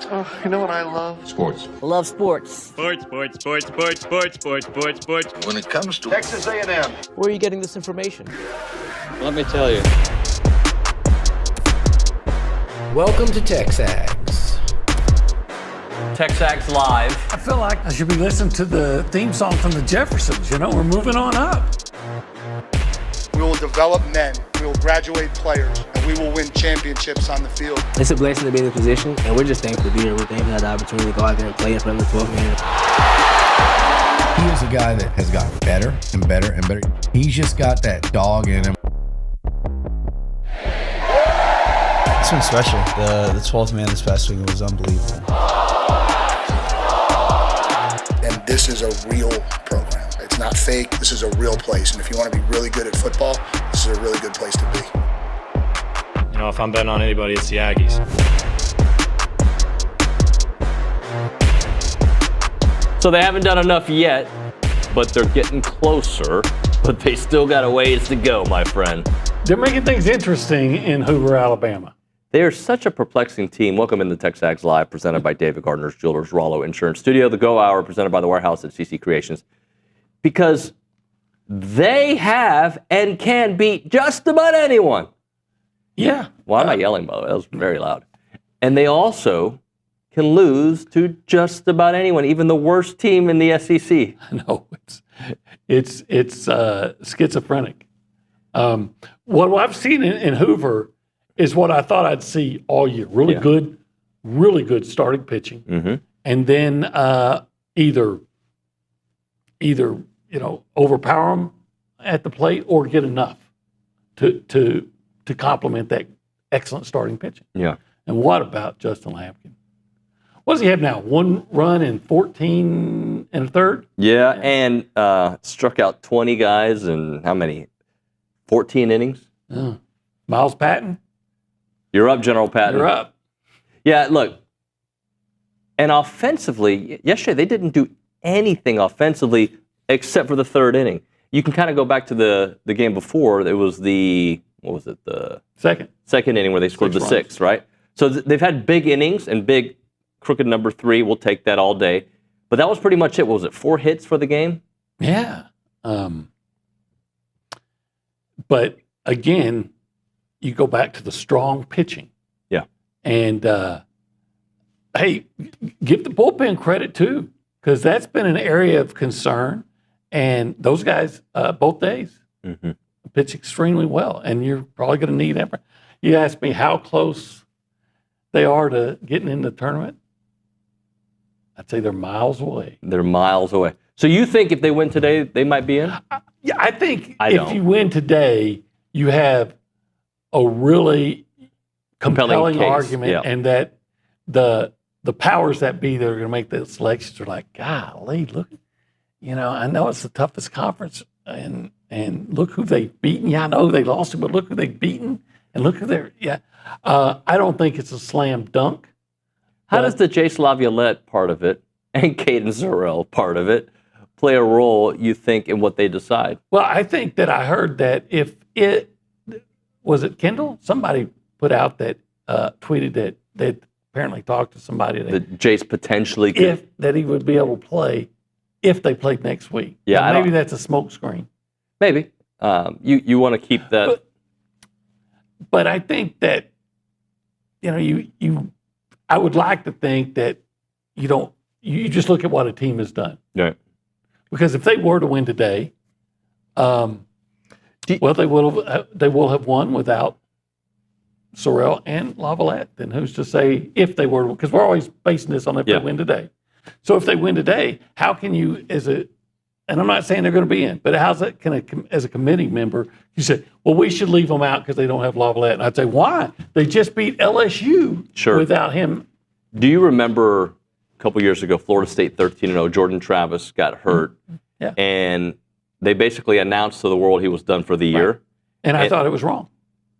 Oh, you know what I love? Sports. I love sports. Sports. When it comes to Texas A&M. Where are you getting this information? Let me tell you. Welcome to TexAgs. TexAgs Live. I feel like I should be listening to the theme song from the Jeffersons. You know, we're moving on up. We will develop men, we will graduate players, and we will win championships on the field. It's a blessing to be in the position, and we're just thankful to be here. We're thankful to have the opportunity to go out there and play in front of the 12 man. He is a guy that has gotten better and better and better. He's just got that dog in him. It's been special. The 12th man this past week was unbelievable. And this is a real program. It's not fake. This is a real place. And if you want to be really good at football, this is a really good place to be. You know, if I'm betting on anybody, it's the Aggies. So they haven't done enough yet, but they're getting closer. But they still got a ways to go, my friend. They're making things interesting in Hoover, Alabama. They are such a perplexing team. Welcome in the TexAgs Live, presented by David Gardner's Jewelers, Rollo Insurance Studio, the Go Hour, presented by the Warehouse at CC Creations. Because they have and can beat just about anyone. Yeah. Well, I'm not yelling, by the way. That was very loud. And they also can lose to just about anyone, even the worst team in the SEC. No, it's schizophrenic. What I've seen in Hoover is what I thought I'd see all year. Really good starting pitching. Mm-hmm. And then either overpower them at the plate or get enough to complement that excellent starting pitching. Yeah. And what about Justin Lampkin? What does he have now? 1 run in 14 and a third? Yeah, and struck out 20 guys in how many? 14 innings? Miles Patton? You're up, General Patton. You're up. Yeah, look. And offensively, yesterday they didn't do anything offensively except for the third inning. You can kind of go back to the game before. It was the second inning where they scored the 6, right? So they've had big innings and big crooked number 3. We'll take that all day. But that was pretty much it. What was it, 4 hits for the game? Yeah. But again, you go back to the strong pitching. Yeah. And hey, give the bullpen credit too, because that's been an area of concern. And those guys, both days, pitch extremely well. And you're probably going to need that. You asked me how close they are to getting in the tournament. I'd say they're miles away. They're miles away. So you think if they win today, they might be in? Yeah, I think if you win today, you have a really compelling argument, and that the powers that be that are going to make the selections are like, golly, look, I know it's the toughest conference, and look who they've beaten. Yeah, I know they lost it, but look who they've beaten, and look who they're. Yeah, I don't think it's a slam dunk. How does the Jace Laviolette part of it and Caden Zarrell part of it play a role, you think, in what they decide? Well, I think that I heard that if it was it Kendall, somebody put out that tweeted that they apparently talked to somebody that Jace potentially could. That he would be able to play if they played next week. Yeah, now, maybe that's a smoke screen. Maybe you want to keep that, but I think that I would like to think that you just look at what a team has done. Right. Because if they were to win today, they will have won without Sorrell and Laviolette. Then who's to say if they were? Because we're always basing this on if they win today. So if they win today, how can you, and I'm not saying they're going to be in, but how's that as a committee member, you say, well, we should leave them out because they don't have Laviolette. And I'd say, why? They just beat LSU without him. Do you remember a couple years ago, Florida State 13-0, Jordan Travis got hurt, and they basically announced to the world he was done for the year. And I thought it was wrong.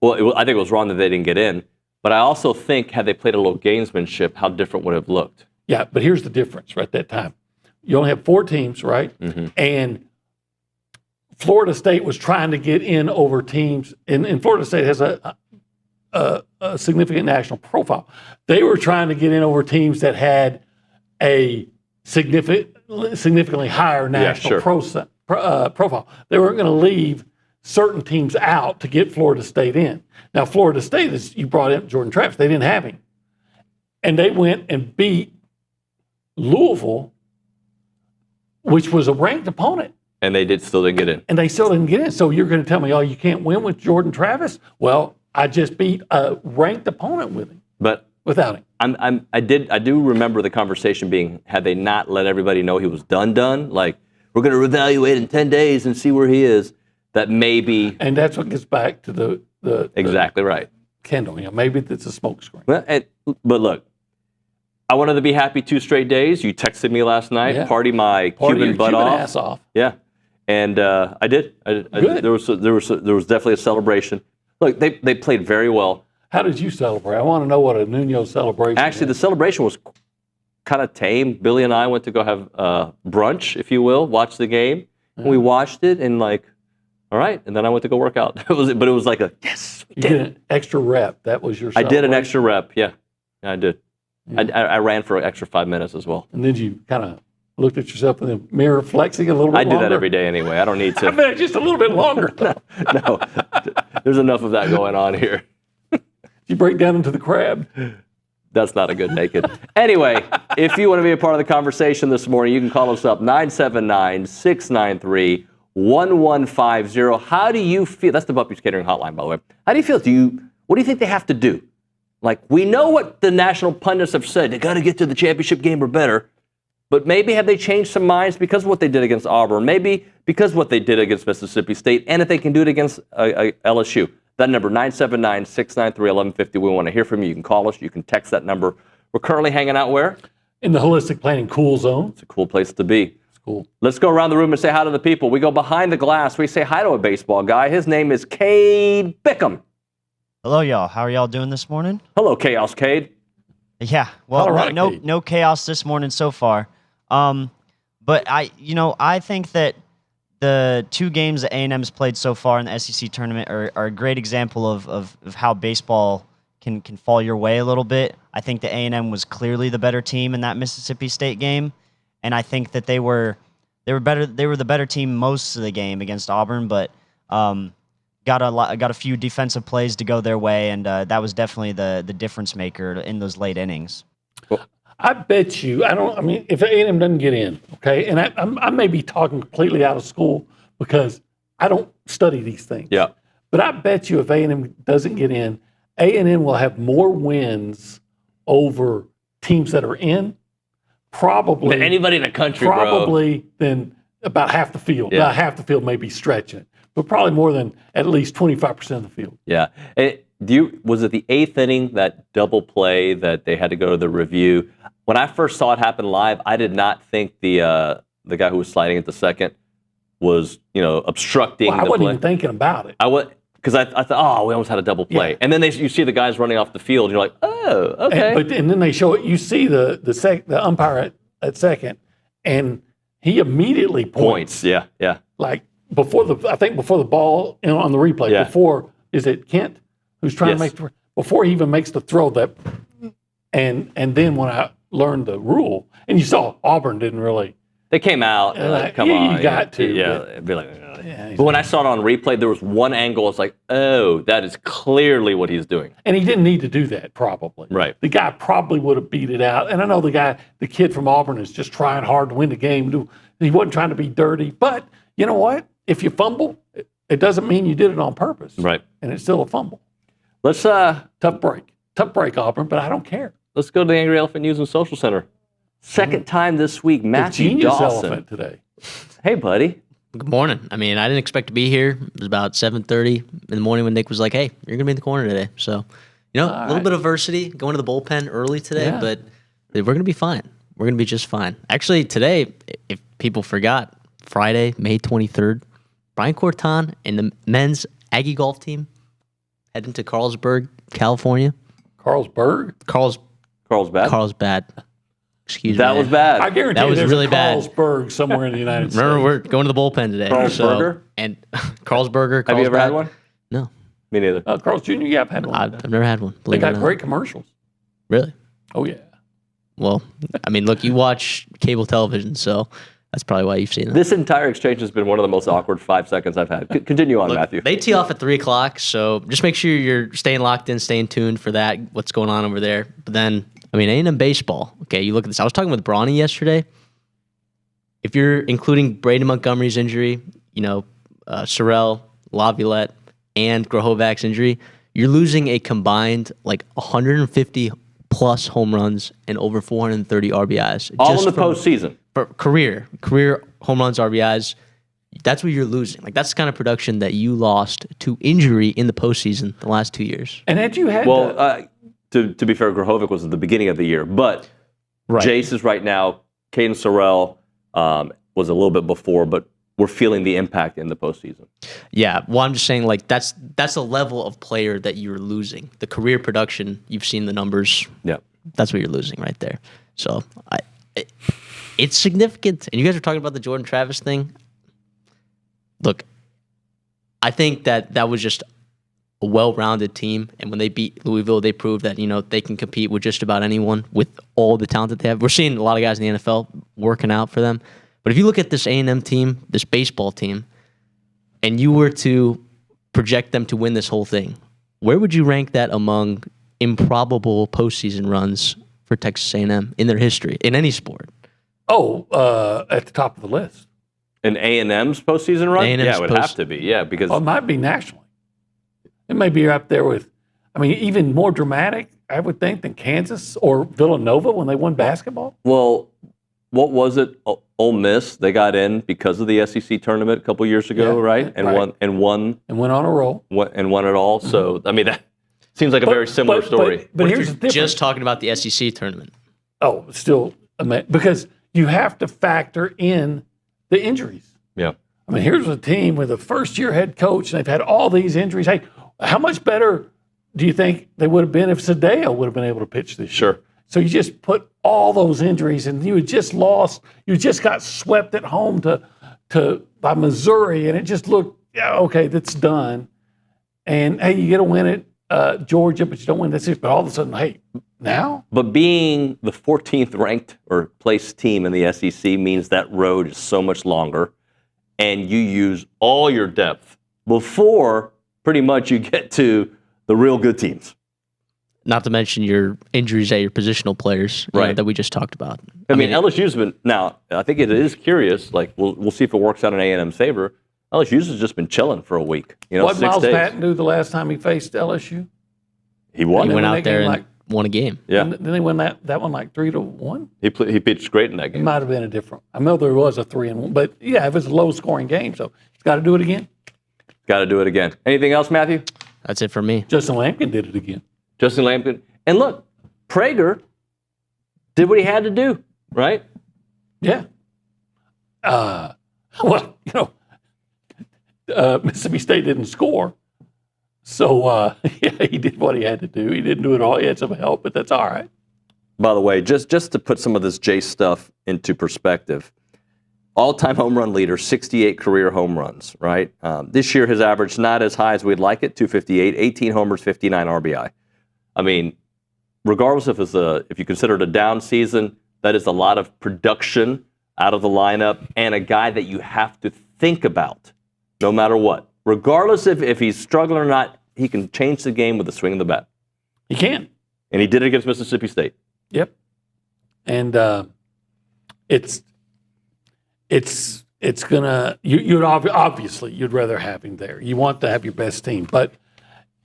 Well, I think it was wrong that they didn't get in. But I also think had they played a little gamesmanship, how different would it have looked? Yeah, but here's the difference right at that time. You only have 4 teams, right? Mm-hmm. And Florida State was trying to get in over teams. And Florida State has a significant national profile. They were trying to get in over teams that had a significantly higher national profile. They weren't going to leave certain teams out to get Florida State in. Now, Florida State, as you brought in Jordan Travis, they didn't have him. And they went and beat Louisville, which was a ranked opponent. And they still didn't get in. And they still didn't get in. So you're going to tell me, oh, you can't win with Jordan Travis? Well, I just beat a ranked opponent with him. But without him. I do remember the conversation being, had they not let everybody know he was done, like, we're going to reevaluate in 10 days and see where he is, that maybe. And that's what gets back to the exactly right. Kendall, maybe it's a smokescreen. Well, but look, I wanted to be happy 2 straight days. You texted me last night, party my Cuban butt off. Ass off. Yeah, and I did. Good. There was definitely a celebration. Look, they played very well. How did you celebrate? I want to know what a Nuño celebration Actually, the celebration was kind of tame. Billy and I went to go have brunch, if you will, watch the game. And we watched it and like, all right. And then I went to go work out. But it was like a, yes, we did it. An extra rep. That was your celebration. I did an extra rep, yeah I did. Yeah. I ran for an extra 5 minutes as well. And then you kind of looked at yourself in the mirror, flexing a little bit longer? I do that every day anyway. I don't need to. I bet just a little bit longer. No, there's enough of that going on here. You break down into the crab. That's not a good naked. Anyway, if you want to be a part of the conversation this morning, you can call us up 979-693-1150. How do you feel? That's the Bumpy's Catering Hotline, by the way. How do you feel? What do you think they have to do? Like, we know what the national pundits have said. They got to get to the championship game or better. But maybe have they changed some minds because of what they did against Auburn? Maybe because of what they did against Mississippi State, and if they can do it against LSU. That number, 979-693-1150. We want to hear from you. You can call us. You can text that number. We're currently hanging out where? In the Holistic Planning Cool Zone. It's a cool place to be. It's cool. Let's go around the room and say hi to the people. We go behind the glass. We say hi to a baseball guy. His name is Cade Bickham. Hello, y'all. How are y'all doing this morning? Hello, Chaos Cade. Yeah. Well, no chaos this morning so far. But I think that the 2 games that A&M's played so far in the SEC tournament are a great example of how baseball can fall your way a little bit. I think the A&M was clearly the better team in that Mississippi State game, and I think that they were better. They were the better team most of the game against Auburn, but got a few defensive plays to go their way, and that was definitely the difference maker in those late innings. Well, I bet you, if A&M doesn't get in, okay, and I may be talking completely out of school because I don't study these things. Yeah. But I bet you if A&M doesn't get in, A&M will have more wins over teams that are in, probably. Than anybody in the country, probably than about half the field. Yeah. Now, half the field may be stretching, but probably more than at least 25% of the field. Yeah. Was it the 8th inning, that double play that they had to go to the review? When I first saw it happen live, I did not think the guy who was sliding at the second was, obstructing the play. I wasn't even thinking about it. Because I thought, we almost had a double play. Yeah. And then you see the guys running off the field, and you're like, oh, okay. And then they show it. You see the umpire at second, and he immediately points. Yeah. Like before the ball on the replay. Yeah. Before, is it Kent who's trying to make before he even makes the throw, that, and then when I learned the rule, and you saw Auburn didn't really. They came out. Come on, you got to. Yeah, it'd be like. But when I saw it on replay, there was one angle. It's like, oh, that is clearly what he's doing. And he didn't need to do that, probably. Right. The guy probably would have beat it out. And I know the kid from Auburn is just trying hard to win the game. He wasn't trying to be dirty. But you know what? If you fumble, it doesn't mean you did it on purpose. Right. And it's still a fumble. Let's tough break, Auburn. But I don't care. Let's go to the Angry Elephant News and Social Center. Second time this week, Matthew Genius Dawson. Elephant today. Hey, buddy. Good morning. I didn't expect to be here. It was about 7:30 in the morning when Nick was like, "Hey, you're gonna be in the corner today." So, a little bit of adversity going to the bullpen early today, but we're gonna be fine. We're gonna be just fine. Actually, today, if people forgot, Friday, May 23rd, Brian Corton and the men's Aggie golf team heading to Carlsbad, California. Carlsbad? Carlsbad. Excuse me. That was bad. I guarantee that was there's really a bad. Carlsberg somewhere in the United States. Remember, we're going to the bullpen today. Carlsberger? And Carlsberger. Have you ever had one? No. Me neither. Carl's Jr., yeah, I've had one. I've never had one. They got great commercials. Really? Oh, yeah. Well, I mean, look, you watch cable television, so that's probably why you've seen it. This entire exchange has been one of the most awkward 5 seconds I've had. Continue on, Matthew. They tee off at 3 o'clock, so just make sure you're staying locked in, staying tuned for that, what's going on over there. But then, I mean, A&M baseball. Okay, you look at this. I was talking with Brauninger yesterday. If you're including Braden Montgomery's injury, Sorrell, Laviolette, and Grohovac's injury, you're losing a combined 150-plus home runs and over 430 RBIs. All in the postseason. For career home runs, RBIs. That's what you're losing. That's the kind of production that you lost to injury in the postseason the last 2 years. And had you had... Well, to be fair, Grohovic was at the beginning of the year, but Jace is right now. Caden Sorrell was a little bit before, but we're feeling the impact in the postseason. Yeah, well, I'm just saying, that's the level of player that you're losing. The career production, you've seen the numbers. Yeah, that's what you're losing right there. So it's significant. And you guys are talking about the Jordan Travis thing. Look, I think that was just a well-rounded team, and when they beat Louisville, they proved that they can compete with just about anyone with all the talent that they have. We're seeing a lot of guys in the NFL working out for them. But if you look at this A&M team, this baseball team, and you were to project them to win this whole thing, where would you rank that among improbable postseason runs for Texas A&M in their history, in any sport? Oh, at the top of the list. An A&M's postseason run? A&M's it would have to be, yeah. Because it might be nationally. It may be up there with, even more dramatic, I would think, than Kansas or Villanova when they won basketball. Well, what was it? Ole Miss, they got in because of the SEC tournament a couple years ago, right? And won. And went on a roll. And won it all. Mm-hmm. So, that seems like a very similar story. But here's the difference. Just talking about the SEC tournament. Oh, still, because you have to factor in the injuries. Yeah. Here's a team with a first-year head coach, and they've had all these injuries. Hey, how much better do you think they would have been if Sadeo would have been able to pitch this year? Sure. So you just put all those injuries, and you had just lost. You just got swept at home by Missouri, and it just looked, okay, that's done. And hey, you get a win at Georgia, but you don't win this. But all of a sudden, hey, now. But being the 14th ranked or placed team in the SEC means that road is so much longer, and you use all your depth before pretty much you get to the real good teams. Not to mention your injuries at your positional players, right? That we just talked about. LSU's been now. I think it is curious. We'll see if it works out in A&M's favor. LSU's has just been chilling for a week. What 6 Miles days. Patton do the last time he faced LSU? He won. He went out there and won a game. Yeah. Didn't he win that one 3-1? He pitched great in that game. It might have been a different. I know there was a 3-1, but yeah, it was a low scoring game, so he's got to do it again. Got to do it again. Anything else, Matthew? That's it for me. Justin Lampkin did it again. Justin Lampkin. And look, Prager did what he had to do, right? Yeah. Mississippi State didn't score. So, he did what he had to do. He didn't do it all. He had some help, but that's all right. By the way, just to put some of this Jace stuff into perspective, all-time home run leader, 68 career home runs, right? This year his average not as high as we'd like it, 258, 18 homers, 59 RBI. Regardless if you consider it a down season, that is a lot of production out of the lineup and a guy that you have to think about no matter what. Regardless if he's struggling or not, he can change the game with the swing of the bat. He can. And he did it against Mississippi State. Yep. And it's gonna. You'd obviously you'd rather have him there. You want to have your best team, but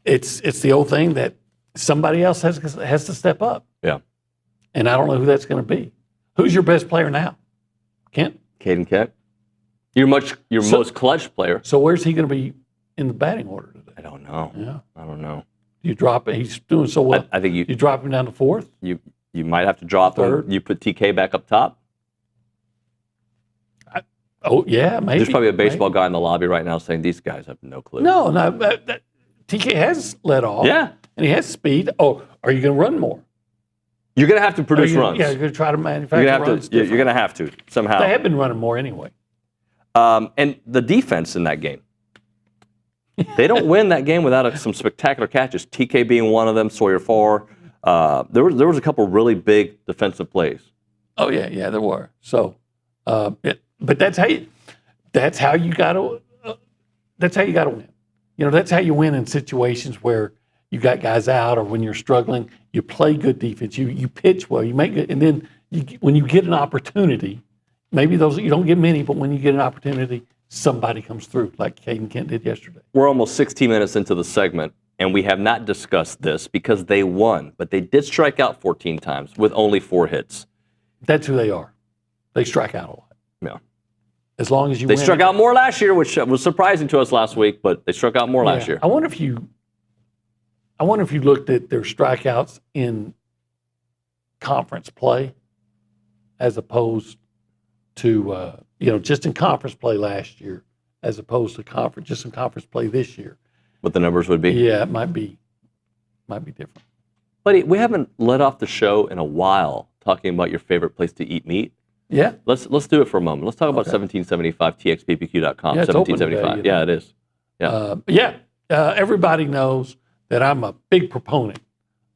it's the old thing that somebody else has to step up. Yeah. And I don't know who that's going to be. Who's your best player now? Kent? Caden Kent. Your most clutch player. So where's he going to be in the batting order today? I don't know. Yeah. I don't know. You drop it. He's doing so well. I think you drop him down to fourth. You might have to drop him. You put TK back up top. Yeah, maybe. There's probably a baseball guy in the lobby right now saying these guys have no clue. No. TK has let off. Yeah. And he has speed. Oh, are you going to run more? You're going to have to produce runs. Yeah, you're going to try to manufacture runs. You're going to have to somehow. They have been running more anyway. And the defense in that game. They don't win that game without some spectacular catches. TK being one of them, Sawyer Farr. There was a couple really big defensive plays. Oh yeah, there were. So, but that's how you got to win. That's how you win in situations where you got guys out or when you're struggling. You play good defense. You pitch well. You make good, and then when you get an opportunity, maybe those you don't get many, but when you get an opportunity, somebody comes through like Caden Kent did yesterday. We're almost 16 minutes into the segment, and we have not discussed this because they won, but they did strike out 14 times with only 4 hits. That's who they are. They strike out a lot. Yeah. As long as you They win. struck out more last year, which was surprising to us last week, but they struck out more last year. I wonder if you looked at their strikeouts in conference play as opposed to just in conference play last year as opposed to just in conference play this year. What the numbers would be? Yeah, it might be different. Buddy, we haven't let off the show in a while talking about your favorite place to eat meat. Yeah. Let's do it for a moment. Let's talk about 1775 txppq.com. Yeah, 1775. today, Yeah, it is. Yeah. Everybody knows that I'm a big proponent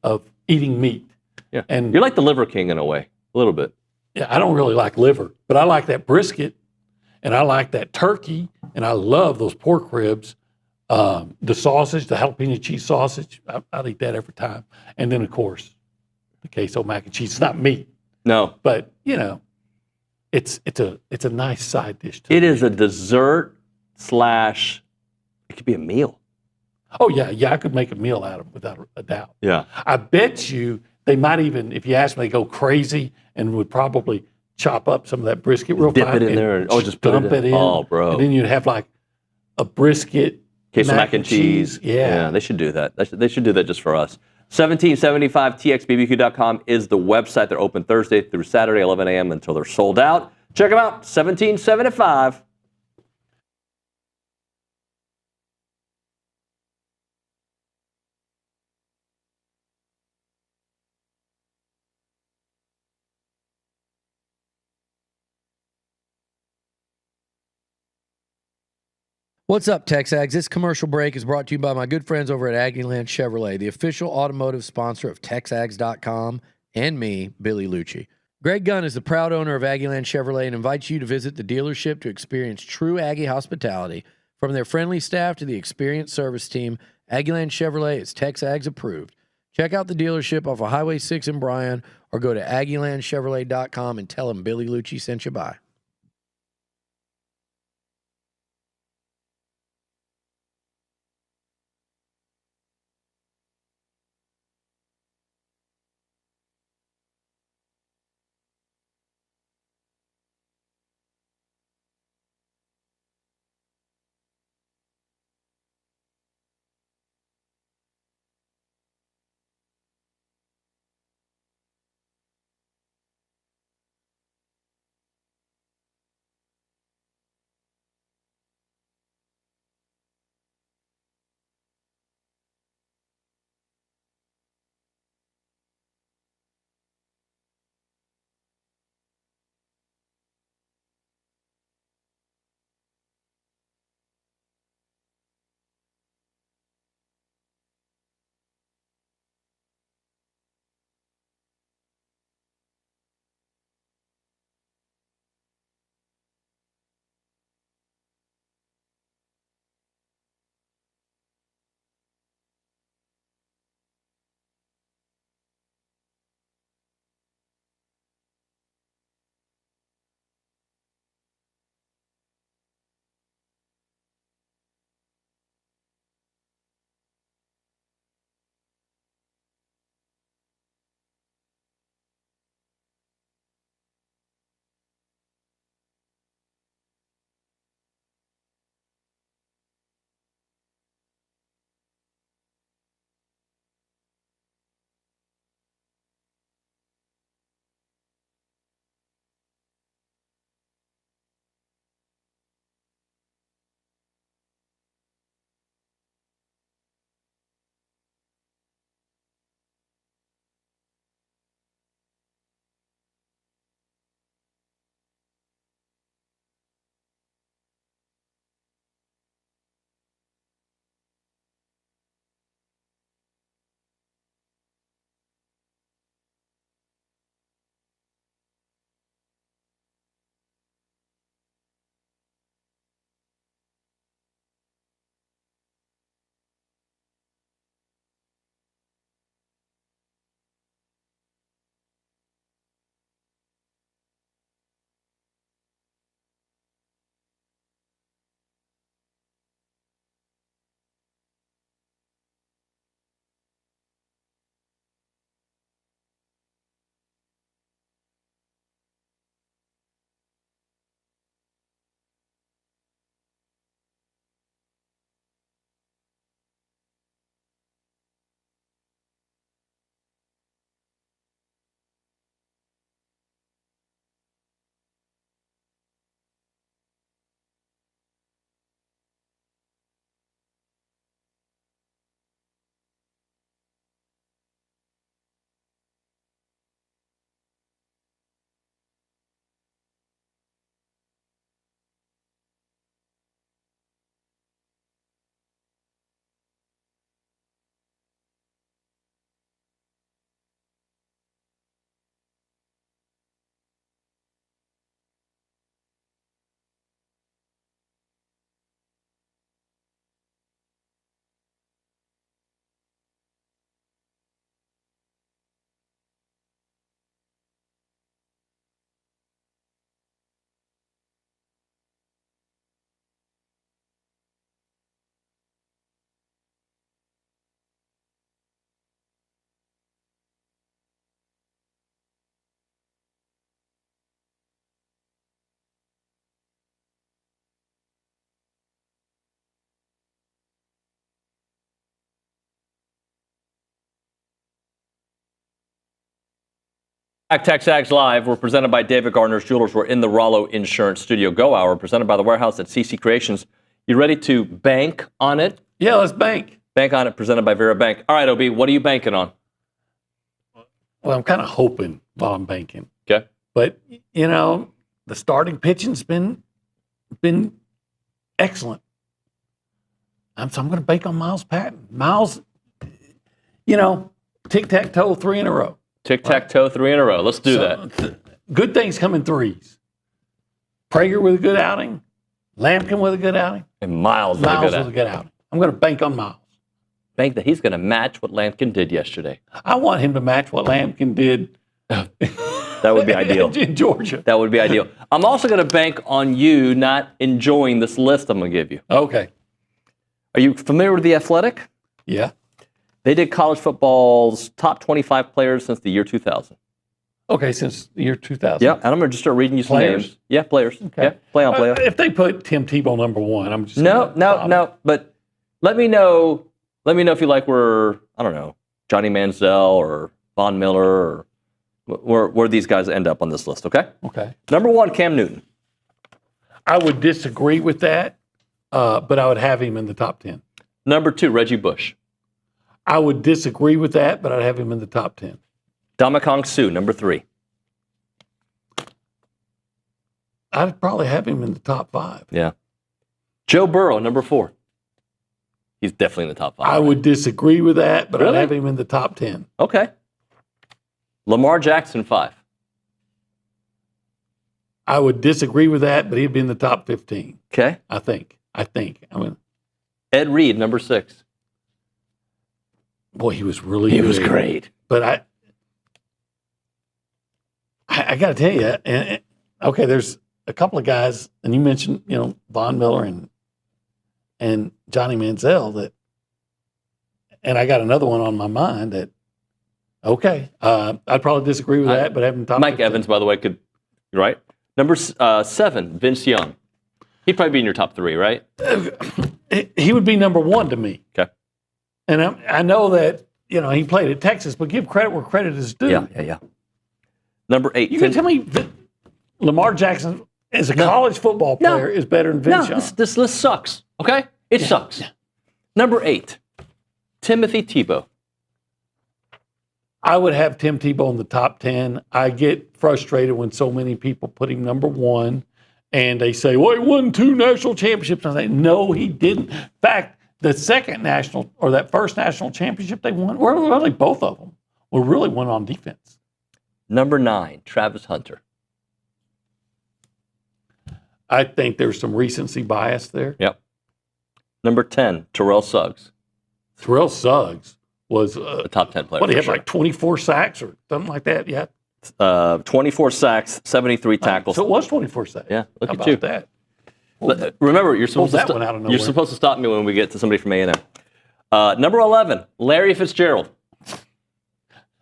of eating meat. Yeah. And you're like the liver king in a way, a little bit. Yeah, I don't really like liver, but I like that brisket and I like that turkey and I love those pork ribs. The sausage, the jalapeno cheese sausage, I'll eat that every time. And then, of course, the queso mac and cheese. It's not meat. No. But, it's a nice side dish. It is a dessert / it could be a meal. Oh, yeah, I could make a meal out of it without a doubt. Yeah. I bet you they might even, if you ask them, they go crazy and would probably chop up some of that brisket real fine. Dip it in there and just put dump it in. Oh, bro. And then you'd have like a brisket. Queso mac and cheese. Yeah. They should do that. They should do that just for us. 1775txbbq.com is the website. They're open Thursday through Saturday, 11 a.m. until they're sold out. Check them out, 1775. What's up, TexAgs? This commercial break is brought to you by my good friends over at Aggieland Chevrolet, the official automotive sponsor of TexAgs.com and me, Billy Liucci. Greg Gunn is the proud owner of Aggieland Chevrolet and invites you to visit the dealership to experience true Aggie hospitality. From their friendly staff to the experienced service team, Aggieland Chevrolet is TexAgs approved. Check out the dealership off of Highway 6 in Bryan or go to AggielandChevrolet.com and tell them Billy Liucci sent you by. TexAgs Live. We're presented by David Gardner's Jewelers. We're in the Rollo Insurance Studio Go Hour, presented by the warehouse at CC Creations. You ready to bank on it? Yeah, let's bank. Bank on it, presented by Vera Bank. All right, OB, what are you banking on? Well, I'm kind of hoping while I'm banking. Okay. But, the starting pitching's been excellent. So I'm going to bank on Miles Patton. Miles, tic-tac-toe 3 in a row. Tic-tac-toe 3 in a row. Let's do that. Good things come in threes. Prager with a good outing. Lampkin with a good outing. And Miles with a good outing. I'm going to bank on Miles. Bank that he's going to match what Lampkin did yesterday. I want him to match what Lampkin did. That would be ideal. In Georgia. That would be ideal. I'm also going to bank on you not enjoying this list I'm going to give you. Okay. Are you familiar with The Athletic? Yeah. They did college football's top 25 players since the year 2000. Okay, since the year 2000. Yeah, and I'm going to just start reading you some names. Yeah, players. Okay. Yeah, play on. If they put Tim Tebow number 1, I'm just No. But let me know. Let me know if you like Johnny Manziel or Von Miller or where these guys end up on this list. Okay. Okay. Number 1, Cam Newton. I would disagree with that, but I would have him in the top 10. Number 2, Reggie Bush. I would disagree with that, but I'd have him in the top 10. Ndamukong Suh, number 3. I'd probably have him in the top 5. Yeah. Joe Burrow, number 4. He's definitely in the top 5. I would disagree with that, but I'd have him in the top 10. Okay. Lamar Jackson, 5. I would disagree with that, but he'd be in the top 15. Okay. I think. Ed Reed, number 6. Boy, he was really good. He was great. But I got to tell you, okay, there's a couple of guys, and you mentioned, Von Miller and Johnny Manziel and I got another one on my mind that, okay, I'd probably disagree with that, but having top Mike 15. Evans, by the way, right? Number 7, Vince Young. He'd probably be in your top 3, right? He would be number 1 to me. Okay. And I know that, he played at Texas, but give credit where credit is due. Yeah. Number 8. You can tell me that Lamar Jackson, as a college football player, is better than Vince Young. This list sucks, okay? It sucks. Yeah. Number 8, Timothy Tebow. I would have Tim Tebow in the top 10. I get frustrated when so many people put him number 1, and they say, well, he won 2 national championships. And I say, no, he didn't. In fact, the first national championship they won, or really both of them, were really one on defense. Number 9, Travis Hunter. I think there's some recency bias there. Yep. Number 10, Terrell Suggs. Terrell Suggs was a top 10 player. What, he had like 24 sacks or something like that? Yeah. 24 sacks, 73 tackles. So it was 24 sacks. Yeah, look How at you. about that? Well, remember, you're supposed to stop me when we get to somebody from A&M. Number 11, Larry Fitzgerald.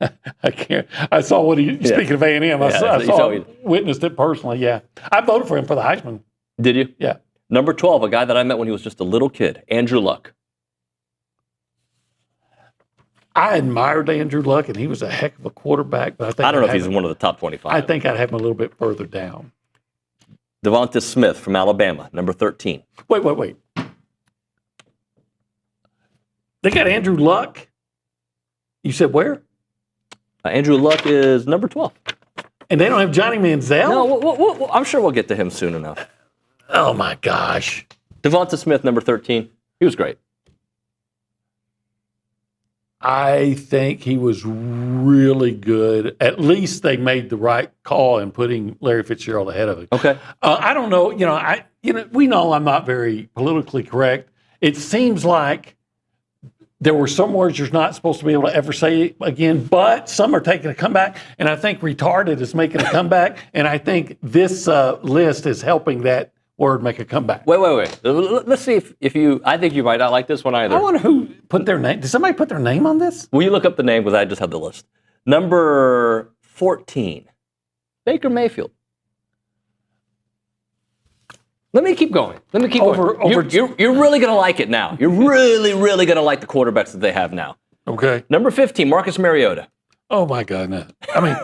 I can't. I saw what he. Yeah. Speaking of A&M, I witnessed it personally. Yeah, I voted for him for the Heisman. Did you? Yeah. Number 12, a guy that I met when he was just a little kid, Andrew Luck. I admired Andrew Luck, and he was a heck of a quarterback. But I don't know if he's one of the top 25. I think I'd have him a little bit further down. Devonta Smith from Alabama, number 13. Wait. They got Andrew Luck. You said where? Andrew Luck is number 12. And they don't have Johnny Manziel? No, I'm sure we'll get to him soon enough. Oh, my gosh. Devonta Smith, number 13. He was great. I think he was really good. At least they made the right call in putting Larry Fitzgerald ahead of him. Okay. I don't know. We know I'm not very politically correct. It seems like there were some words you're not supposed to be able to ever say again, but some are taking a comeback, and I think retarded is making a comeback, and I think this list is helping that word make a comeback. Wait. Let's see if you. I think you might not like this one either. I wonder who put their name. Did somebody put their name on this? Will you look up the name? Because I just have the list. Number 14, Baker Mayfield. Let me keep going. You're really going to like it now. You're really, really going to like the quarterbacks that they have now. Okay. Number 15, Marcus Mariota. Oh, my God. No. I mean,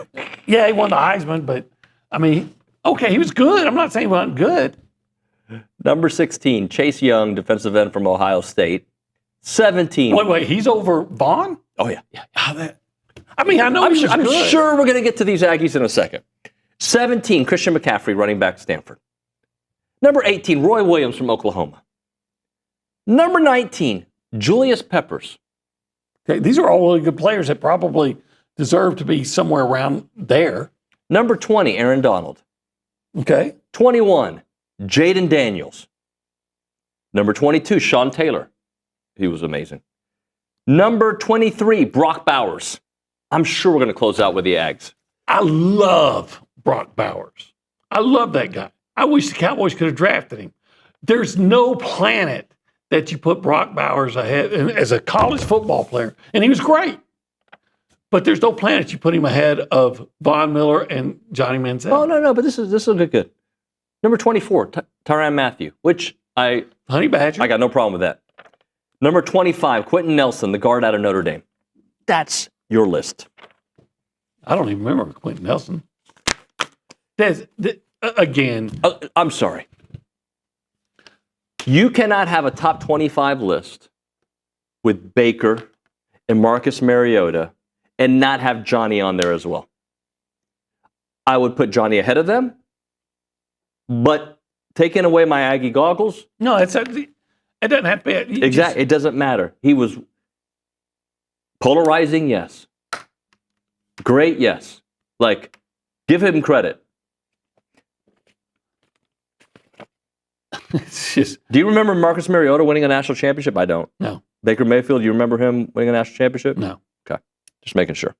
Yeah, he won the Heisman, but I mean, okay, he was good. I'm not saying he wasn't good. Number 16, Chase Young, defensive end from Ohio State. 17. Wait, he's over Vaughn? Oh, yeah. I mean, I know I'm good. sure we're going to get to these Aggies in a second. 17, Christian McCaffrey, running back, Stanford. Number 18, Roy Williams from Oklahoma. Number 19, Julius Peppers. Okay, these are all really good players that probably deserve to be somewhere around there. Number 20, Aaron Donald. Okay. 21, Jaden Daniels. Number 22, Sean Taylor. He was amazing. Number 23, Brock Bowers. I'm sure we're going to close out with the Ags. I love Brock Bowers. I love that guy. I wish the Cowboys could have drafted him. There's no planet that you put Brock Bowers ahead as a college football player, and he was great. But there's no planet you put him ahead of Von Miller and Johnny Manziel. Oh, no, but this will get good. Number 24, Tyrann Mathieu, which Honey Badger. I got no problem with that. Number 25, Quentin Nelson, the guard out of Notre Dame. That's your list. I don't even remember Quentin Nelson. Again. I'm sorry. You cannot have a top 25 list with Baker and Marcus Mariota and not have Johnny on there as well. I would put Johnny ahead of them, but taking away my Aggie goggles. No, it doesn't have to be. Exactly. It doesn't matter. He was polarizing, yes. Great, yes. Like, give him credit. It's just. Do you remember Marcus Mariota winning a national championship? I don't. No. Baker Mayfield, do you remember him winning a national championship? No. Okay. Just making sure.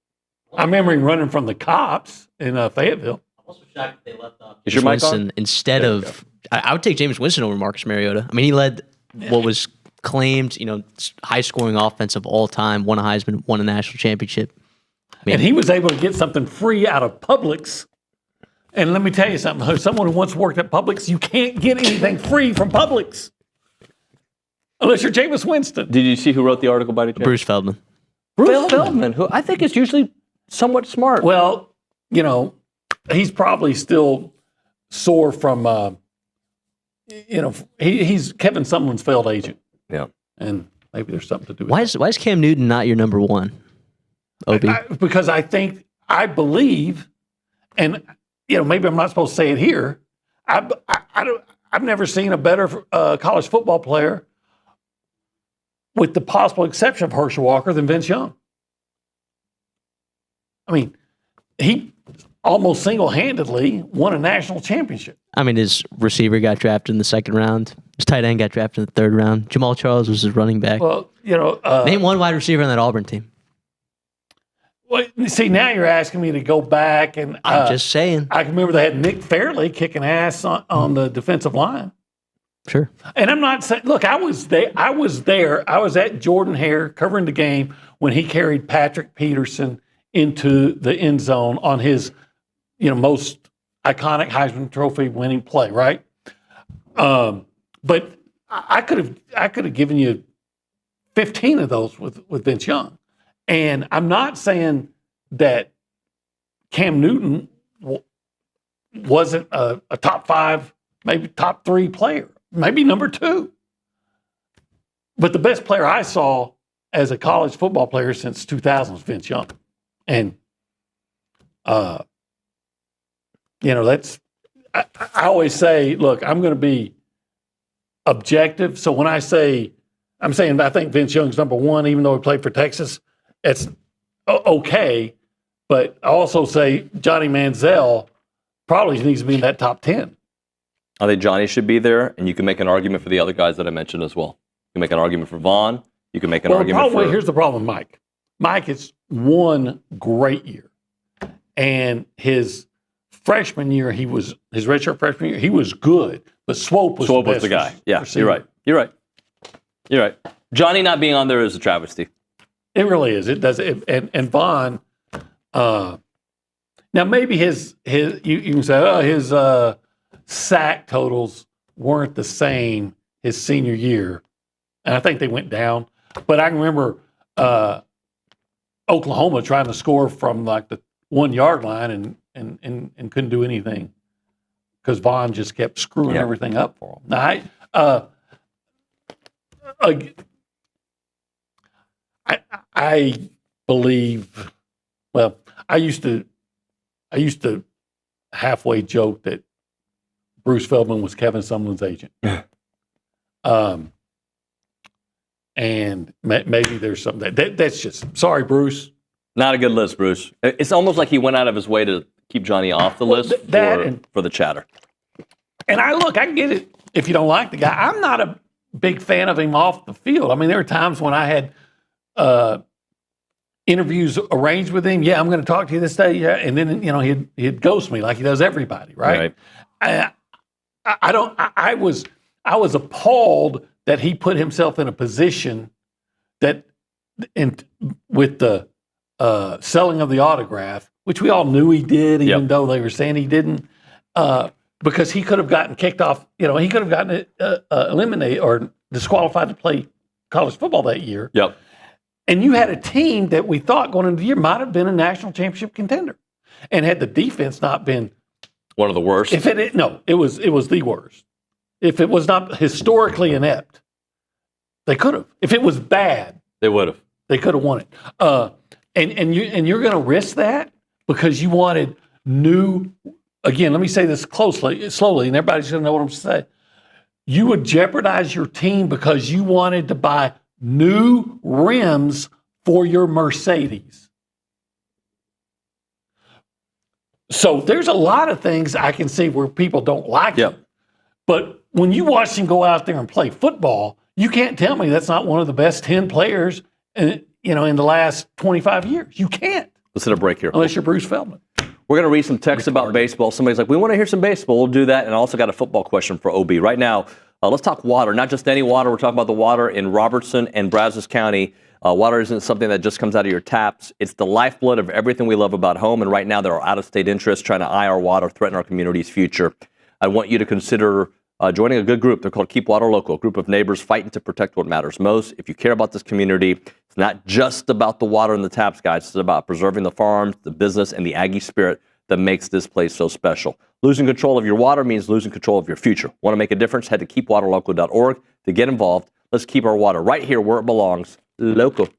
I remember him running from the cops in Fayetteville. I'm also shocked that they left off Is your mic on? Instead of. I would take Jameis Winston over Marcus Mariota. I mean, he led what was claimed, high scoring offense of all time, won a Heisman, won a national championship. And he was able to get something free out of Publix. And let me tell you something. Someone who once worked at Publix, you can't get anything free from Publix. Unless you're Jameis Winston. Did you see who wrote the article by any chance? Bruce Feldman. Bruce Feldman, who I think is usually somewhat smart. Well, he's probably still sore from, he's Kevin Sumlin's failed agent. Yeah. And maybe there's something to do with Why is Cam Newton not your number one, Obi? Because I believe, and maybe I'm not supposed to say it here. I've never seen a better college football player, with the possible exception of Herschel Walker, than Vince Young. I mean, he almost single-handedly won a national championship. I mean, his receiver got drafted in the second round. His tight end got drafted in the third round. Jamal Charles was his running back. Well, name one wide receiver on that Auburn team. Well, see, now you're asking me to go back and I'm just saying. I can remember they had Nick Fairley kicking ass on the defensive line. Sure. And I'm not saying. Look, I was there. I was at Jordan-Hare covering the game when he carried Patrick Peterson into the end zone on his, most iconic Heisman Trophy winning play. Right. But I could have given you 15 of those with Vince Young. And I'm not saying that Cam Newton wasn't a top 5, maybe top 3 player, maybe number 2. But the best player I saw as a college football player since 2000 was Vince Young. And, that's, I always say, look, I'm going to be objective. So when I'm saying I think Vince Young's number 1, even though he played for Texas, it's okay, but I also say Johnny Manziel probably needs to be in that top 10. I think Johnny should be there, and you can make an argument for the other guys that I mentioned as well. You can make an argument for Vaughn. You can make an argument for... Here's the problem with Mike. Mike is one great year, and his freshman year, his redshirt freshman year, he was good, but Swope was the guy. Yeah, you're right. Johnny not being on there is a travesty. It really is. It does. And Vaughn, now maybe his you can say, his sack totals weren't the same his senior year, and I think they went down. But I can remember Oklahoma trying to score from like the 1 yard line and couldn't do anything because Vaughn just kept screwing everything up for him. Now, I believe. Well, I used to halfway joke that Bruce Feldman was Kevin Sumlin's agent. And maybe there's something that's just, sorry, Bruce. Not a good list, Bruce. It's almost like he went out of his way to keep Johnny off the list for the chatter. And I get it if you don't like the guy. I'm not a big fan of him off the field. I mean, there were times when I had interviews arranged with him. Yeah, I'm going to talk to you this day. Yeah, and then he'd ghost me like he does everybody. Right. I was appalled that he put himself in a position that, with the selling of the autograph, which we all knew he did, even though they were saying he didn't, because he could have gotten kicked off. He could have gotten eliminated or disqualified to play college football that year. Yep. And you had a team that we thought going into the year might have been a national championship contender, and had the defense not been one of the worst, it was the worst. If it was not historically inept, they could have. If it was bad, they would have. They could have won it. And you're going to risk that because you wanted new. Again, let me say this slowly, and everybody's going to know what I'm saying. You would jeopardize your team because you wanted to buy new rims for your Mercedes. So there's a lot of things I can see where people don't like it. But when you watch him go out there and play football, you can't tell me that's not one of the best 10 players in the last 25 years. You can't. Let's hit a break here. Unless you're Bruce Feldman. We're going to read some texts about baseball. Somebody's like, we want to hear some baseball. We'll do that. And I also got a football question for OB. Right now, let's talk water. Not just any water. We're talking about the water in Robertson and Brazos County. Water isn't something that just comes out of your taps. It's the lifeblood of everything we love about home. And right now, there are out-of-state interests trying to eye our water, threaten our community's future. I want you to consider joining a good group. They're called Keep Water Local, a group of neighbors fighting to protect what matters most. If you care about this community, it's not just about the water in the taps, guys. It's about preserving the farms, the business, and the Aggie spirit that makes this place so special. Losing control of your water means losing control of your future. Want to make a difference? Head to keepwaterlocal.org to get involved. Let's keep our water right here where it belongs, local.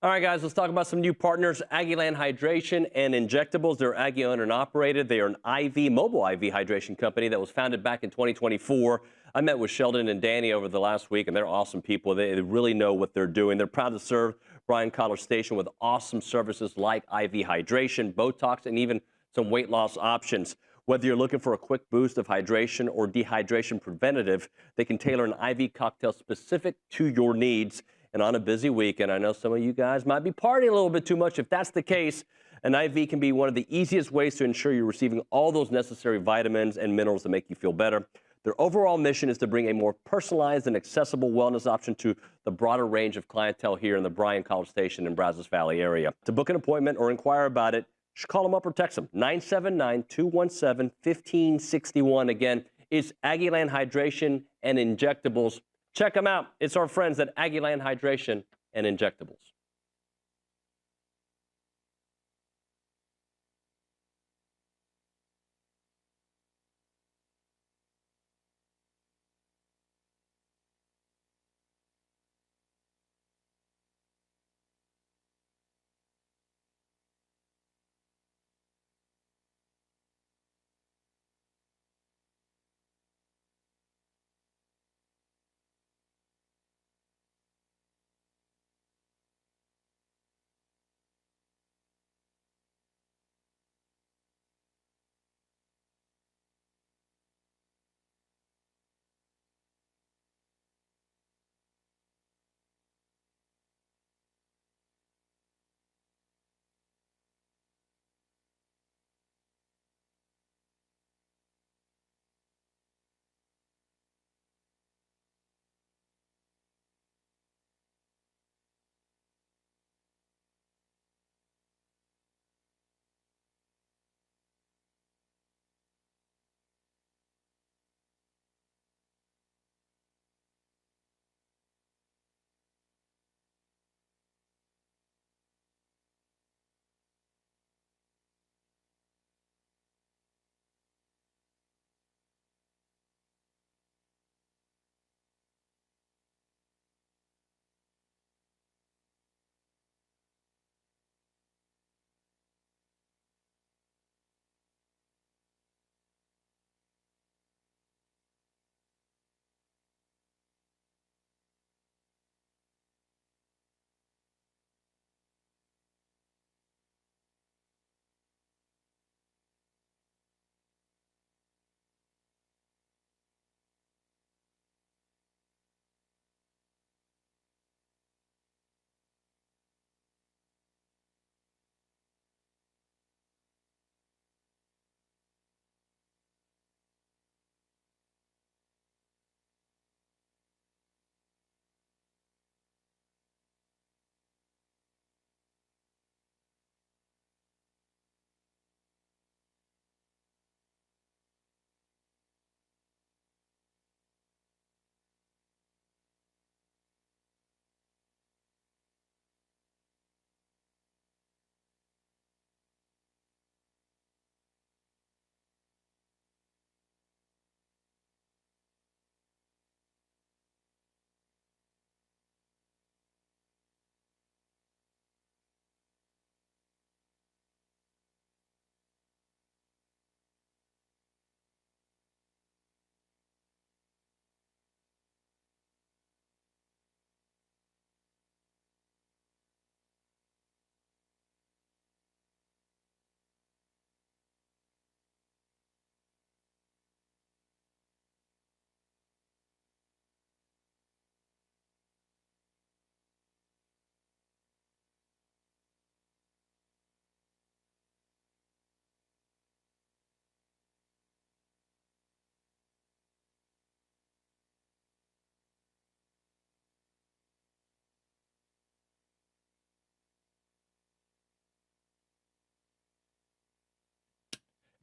All right, guys, let's talk about some new partners, Aggieland Hydration and Injectables. They're Aggie owned and operated. They are an mobile IV hydration company that was founded back in 2024. I met with Sheldon and Danny over the last week, and they're awesome people. They really know what they're doing. They're proud to serve Bryan College Station with awesome services like IV hydration, Botox, and even some weight loss options. Whether you're looking for a quick boost of hydration or dehydration preventative, they can tailor an IV cocktail specific to your needs. And on a busy weekend, I know some of you guys might be partying a little bit too much. If that's the case, an IV can be one of the easiest ways to ensure you're receiving all those necessary vitamins and minerals that make you feel better. Their overall mission is to bring a more personalized and accessible wellness option to the broader range of clientele here in the Bryan College Station and Brazos Valley area. To book an appointment or inquire about it, just call them up or text them, 979-217-1561. Again, it's Aggieland Hydration and Injectables. Check them out. It's our friends at Aggieland Hydration and Injectables.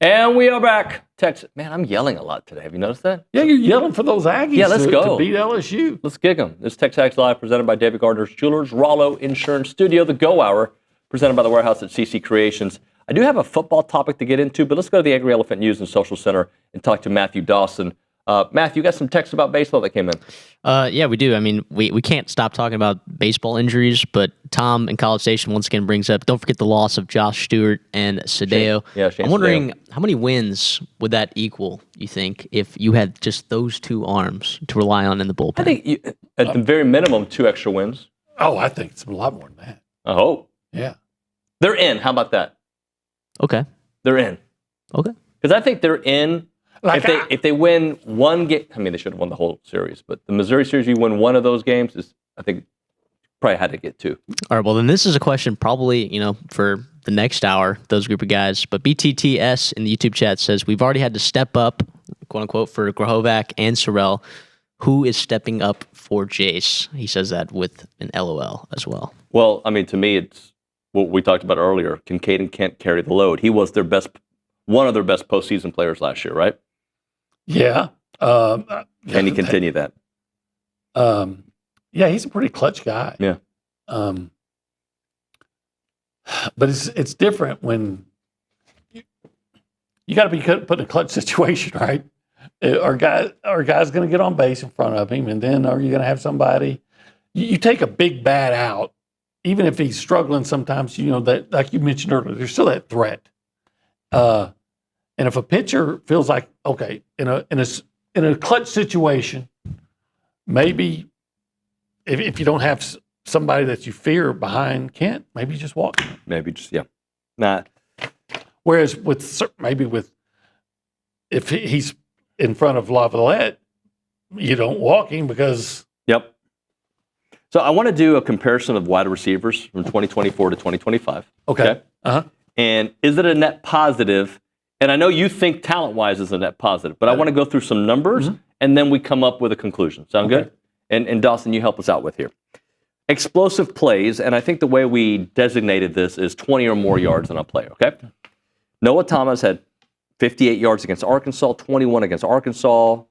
And we are back. Texas. Man, I'm yelling a lot today. Have you noticed that? Yeah, you're yelling for those Aggies let's go. To beat LSU. Let's kick them. This is TexAgs Live, presented by David Gardner's Jewelers, Rollo Insurance Studio, The Go Hour, presented by the Warehouse at CC Creations. I do have a football topic to get into, but let's go to the Angry Elephant News and Social Center and talk to Matthew Dawson. Matthew, you got some texts about baseball that came in. Yeah, we do. I mean, we can't stop talking about baseball injuries, but Tom in College Station once again brings up, don't forget the loss of Josh Stewart and Sadeo. Shane I'm wondering, how many wins would that equal, you think, if you had just those two arms to rely on in the bullpen? I think, at the very minimum, 2 extra wins. Oh, I think it's a lot more than that. I hope. Yeah. They're in. How about that? Okay. They're in. Okay. Because I think they're in. If they win one game, I mean, they should have won the whole series, but the Missouri series, you win one of those games, I think probably had to get 2. All right, well, then this is a question probably, for the next hour, those group of guys. But BTTS in the YouTube chat says, we've already had to step up, quote unquote, for Grahovac and Sorrell. Who is stepping up for Jace? He says that with an LOL as well. Well, I mean, to me, it's what we talked about earlier. Kincaid and Kent carry the load. He was one of their best postseason players last year, right? Yeah. Can he continue that? Yeah, he's a pretty clutch guy. Yeah. But it's different when you got to be put in a clutch situation, right? Our guy's going to get on base in front of him, and then are you going to have somebody? You take a big bat out, even if he's struggling sometimes, that, like you mentioned earlier, there's still that threat. And if a pitcher feels like, okay, in a clutch situation, maybe if you don't have somebody that you fear behind Kent, maybe just walk him. Maybe just, yeah. Nah. Whereas if he's in front of Lavalette, you don't walk him because. Yep. So I want to do a comparison of wide receivers from 2024 to 2025. Okay. Uh-huh. And is it a net positive? And I know you think talent-wise is a net positive, but I want to go through some numbers, and then we come up with a conclusion. Sound good? And Dawson, you help us out with here. Explosive plays, and I think the way we designated this is 20 or more yards in a play, okay? Noah Thomas had 58 yards against Arkansas, 21 against Arkansas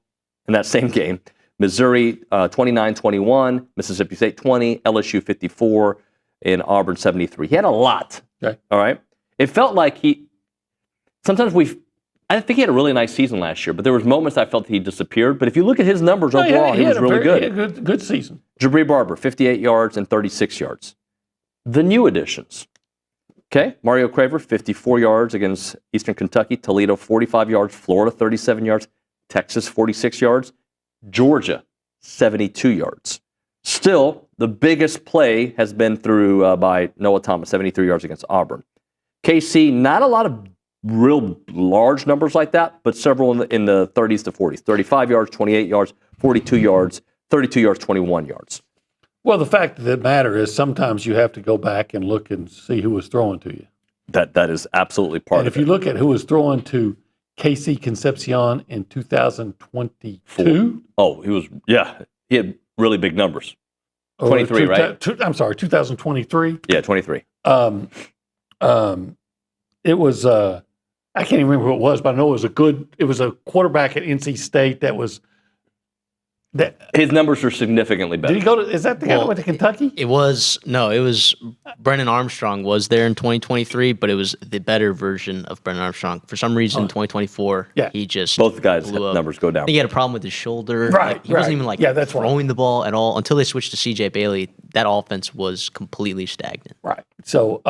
in that same game. Missouri, 29-21, Mississippi State, 20, LSU, 54, and Auburn, 73. He had a lot, okay. All right? It felt like I think he had a really nice season last year, but there was moments I felt he disappeared. But if you look at his numbers overall, he was really good. He had a good season. Jabri Barber, 58 yards and 36 yards. The new additions. Okay, Mario Craver, 54 yards against Eastern Kentucky. Toledo, 45 yards. Florida, 37 yards. Texas, 46 yards. Georgia, 72 yards. Still, the biggest play has been through by Noah Thomas, 73 yards against Auburn. KC, not a lot of real large numbers like that, but several in the 30s to 40s. 35 yards, 28 yards, 42 yards, 32 yards, 21 yards. Well, the fact of the matter is sometimes you have to go back and look and see who was throwing to you. That is absolutely part of it. And if you look at who was throwing to KC Concepcion in 2022. Oh, he had really big numbers. 23, right? I'm sorry, 2023. Yeah, 23. It was I can't even remember who it was, but I know it was a quarterback at NC State that was his numbers are significantly better. Did he is that the guy that went to Kentucky? It was Brennan Armstrong was there in 2023, but it was the better version of Brennan Armstrong. For some reason, 2024, he just both guys' numbers go down. I think he had a problem with his shoulder. Right. He wasn't even that's throwing the ball at all until they switched to CJ Bailey. That offense was completely stagnant. Right. So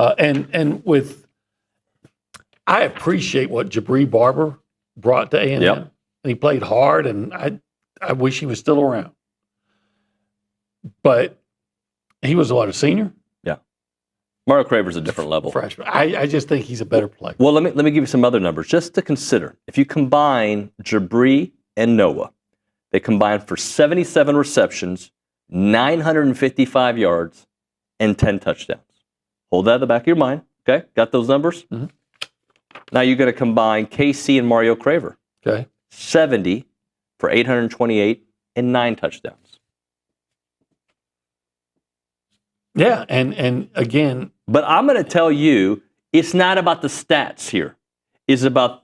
I appreciate what Jabri Barber brought to A&M. Yep. He played hard, and I wish he was still around. But he was a senior? Yeah. Mario Craver's a different level. Freshman. I just think he's a better player. Well, let me give you some other numbers just to consider. If you combine Jabri and Noah, they combined for 77 receptions, 955 yards, and 10 touchdowns. Hold that at the back of your mind. Okay? Got those numbers? Mm-hmm. Now you're going to combine KC and Mario Craver. Okay. 70 for 828 and 9 touchdowns. Yeah, and again. But I'm going to tell you, it's not about the stats here. is about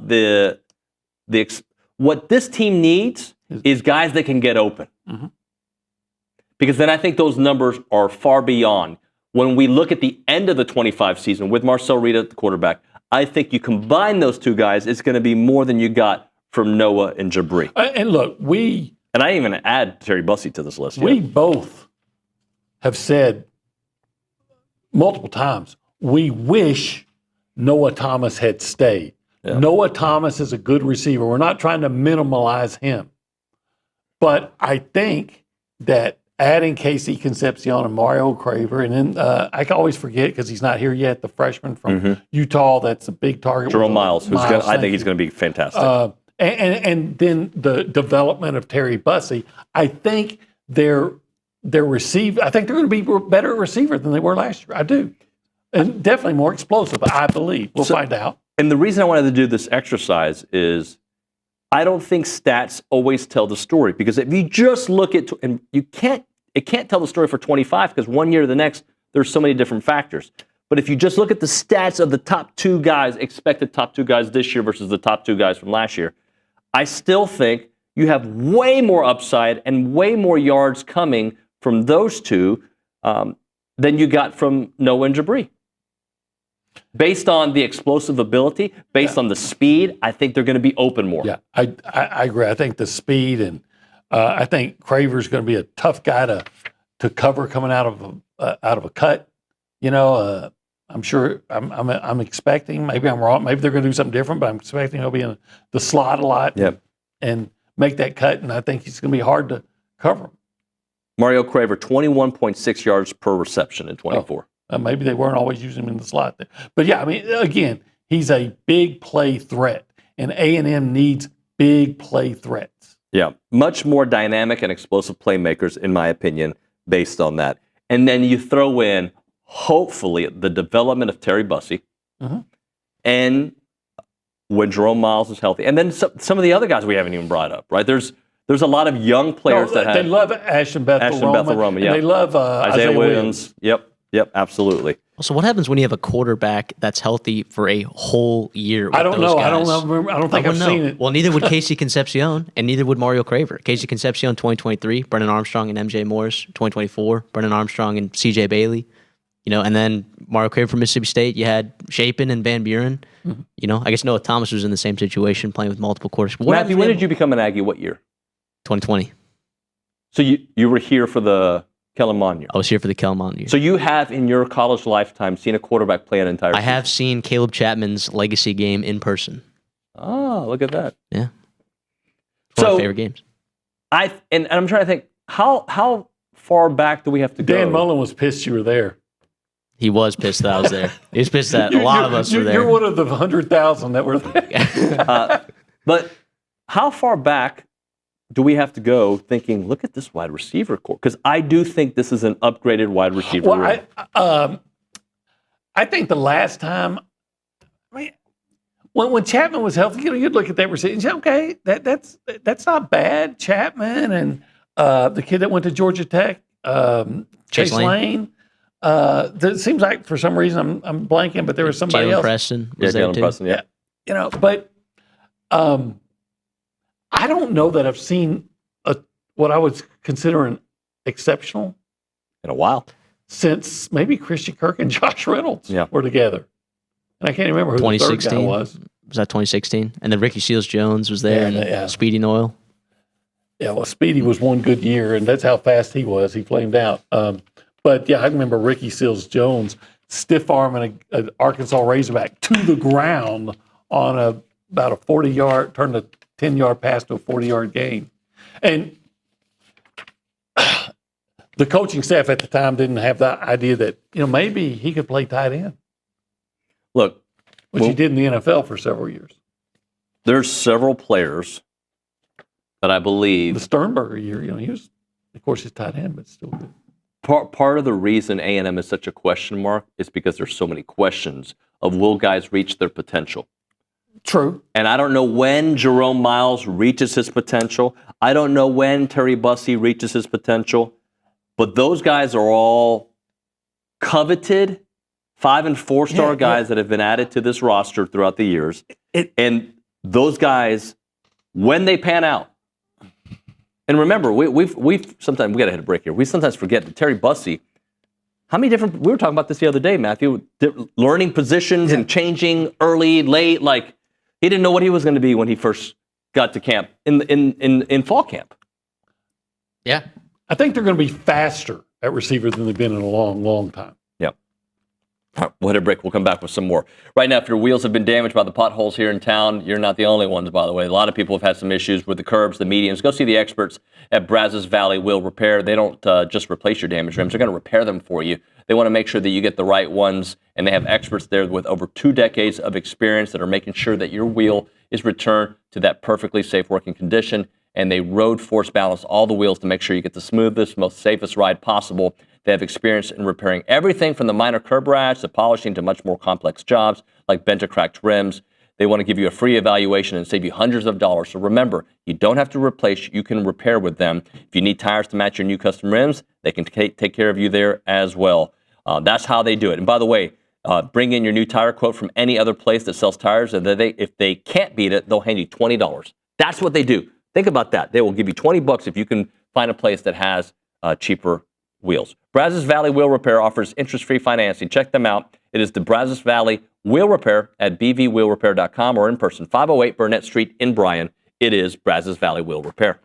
what this team needs is guys that can get open. Mm-hmm. Because then I think those numbers are far beyond. When we look at the end of the 25 season with Marcel Reed at the quarterback, I think you combine those two guys, it's going to be more than you got from Noah and Jabri. And look, and I even add Terry Bussey to this list. We both have said multiple times, we wish Noah Thomas had stayed. Yeah. Noah Thomas is a good receiver. We're not trying to minimize him. But I think that adding Casey Concepcion and Mario Craver, and then I can always forget because he's not here yet, the freshman from Utah that's a big target. Jerome Miles, I think he's going to be fantastic. And then the development of Terry Bussey, I think they're going to be a better receiver than they were last year. I do. And definitely more explosive, I believe. We'll find out. And the reason I wanted to do this exercise is I don't think stats always tell the story, because if you just look at, and it can't tell the story for 25 because one year to the next, there's so many different factors. But if you just look at the stats of the top two guys, expected top two guys this year versus the top two guys from last year, I still think you have way more upside and way more yards coming from those two than you got from Noah and Jabri. Based on the explosive ability, based on the speed, I think they're going to be open more. Yeah, I agree. I think the speed, and I think Craver's going to be a tough guy to cover coming out of a cut. You know, I'm sure I'm expecting. Maybe I'm wrong. Maybe they're going to do something different, but I'm expecting he'll be in the slot a lot and make that cut. And I think he's going to be hard to cover him. Mario Craver, 21.6 yards per reception in 24. Maybe they weren't always using him in the slot there. But, yeah, I mean, again, he's a big play threat, and A&M needs big play threats. Yeah, much more dynamic and explosive playmakers, in my opinion, based on that. And then you throw in, hopefully, the development of Terry Bussey and when Jerome Miles is healthy. And then some of the other guys we haven't even brought up, right? There's a lot of young players they love Ashton Bethel-Roman. Yeah. They love Isaiah Williams. Yep, absolutely. So what happens when you have a quarterback that's healthy for a whole year? I don't know. Guys? I don't think I've seen it. Well, neither would Casey Concepcion, and neither would Mario Craver. Casey Concepcion, 2023, Brennan Armstrong and MJ Morris, 2024, Brennan Armstrong and CJ Bailey. You know, and then Mario Craver from Mississippi State. You had Chapin and Van Buren. You know, I guess Noah Thomas was in the same situation, playing with multiple quarterbacks. Matthew, when did you become an Aggie? What year? 2020. So you were here for the Kellen Mond year? I was here for the Kellen Mond year. So you have, in your college lifetime, seen a quarterback play an entire season? I have seen Caleb Chapman's legacy game in person. Oh, look at that. Yeah. It's one of my favorite games. And I'm trying to think, how far back do we have to go? Dan Mullen was pissed you were there. He was pissed that I was there. He was pissed that a lot of us were there. You're one of the 100,000 that were there. But how far back do we have to go thinking, look at this wide receiver core? Because I do think this is an upgraded wide receiver room. I think the last time, when Chapman was healthy, you'd look at that receiver and say, okay, that's not bad. Chapman and the kid that went to Georgia Tech, Chase Lane. It seems like for some reason I'm blanking, but there was somebody else. Preston was there too. Preston, yeah. You know, but I don't know that I've seen what I would consider an exceptional in a while since maybe Christian Kirk and Josh Reynolds were together. And I can't remember who the third guy was. Was that 2016? And then Ricky Seals-Jones was there, and Speedy Noyle. Yeah, well, Speedy was one good year, and that's how fast he was. He flamed out. But, yeah, I remember Ricky Seals-Jones stiff-arming an Arkansas Razorback to the ground on about a 40-yard, turned a 10-yard pass to a 40-yard gain. And the coaching staff at the time didn't have the idea that, maybe he could play tight end. Look. Which he did in the NFL for several years. There's several players that I believe. The Sternberger year, he was, of course, his tight end, but still good. Part of the reason A&M is such a question mark is because there's so many questions of will guys reach their potential. True. And I don't know when Jerome Miles reaches his potential. I don't know when Terry Bussey reaches his potential. But those guys are all coveted 5- and 4-star guys that have been added to this roster throughout the years. And those guys, when they pan out, and remember, we've sometimes, we got to hit a break here. We sometimes forget that Terry Bussey, how many different, we were talking about this the other day, Matthew, learning positions and changing early, late, like he didn't know what he was going to be when he first got to camp in fall camp. Yeah. I think they're going to be faster at receiver than they've been in a long, long time. Yeah. We'll hit a break. We'll come back with some more. Right now, if your wheels have been damaged by the potholes here in town, you're not the only ones, by the way. A lot of people have had some issues with the curbs, the medians. Go see the experts at Brazos Valley Wheel Repair. They don't just replace your damaged rims. They're going to repair them for you. They want to make sure that you get the right ones, and they have experts there with over 2 decades of experience that are making sure that your wheel is returned to that perfectly safe working condition, and they road force balance all the wheels to make sure you get the smoothest, most safest ride possible. They have experience in repairing everything from the minor curb rash to polishing to much more complex jobs like bent or cracked rims. They want to give you a free evaluation and save you hundreds of dollars. So remember, you don't have to replace, you can repair with them. If you need tires to match your new custom rims, they can take care of you there as well. That's how they do it. And by the way, bring in your new tire quote from any other place that sells tires, and if they can't beat it, they'll hand you $20. That's what they do. Think about that. They will give you $20 if you can find a place that has cheaper wheels. Brazos Valley Wheel Repair offers interest-free financing. Check them out. It is the Brazos Valley Wheel Repair at bvwheelrepair.com or in person, 508 Burnett Street in Bryan. It is Brazos Valley Wheel Repair.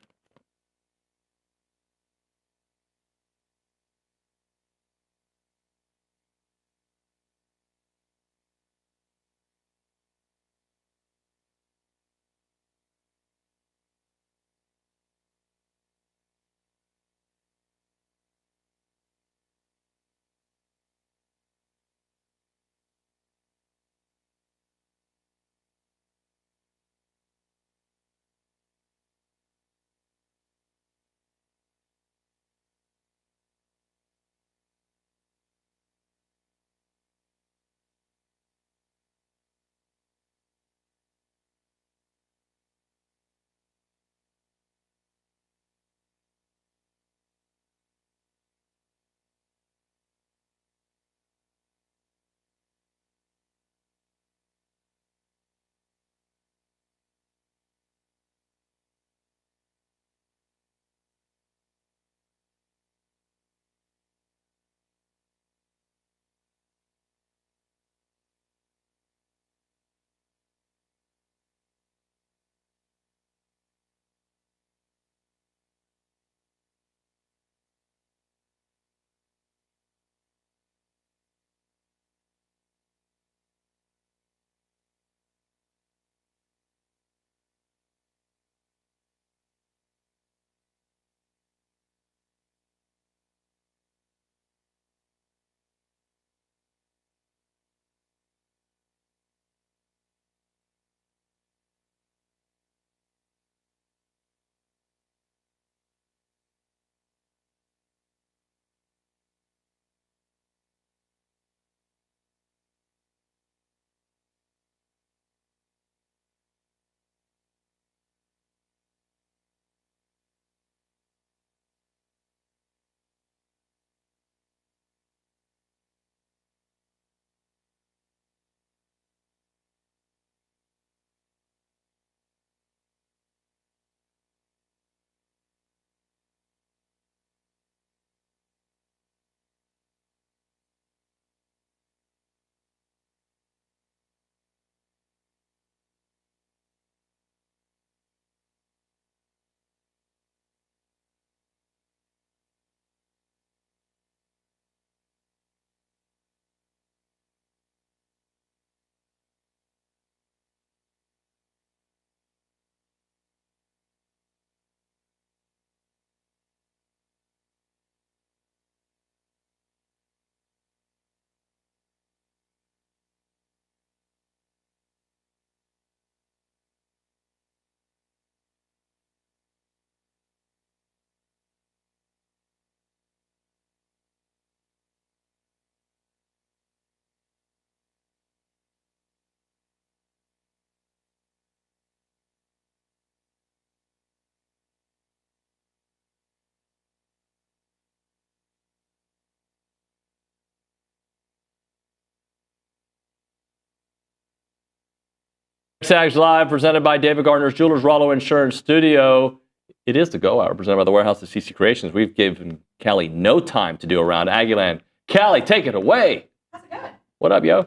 TexAgs Live, presented by David Gardner's Jewelers, Rollo Insurance Studio. It is the Go Hour, presented by the Warehouse of CC Creations. We've given Callie no time to do Around Aggieland. Callie, take it away. How's it going? What up, yo?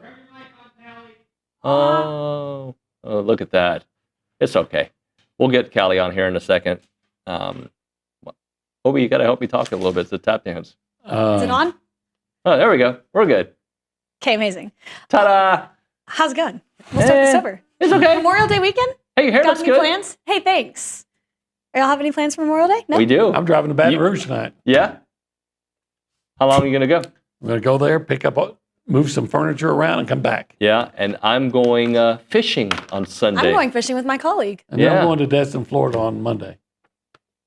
Oh, look at that. It's okay. We'll get Callie on here in a second. Obi, you got to help me talk a little bit. It's a tap dance. Is it on? Oh, there we go. We're good. Okay, amazing. Ta-da! How's it going? We'll start this over. It's okay. Memorial Day weekend? Hey, your hair Got looks any good. plans? Hey, thanks. Y'all have any plans for Memorial Day? No? We do. I'm driving to Baton Rouge tonight. Yeah? How long are you going to go? I'm going to go there, move some furniture around, and come back. Yeah, and I'm going fishing on Sunday. I'm going fishing with my colleague. And then I'm going to Destin, Florida on Monday.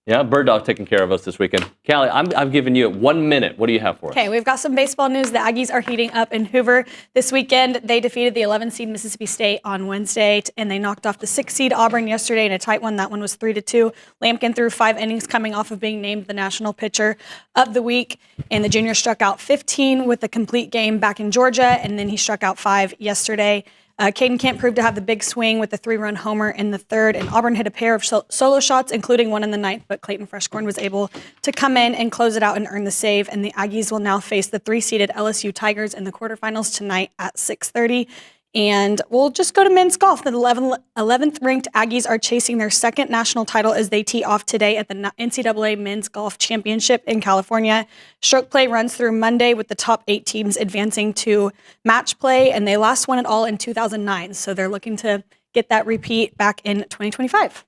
Yeah, Bird Dog taking care of us this weekend. Callie, I've given you 1 minute. What do you have for us? Okay, we've got some baseball news. The Aggies are heating up in Hoover this weekend. They defeated the 11 seed Mississippi State on Wednesday, and they knocked off the 6 seed Auburn yesterday in a tight one. That one was 3-2. Lampkin threw 5 innings, coming off of being named the National Pitcher of the Week, and the junior struck out 15 with a complete game back in Georgia, and then he struck out 5 yesterday. Caden Kemp proved to have the big swing with the 3-run homer in the third, and Auburn hit a pair of solo shots, including one in the ninth, but Clayton Freshcorn was able to come in and close it out and earn the save, and the Aggies will now face the 3-seeded LSU Tigers in the quarterfinals tonight at 6:30. And we'll just go to men's golf. The 11th ranked Aggies are chasing their second national title as they tee off today at the NCAA Men's Golf Championship in California. Stroke play runs through Monday with the top 8 teams advancing to match play, and they last won it all in 2009. So they're looking to get that repeat back in 2025.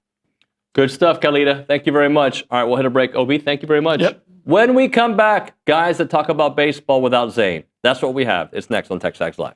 Good stuff, Khalida. Thank you very much. All right, we'll hit a break. Obi, thank you very much. Yep. When we come back, guys that talk about baseball without Zane. That's what we have. It's next on TexAgs Live.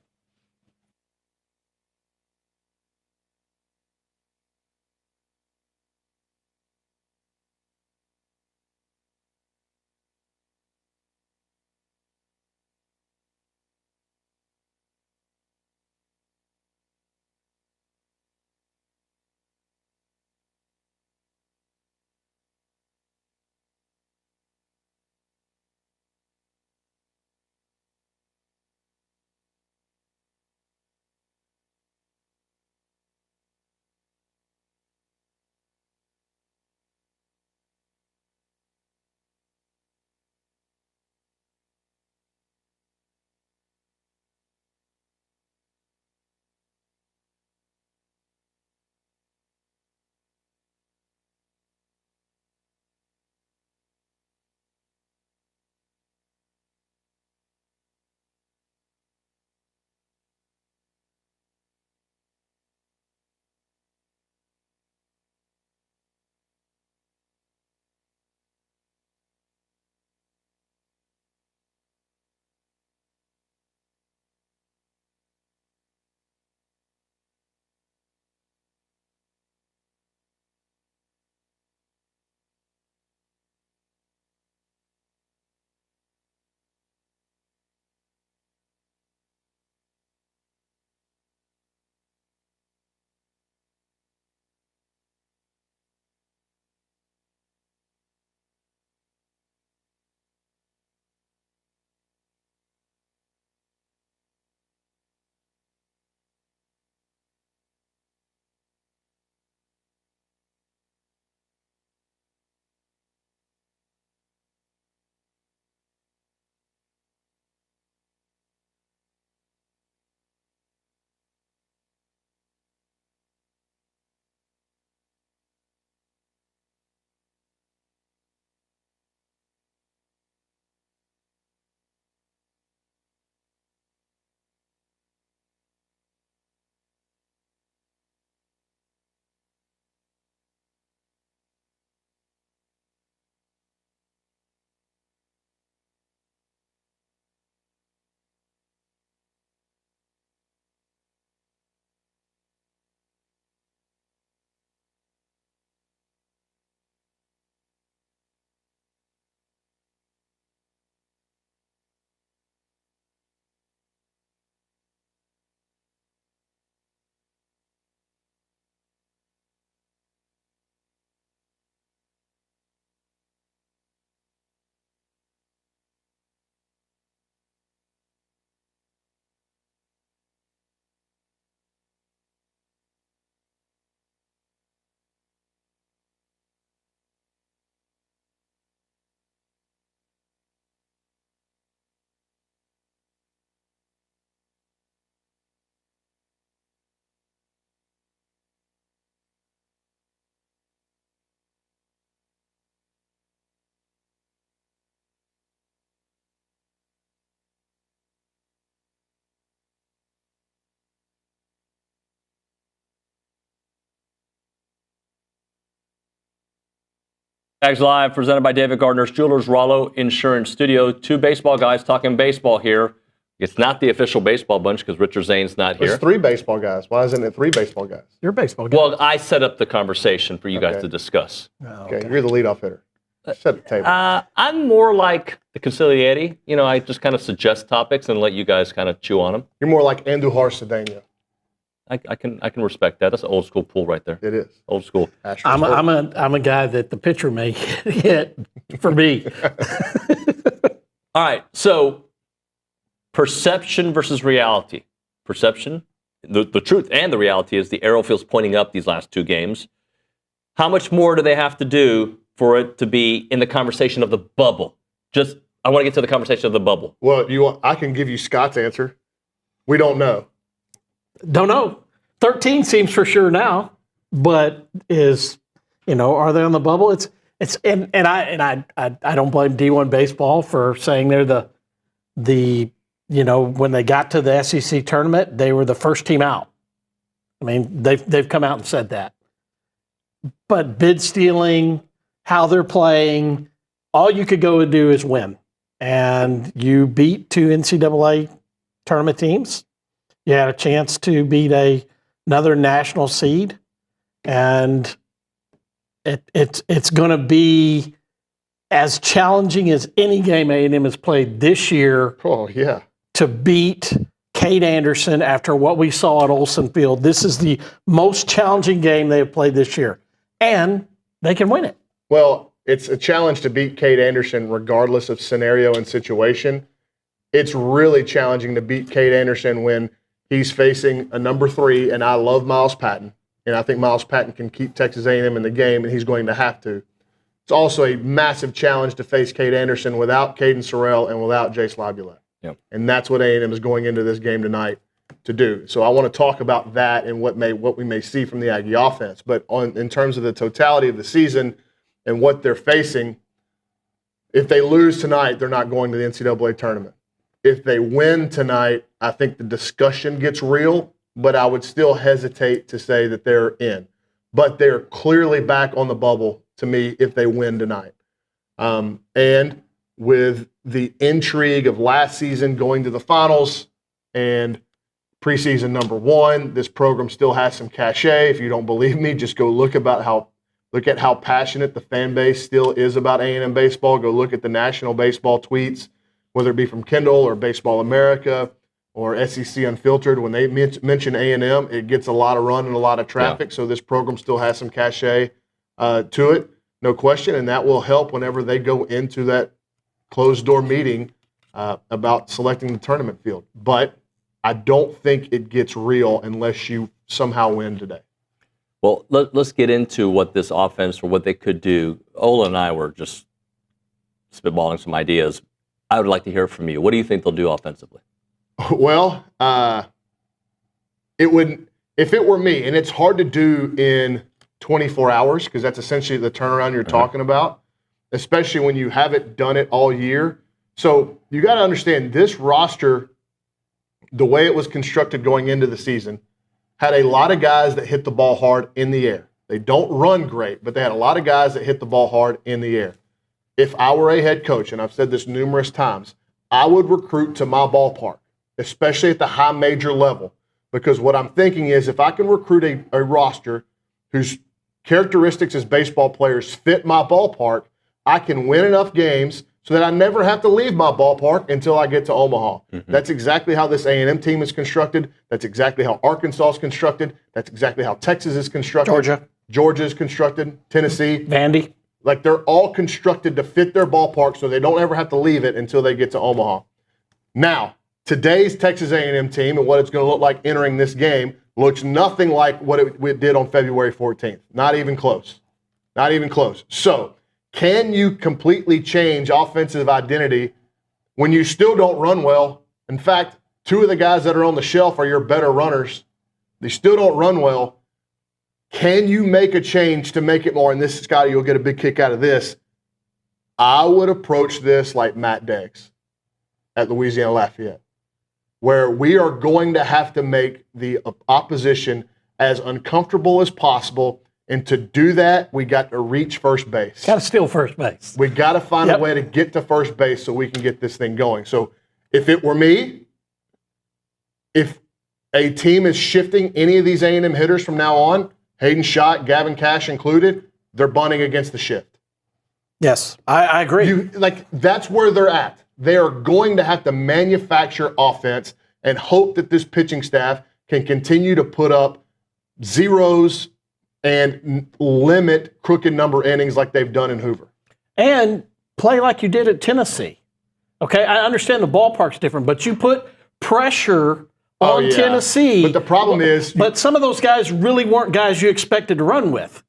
TexAgs Live, presented by David Gardner's Jewelers, Rollo Insurance Studio. Two baseball guys talking baseball here. It's not the official baseball bunch because Richard Zane's not here. It's three baseball guys. Why isn't it three baseball guys? You're a baseball guy. Well, I set up the conversation for you guys to discuss. Okay, you're the leadoff hitter. Set the table. I'm more like the conciliati. You know, I just kind of suggest topics and let you guys kind of chew on them. You're more like Andujar Cedeno. I can respect that. That's an old school pool right there. It is old school. I'm a guy that the pitcher may hit for me. All right, so perception versus reality. Perception, the truth and the reality is the arrow feels pointing up these last two games. How much more do they have to do for it to be in the conversation of the bubble? I want to get to the conversation of the bubble. Well, I can give you Scott's answer. We don't know. Don't know. 13 seems for sure now, but are they on the bubble? I don't blame D1 baseball for saying they're when they got to the SEC tournament, they were the first team out. I mean, they've come out and said that. But bid stealing, how they're playing, all you could go and do is win. And you beat two NCAA tournament teams. You had a chance to beat another national seed, and it's going to be as challenging as any game A&M has played this year. Oh yeah, to beat Cade Anderson after what we saw at Olsen Field. This is the most challenging game they have played this year, and they can win it. Well, it's a challenge to beat Cade Anderson regardless of scenario and situation. It's really challenging to beat Cade Anderson when he's facing a number 3, and I love Miles Patton, and I think Miles Patton can keep Texas A&M in the game, and he's going to have to. It's also a massive challenge to face Cade Anderson without Caden Sorrell and without Jace Labulat. Yep. And that's what A&M is going into this game tonight to do. So I want to talk about that and what we may see from the Aggie offense. But in terms of the totality of the season and what they're facing, if they lose tonight, they're not going to the NCAA tournament. If they win tonight, I think the discussion gets real, but I would still hesitate to say that they're in. But they're clearly back on the bubble to me if they win tonight. And with the intrigue of last season going to the finals and preseason number 1, this program still has some cachet. If you don't believe me, just go look at how passionate the fan base still is about A&M baseball. Go look at the national baseball tweets, whether it be from Kendall or Baseball America or SEC Unfiltered. When they mention A&M, it gets a lot of run and a lot of traffic. Yeah. So this program still has some cachet to it, no question, and that will help whenever they go into that closed-door meeting about selecting the tournament field. But I don't think it gets real unless you somehow win today. Well, let's get into what this offense or what they could do. Ola and I were just spitballing some ideas. I would like to hear from you. What do you think they'll do offensively? Well, it would, if it were me, and it's hard to do in 24 hours because that's essentially the turnaround you're talking about, especially when you haven't done it all year. So you got to understand this roster, the way it was constructed going into the season, had a lot of guys that hit the ball hard in the air. They don't run great, but they had a lot of guys that hit the ball hard in the air. If I were a head coach, and I've said this numerous times, I would recruit to my ballpark, especially at the high major level, because what I'm thinking is if I can recruit a roster whose characteristics as baseball players fit my ballpark, I can win enough games so that I never have to leave my ballpark until I get to Omaha. Mm-hmm. That's exactly how this A&M team is constructed. That's exactly how Arkansas is constructed. That's exactly how Texas is constructed. Georgia is constructed. Tennessee. Vandy. Like they're all constructed to fit their ballpark so they don't ever have to leave it until they get to Omaha. Now, today's Texas A&M team and what it's going to look like entering this game looks nothing like what it did on February 14th. Not even close. Not even close. So, can you completely change offensive identity when you still don't run well? In fact, 2 of the guys that are on the shelf are your better runners. They still don't run well. Can you make a change to make it more? And this, Scotty, you'll get a big kick out of this. I would approach this like Matt Deggs at Louisiana Lafayette, where we are going to have to make the opposition as uncomfortable as possible And to do that, we got to reach first base. Got to steal first base. We got to find a way to get to first base so we can get this thing going. So if it were me, if a team is shifting any of these A&M hitters from now on, Hayden Schott, Gavin Cash included, they're bunting against the shift. Yes, I agree. That's where they're at. They are going to have to manufacture offense and hope that this pitching staff can continue to put up zeros and limit crooked number innings like they've done in Hoover. And play like you did at Tennessee. Okay, I understand the ballpark's different, but you put pressure on Tennessee. But the problem is... But some of those guys really weren't guys you expected to run with.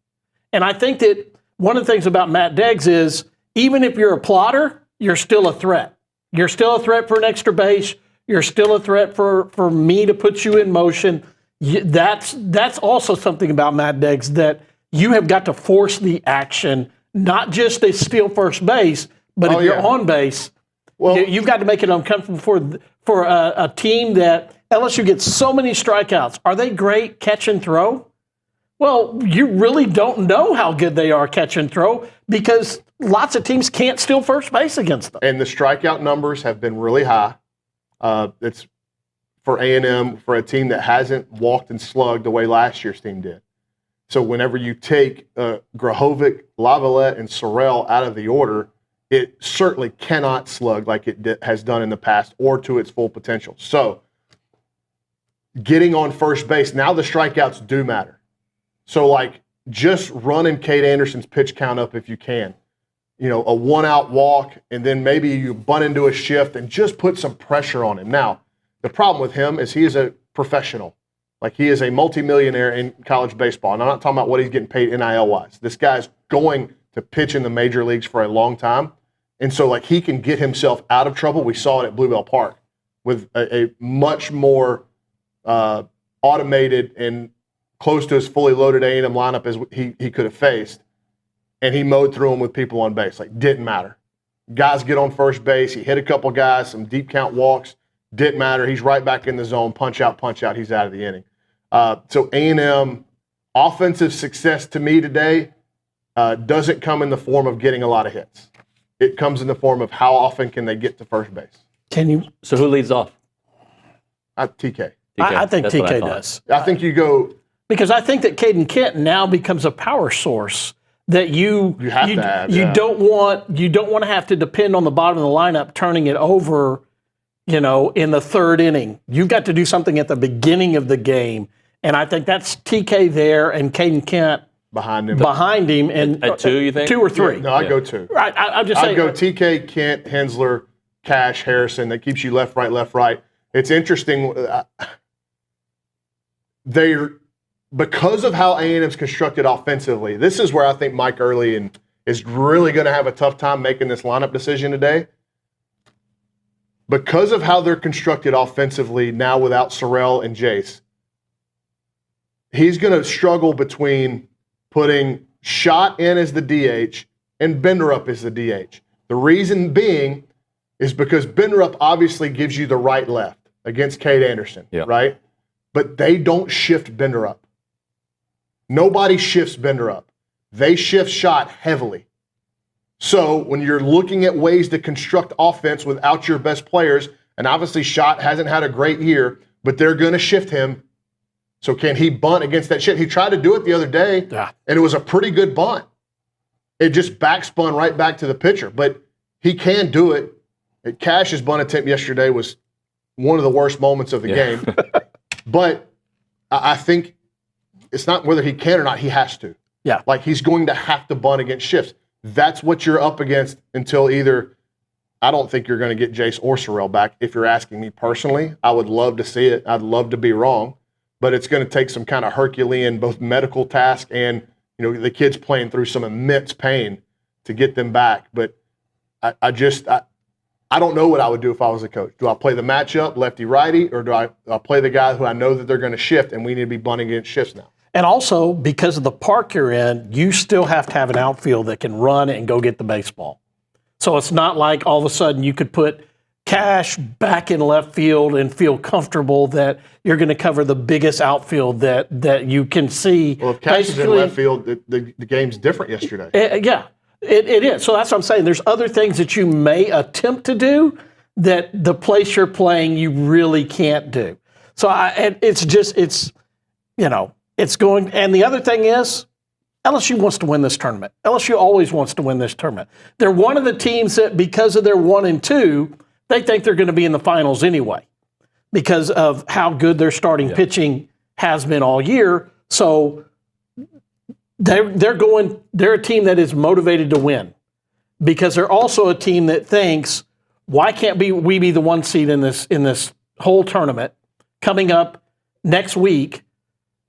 And I think that one of the things about Matt Deggs is, even if you're a plotter, you're still a threat. You're still a threat for an extra base. You're still a threat for me to put you in motion. That's also something about Matt Deggs, that you have got to force the action, not just to steal first base, but if you're on base, you've got to make it uncomfortable for a team that LSU gets so many strikeouts. Are they great catch and throw? Well, you really don't know how good they are catch and throw because lots of teams can't steal first base against them. And the strikeout numbers have been really high. It's for A&M, for a team that hasn't walked and slugged the way last year's team did. So whenever you take Grahovic, Lavalette, and Sorrell out of the order, it certainly cannot slug like it has done in the past or to its full potential. So getting on first base, now the strikeouts do matter. So, just running Cade Anderson's pitch count up if you can. A one-out walk, and then maybe you bunt into a shift and just put some pressure on him. Now, the problem with him is he is a professional. He is a multimillionaire in college baseball. And I'm not talking about what he's getting paid NIL-wise. This guy's going to pitch in the major leagues for a long time. And so, he can get himself out of trouble. We saw it at Bluebell Park with a much more automated and close to his fully loaded A&M lineup as he could have faced. And he mowed through them with people on base. Didn't matter. Guys get on first base. He hit a couple guys, some deep count walks. Didn't matter. He's right back in the zone. Punch out. He's out of the inning. So A&M offensive success to me today doesn't come in the form of getting a lot of hits. It comes in the form of how often can they get to first base. So who leads off? TK. I think TK does. I think you go... Because I think that Caden Kent now becomes a power source that you don't want to have to depend on the bottom of the lineup turning it over, in the third inning. You've got to do something at the beginning of the game, and I think that's TK there and Caden Kent behind him, and at 2, you think 2 or 3? Yeah, no, I go 2. Right, I'm just saying. I go TK, Kent, Hensler, Cash, Harrison. That keeps you left, right. It's interesting. Because of how A&M's constructed offensively, this is where I think Mike Early is really going to have a tough time making this lineup decision today. Because of how they're constructed offensively now without Sorrell and Jace, he's going to struggle between putting Schott in as the DH and Benderup as the DH. The reason being is because Benderup obviously gives you the right-left against Cade Anderson, right? But they don't shift Benderup. Nobody shifts Benderup. They shift Schott heavily. So when you're looking at ways to construct offense without your best players, and obviously Schott hasn't had a great year, but they're going to shift him. So can he bunt against that shift? He tried to do it the other day, and it was a pretty good bunt. It just backspun right back to the pitcher, but he can do it. Cash's bunt attempt yesterday was one of the worst moments of the game. But I think it's not whether he can or not, he has to. Yeah. He's going to have to bunt against shifts. That's what you're up against until either, I don't think you're going to get Jace or Sorrell back. If you're asking me personally, I would love to see it. I'd love to be wrong. But it's going to take some kind of Herculean, both medical task and, the kids playing through some immense pain to get them back. But I don't know what I would do if I was a coach. Do I play the matchup, lefty-righty, or do I play the guy who I know that they're going to shift, and we need to be bunting against shifts now? And also, because of the park you're in, you still have to have an outfield that can run and go get the baseball. So it's not like all of a sudden you could put Cash back in left field and feel comfortable that you're going to cover the biggest outfield that you can see. Well, if Cash is in left field, the game's different yesterday. It is. So that's what I'm saying. There's other things that you may attempt to do that the place you're playing you really can't do. So it's going. And the other thing is, LSU wants to win this tournament. LSU always wants to win this tournament. They're one of the teams that, because of their 1-2, they think they're going to be in the finals anyway because of how good their starting pitching has been all year. So they're a team that is motivated to win because they're also a team that thinks, why can't we be the 1 seed in this whole tournament coming up next week?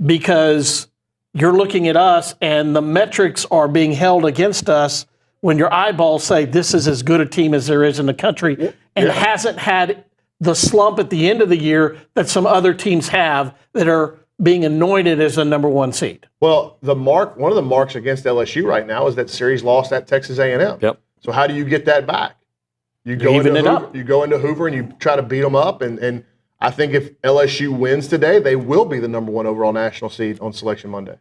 Because you're looking at us and the metrics are being held against us when your eyeballs say this is as good a team as there is in the country and hasn't had the slump at the end of the year that some other teams have that are being anointed as the number 1 seed. Well, one of the marks against LSU right now is that series lost at Texas A&M. Yep. So how do you get that back? You go into Hoover and you try to beat them up, and I think if LSU wins today, they will be the number 1 overall national seed on Selection Monday.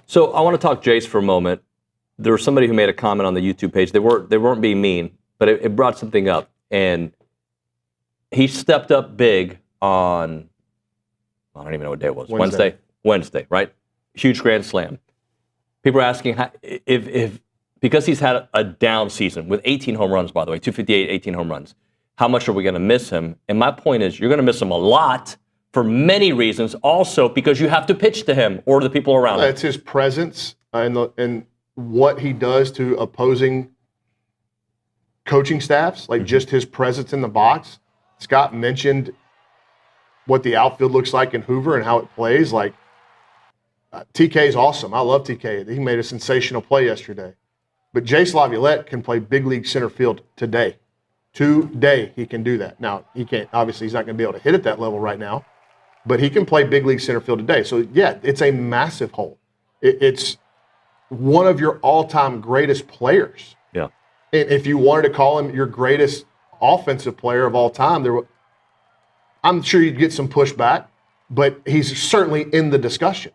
So I want to talk Jace for a moment. There was somebody who made a comment on the YouTube page. They weren't being mean, but it brought something up. And he stepped up big on, I don't even know what day it was. Wednesday, right? Huge grand slam. People are asking if because he's had a down season with 18 home runs, by the way, 258, 18 home runs, how much are we going to miss him? And my point is, you're going to miss him a lot for many reasons. Also, because you have to pitch to him or the people around him. It's his presence and what he does to opposing coaching staffs, like just his presence in the box. Scott mentioned what the outfield looks like in Hoover and how it plays. Like TK is awesome. I love TK. He made a sensational play yesterday. But Jace Laviolette can play big league center field today. Today he can do that. Now, he can't. Obviously, he's not going to be able to hit at that level right now. But he can play big league center field today. So, yeah, it's a massive hole. It's one of your all-time greatest players. Yeah. And if you wanted to call him your greatest offensive player of all time, I'm sure you'd get some pushback, but he's certainly in the discussion.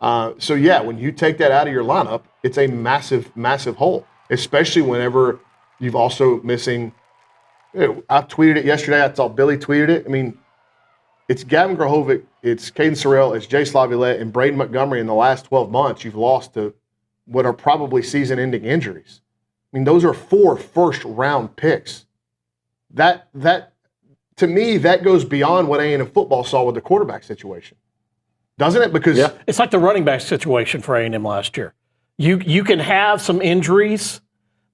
So, yeah, when you take that out of your lineup, it's a massive, massive hole, especially whenever you've also missing I tweeted it yesterday. I thought Billy tweeted it. I mean, it's Gavin Grahovic, it's Caden Sorrell, it's Jace Laviolette, and Braden Montgomery in the last 12 months you've lost to what are probably season-ending injuries. I mean, those are 4 first-round picks. That to me, that goes beyond what A&M football saw with the quarterback situation. Doesn't it? Because it's like the running back situation for A&M last year. You can have some injuries,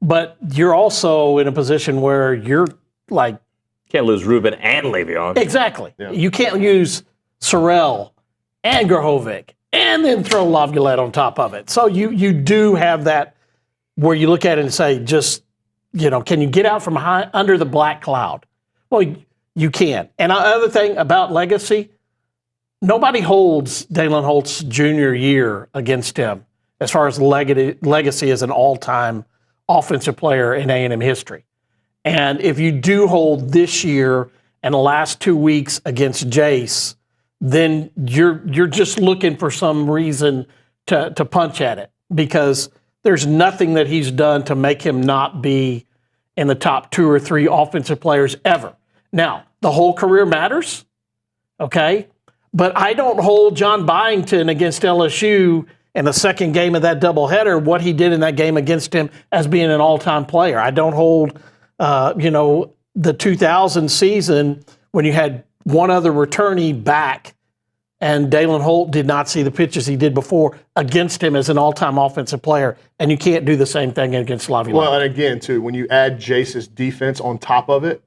but you're also in a position where you're like, can't lose Ruben and Le'Veon. Exactly. Yeah. You can't use Sorrell and Grahovic and then throw Laviolette on top of it. So you do have that where you look at it and say, just, can you get out from under the black cloud? Well, you can. And the other thing about legacy, nobody holds Dalen Holt's junior year against him as far as legacy as an all-time offensive player in A&M history. And if you do hold this year and the last 2 weeks against Jace, then you're just looking for some reason to punch at it, because there's nothing that he's done to make him not be in the top 2 or 3 offensive players ever. Now, the whole career matters, okay? But I don't hold John Byington against LSU in the second game of that doubleheader, what he did in that game against him, as being an all-time player. I don't hold, the 2000 season when you had one other returnee back and Dalen Holt did not see the pitches he did before against him as an all-time offensive player, and you can't do the same thing against Laviolette. Well, and again, too, when you add Jace's defense on top of it,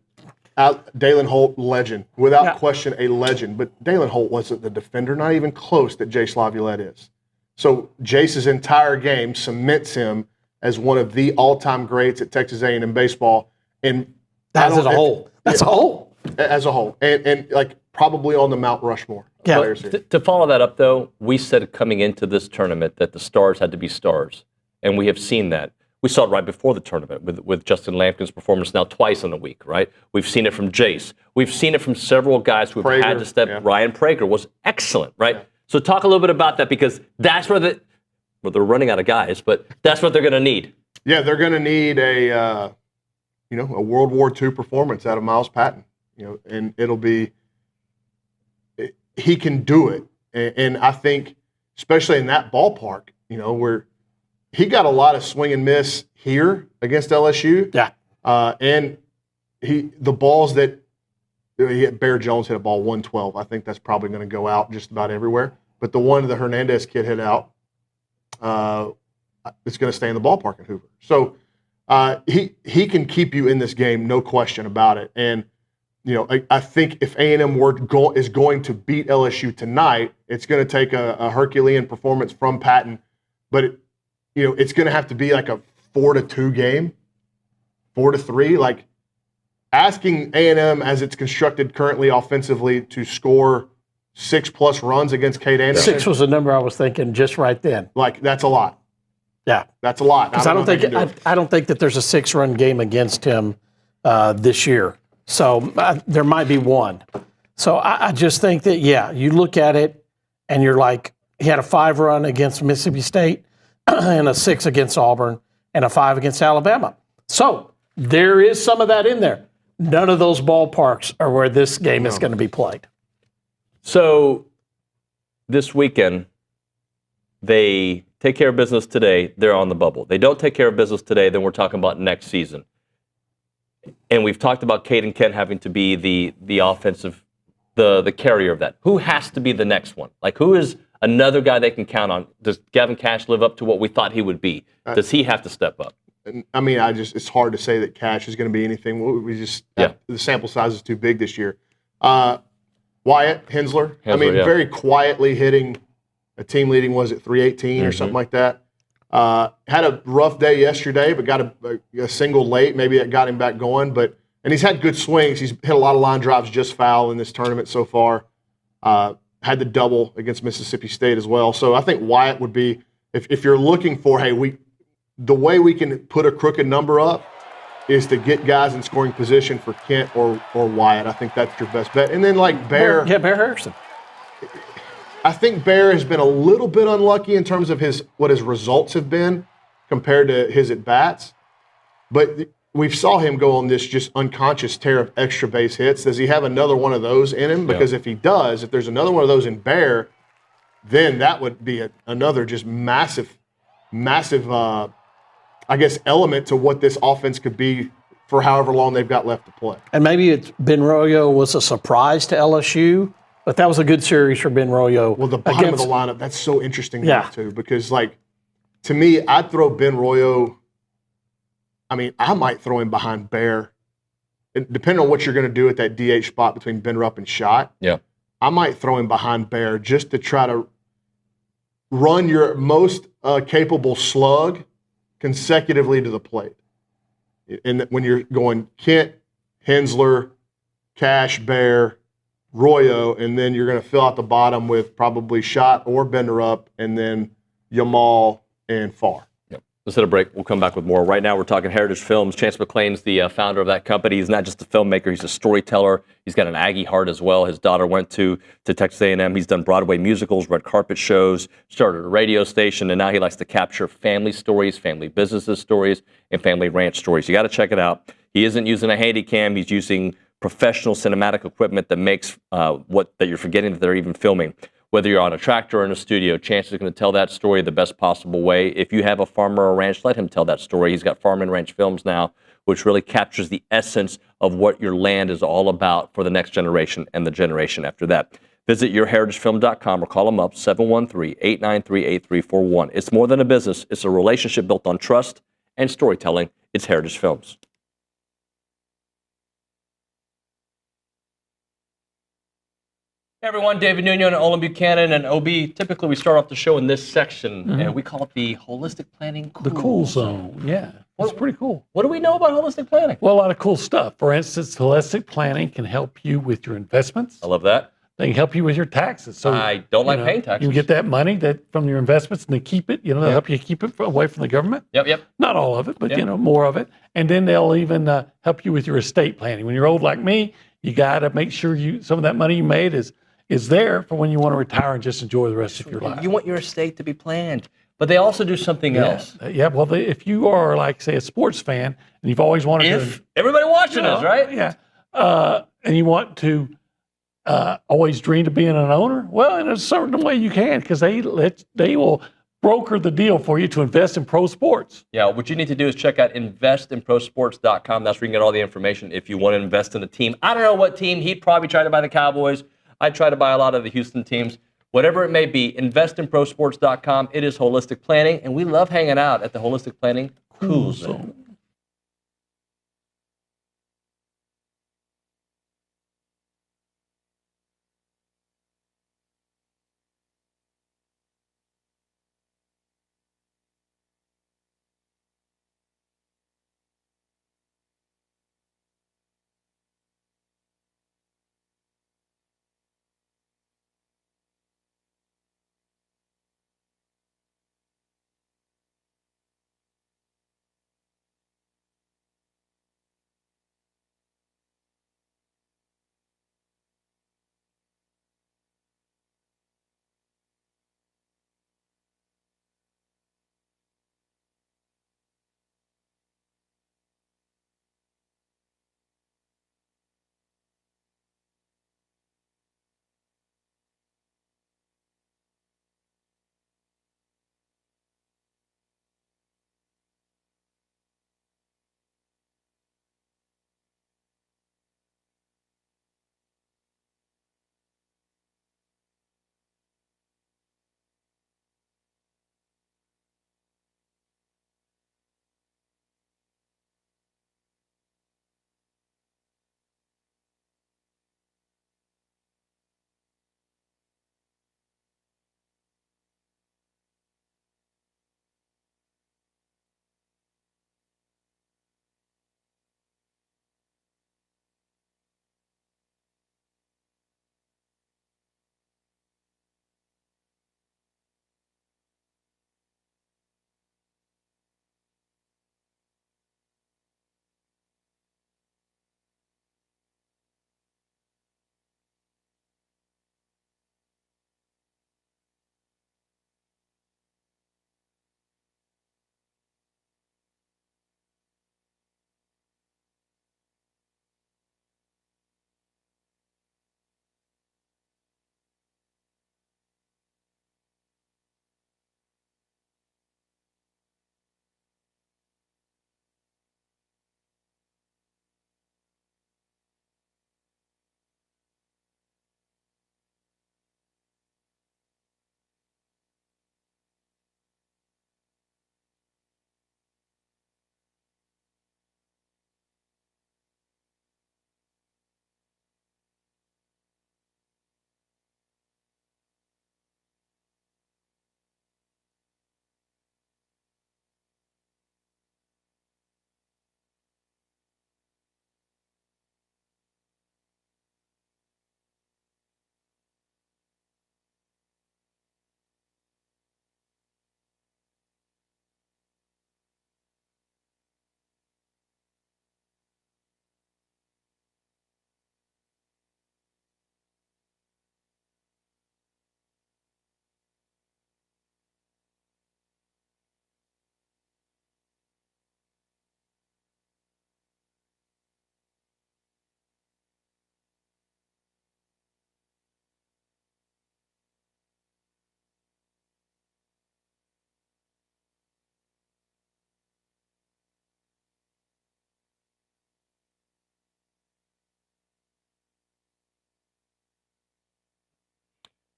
Dalen Holt, legend. Without question, a legend. But Dalen Holt wasn't the defender, not even close, that Jace Laviolette is. So Jace's entire game cements him as one of the all-time greats at Texas A&M baseball. And that's as a whole. That's a whole. As a whole. And like probably on the Mount Rushmore players here. To follow that up, though, we said coming into this tournament that the stars had to be stars. And we have seen that. We saw it right before the tournament with Justin Lampkin's performance now twice in a week, right? We've seen it from Jace. We've seen it from several guys who have had to step. Yeah. Ryan Prager was excellent, right? Yeah. So talk a little bit about that, because that's where they're running out of guys, but that's what they're going to need. Yeah, they're going to need a World War II performance out of Miles Patton, and he can do it. And I think, especially in that ballpark, where he got a lot of swing and miss here against LSU. Yeah. And the balls that Bear Jones hit a ball 112. I think that's probably going to go out just about everywhere. But the one the Hernandez kid hit out, it's going to stay in the ballpark in Hoover. So he can keep you in this game, no question about it. And I think if A&M is going to beat LSU tonight, it's going to take a Herculean performance from Patton, but it's going to have to be like a 4-2 game, 4-3. Like asking A&M as it's constructed currently offensively to score 6+ runs against Cade Anderson. 6 was the number I was thinking just right then. Like that's a lot. Yeah, that's a lot. Because I don't think that there's a 6-run game against him this year. So there might be one. So I just think that, you look at it and you're like, he had a 5-run against Mississippi State and a 6 against Auburn and a 5 against Alabama. So there is some of that in there. None of those ballparks are where this game is going to be played. So this weekend, they take care of business today, they're on the bubble. They don't take care of business today, then we're talking about next season. And we've talked about Caden Kent having to be the offensive, the carrier of that. Who has to be the next one? Like, who is another guy they can count on? Does Gavin Cash live up to what we thought he would be? Does he have to step up? I mean, it's hard to say that Cash is going to be anything. The sample size is too big this year. Wyatt Hensler, very quietly hitting a team leading, was it 318 or something like that? Had a rough day yesterday, but got a single late. Maybe that got him back going. And he's had good swings. He's hit a lot of line drives just foul in this tournament so far. Had the double against Mississippi State as well. So I think Wyatt would be, if you're looking for, the way we can put a crooked number up is to get guys in scoring position for Kent or Wyatt. I think that's your best bet. And then Bear. Bear Harrison. I think Bear has been a little bit unlucky in terms of what his results have been compared to his at-bats. But we saw him go on this just unconscious tear of extra base hits. Does he have another one of those in him? Because if he does, if there's another one of those in Bear, then that would be another just massive, element to what this offense could be for however long they've got left to play. And maybe Ben Royo was a surprise to LSU, but that was a good series for Ben Royo. Well, the bottom of the lineup, that's so interesting too, because to me, I'd throw Ben Royo. I might throw him behind Bear. Depending on what you're going to do at that DH spot between Ben Rupp and Schott, I might throw him behind Bear just to try to run your most capable slug consecutively to the plate. And when you're going Kent, Hensler, Cash, Bear, Royo, and then you're going to fill out the bottom with probably Schott or Bender up, and then Yamal and Farr. Let's hit a break. We'll come back with more. Right now, we're talking Heritage Films. Chance McClain's the founder of that company. He's not just a filmmaker; he's a storyteller. He's got an Aggie heart as well. His daughter went to Texas A&M. He's done Broadway musicals, red carpet shows, started a radio station, and now he likes to capture family stories, family businesses stories, and family ranch stories. You got to check it out. He isn't using a handy cam. He's using professional cinematic equipment that makes that you're forgetting that they're even filming. Whether you're on a tractor or in a studio, Chance is going to tell that story the best possible way. If you have a farm or a ranch, let him tell that story. He's got Farm and Ranch Films now, which really captures the essence of what your land is all about for the next generation and the generation after that. Visit yourheritagefilm.com or call them up, 713-893-8341. It's more than a business. It's a relationship built on trust and storytelling. It's Heritage Films. Hey everyone, David Nuño and Olin Buchanan and OB. Typically we start off the show in this section and we call it the Holistic Planning Cool The cool zone, yeah. It's pretty cool. What do we know about holistic planning? Well, a lot of cool stuff. For instance, holistic planning can help you with your investments. I love that. They can help you with your taxes. So I don't like paying taxes. You can get that money from your investments and they keep it. They'll help you keep it away from the government. Yep. Not all of it, but more of it. And then they'll even help you with your estate planning. When you're old like me, you got to make sure some of that money you made is there for when you want to retire and just enjoy the rest of your life. You want your estate to be planned. But they also do something else. Yeah, well, if you are, like, say, a sports fan, and you've always wanted to... Everybody watching us, right? Yeah. And you want to always dream of being an owner, well, in a certain way you can, because they will broker the deal for you to invest in pro sports. Yeah, what you need to do is check out investinprosports.com. That's where you can get all the information if you want to invest in a team. I don't know what team. He'd probably try to buy the Cowboys. I'd try to buy a lot of the Houston teams. Whatever it may be, investinprosports.com. It is holistic planning, and we love hanging out at the Holistic Planning Cool Zone.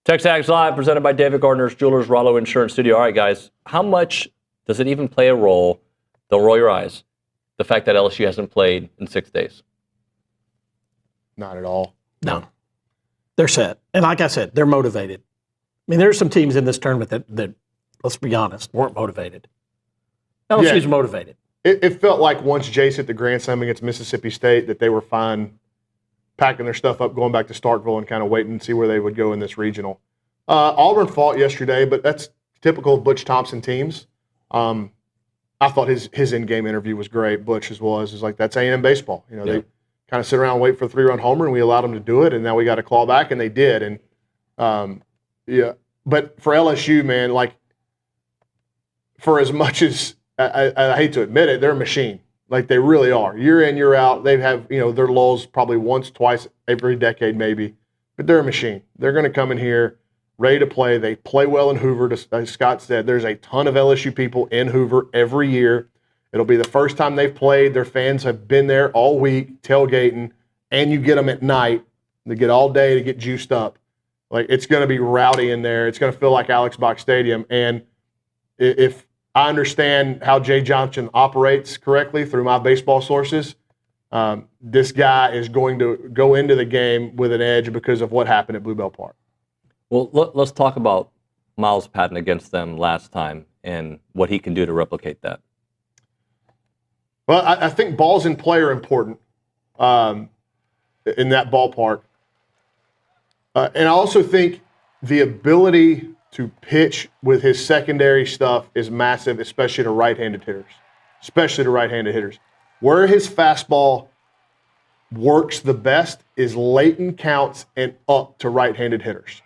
TexAgs Live, presented by David Gardner's Jewelers, Rollo Insurance Studio. All right, guys, how much does it even play a role, don't roll your eyes, the fact that LSU hasn't played in 6 days? Not at all. No. They're set. And like I said, they're motivated. I mean, there's some teams in this tournament that let's be honest, weren't motivated. LSU's motivated. It felt like once Jace hit the Grand Slam against Mississippi State that they were fine packing their stuff up, going back to Starkville and kind of waiting to see where they would go in this regional. Auburn fought yesterday, but that's typical of Butch Thompson teams. I thought his in-game interview was great. Butch's was like, that's A&M baseball. You know, they kind of sit around and wait for a 3-run homer, and we allowed them to do it, and now we got to claw back, and they did. And but for LSU, man, like, for as much as I hate to admit it, they're a machine. Like, they really are. Year in, year out, they have, their lulls probably once, twice every decade maybe, but they're a machine. They're going to come in here ready to play. They play well in Hoover. As Scott said, there's a ton of LSU people in Hoover every year. It'll be the first time they've played. Their fans have been there all week tailgating, and you get them at night. They get all day to get juiced up. Like, it's going to be rowdy in there. It's going to feel like Alex Box Stadium. And if I understand how Jay Johnson operates correctly through my baseball sources, this guy is going to go into the game with an edge because of what happened at Bluebell Park. Well, let's talk about Miles Patton against them last time and what he can do to replicate that. Well, I think balls in play are important in that ballpark. And I also think the ability to pitch with his secondary stuff is massive, especially to right-handed hitters. Where his fastball works the best is late in counts and up to right-handed hitters.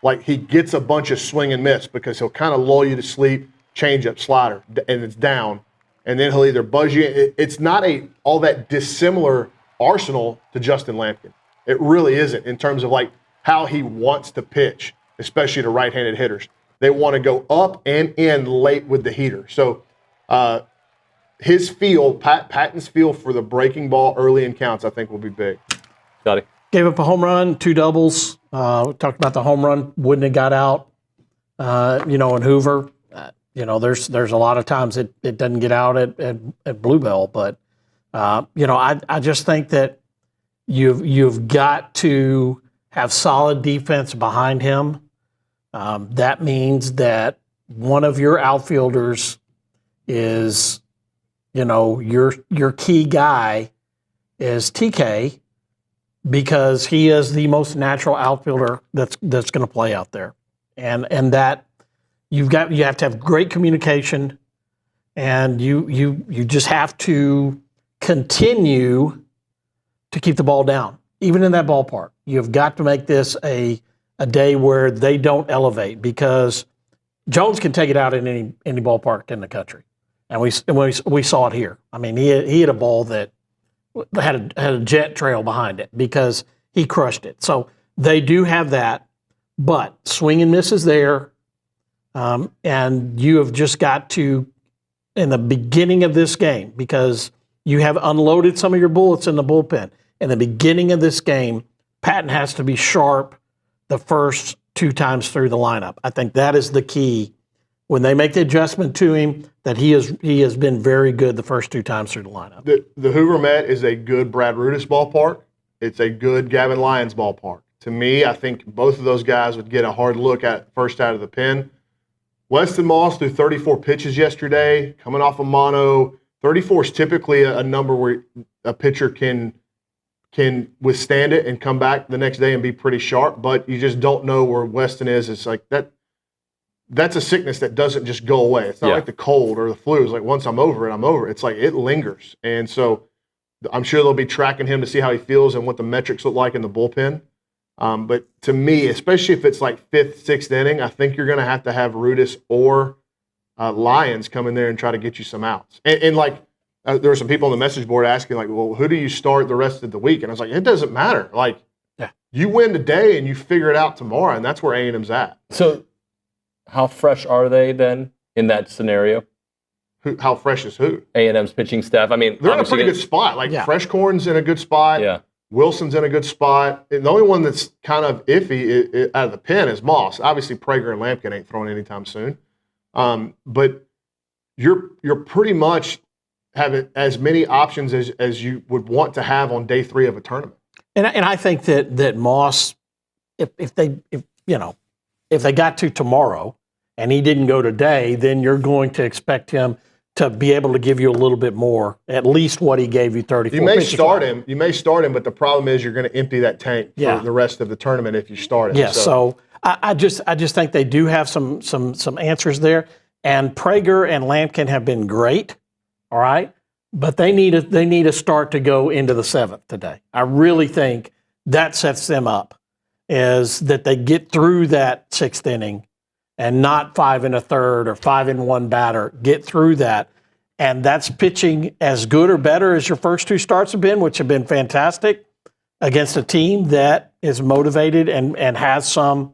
Like, he gets a bunch of swing and miss because he'll kind of lull you to sleep, change-up, slider, and it's down. And then he'll either buzz you. It's not all that dissimilar arsenal to Justin Lampkin. It really isn't in terms of, like, how he wants to pitch, especially to right-handed hitters. They want to go up and in late with the heater. So his feel, Patton's feel for the breaking ball early in counts, I think will be big. Got it. Gave up a home run, 2 doubles. We talked about the home run, wouldn't have got out, in Hoover. There's a lot of times it doesn't get out at Bluebell, but I just think that you've got to have solid defense behind him. That means that one of your outfielders is, your key guy is TK, because he is the most natural outfielder that's going to play out there, and that you have to have great communication, and you just have to continue to keep the ball down, even in that ballpark. You've got to make this a day where they don't elevate, because Jones can take it out in any ballpark in the country, and we saw it here. I mean, he hit a ball that had a jet trail behind it because he crushed it. So they do have that, but swing and miss is there, and you have just got to, in the beginning of this game, because you have unloaded some of your bullets in the bullpen. In the beginning of this game, Patton has to be sharp the first 2 times through the lineup. I think that is the key. When they make the adjustment to him, that he has been very good the first 2 times through the lineup. The Hoover Met is a good Brad Rudis ballpark. It's a good Gavin Lyons ballpark. To me, I think both of those guys would get a hard look at first out of the pen. Weston Moss threw 34 pitches yesterday, coming off a mono. 34 is typically a number where a pitcher can withstand it and come back the next day and be pretty sharp, but you just don't know where Weston is. It's like that's a sickness that doesn't just go away. It's not like the cold or the flu. It's like, once I'm over it, I'm over it. It's like it lingers. And so I'm sure they'll be tracking him to see how he feels and what the metrics look like in the bullpen. But to me, especially if it's like 5th, 6th inning, I think you're going to have Rudis or Lyons come in there and try to get you some outs. And there were some people on the message board asking, like, well, who do you start the rest of the week? And I was like, it doesn't matter. Like, you win today and you figure it out tomorrow, and that's where A&M's at. So how fresh are they then in that scenario? How fresh is who? A&M's pitching staff. I mean, they're in a pretty good spot. Like, Freshcorn's in a good spot. Yeah. Wilson's in a good spot. And the only one that's kind of iffy out of the pen is Moss. Obviously, Prager and Lampkin ain't throwing anytime soon. But you're pretty much having as many options as you would want to have on day 3 of a tournament. And I think that Moss, if they got to tomorrow and he didn't go today, then you're going to expect him to be able to give you a little bit more, at least what he gave you 34. You may start him. You may start him, but the problem is you're going to empty that tank for the rest of the tournament if you start him. Yeah. So I just think they do have some answers there, and Prager and Lampkin have been great. All right, but they need a start to go into the 7th today. I really think that sets them up, is that they get through that 6th inning and not 5 1/3 or 5 1 batter. Get through that. And that's pitching as good or better as your first 2 starts have been, which have been fantastic, against a team that is motivated and has some,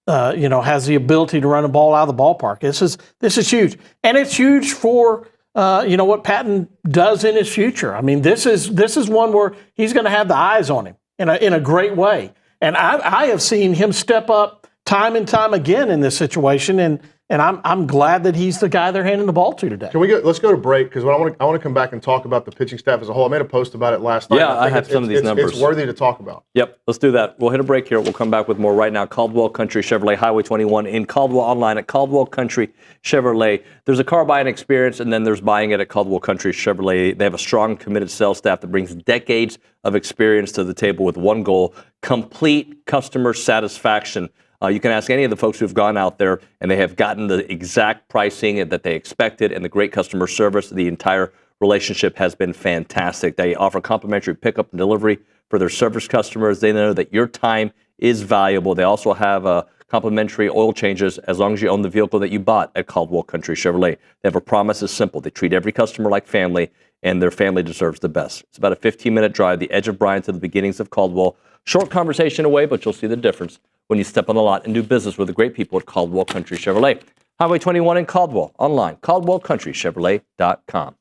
has the ability to run a ball out of the ballpark. This is huge. And it's huge for, what Patton does in his future. I mean, this is one where he's going to have the eyes on him in a great way. And I have seen him step up time and time again in this situation, and I'm glad that he's the guy they're handing the ball to today. Let's go to break, because I want to come back and talk about the pitching staff as a whole. I made a post about it last night. Yeah, I have some of these numbers. It's worthy to talk about. Yep, let's do that. We'll hit a break here. We'll come back with more right now. Caldwell Country Chevrolet, Highway 21 in Caldwell, online at Caldwell Country Chevrolet. There's a car buying experience, and then there's buying it at Caldwell Country Chevrolet. They have a strong, committed sales staff that brings decades of experience to the table with one goal: complete customer satisfaction. You can ask any of the folks who've gone out there, and they have gotten the exact pricing that they expected and the great customer service. The entire relationship has been fantastic. They offer complimentary pickup and delivery for their service customers. They know that your time is valuable. They also have complimentary oil changes as long as you own the vehicle that you bought at Caldwell Country Chevrolet. They have a promise that's simple. They treat every customer like family, and their family deserves the best. It's about a 15-minute drive, the edge of Bryan to the beginnings of Caldwell. Short conversation away, but you'll see the difference when you step on the lot and do business with the great people at Caldwell Country Chevrolet. Highway 21 in Caldwell, online, caldwellcountrychevrolet.com.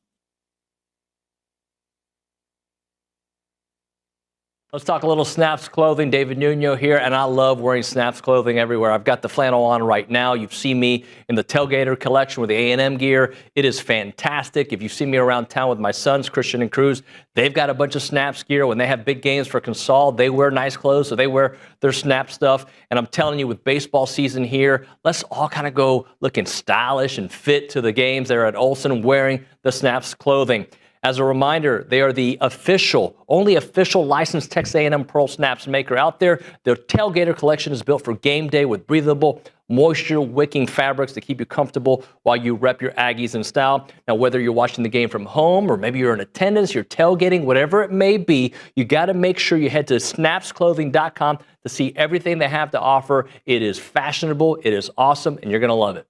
Let's talk a little Snaps clothing. David Nuño here, and I love wearing Snaps clothing everywhere. I've got the flannel on right now. You've seen me in the Tailgater collection with the A&M gear. It is fantastic. If you see me around town with my sons, Christian and Cruz, they've got a bunch of Snaps gear. When they have big games for Consol, they wear nice clothes, so they wear their Snap stuff. And I'm telling you, with baseball season here, let's all kind of go looking stylish and fit to the games there at Olson wearing the Snaps clothing. As a reminder, they are the only official licensed Texas A&M Pearl Snaps maker out there. Their Tailgater collection is built for game day with breathable, moisture-wicking fabrics to keep you comfortable while you rep your Aggies in style. Now, whether you're watching the game from home or maybe you're in attendance, you're tailgating, whatever it may be, you got to make sure you head to snapsclothing.com to see everything they have to offer. It is fashionable, it is awesome, and you're going to love it.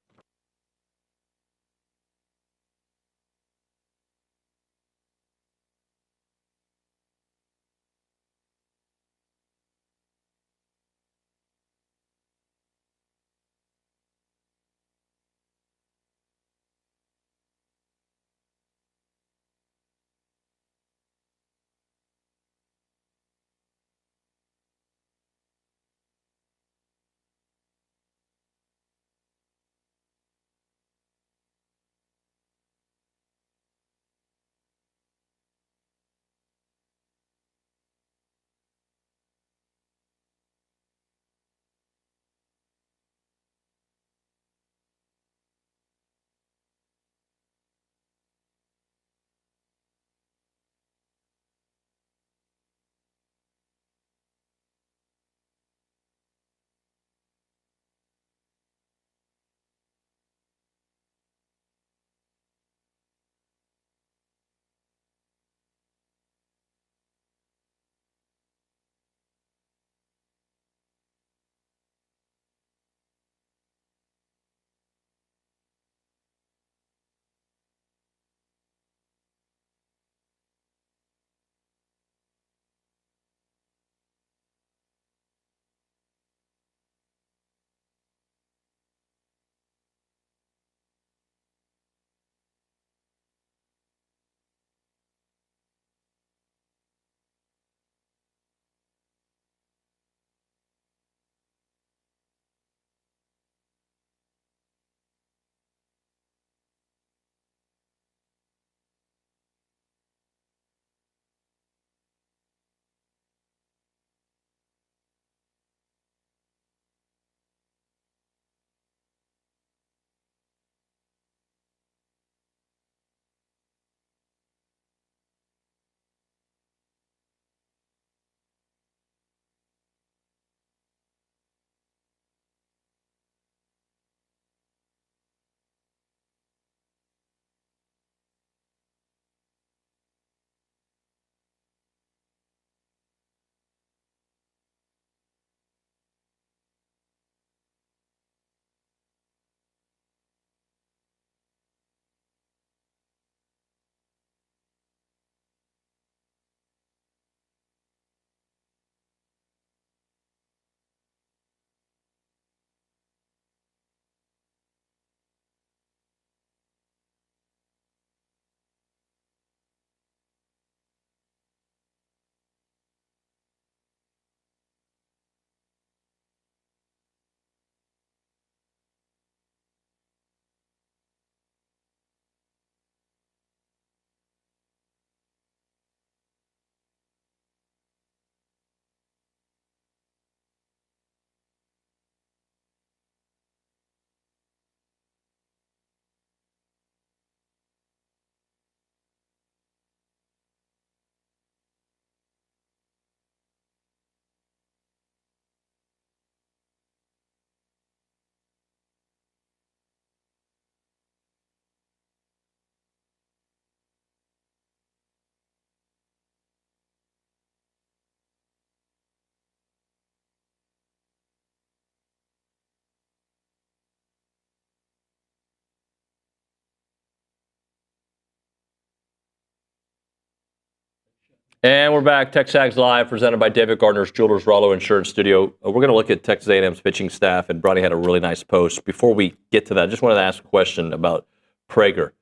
And we're back. TexAgs Live, presented by David Gardner's Jewelers Rollo Insurance Studio. We're going to look at Texas A&M's pitching staff, and Brauninger had a really nice post. Before we get to that, I just wanted to ask a question about Prager.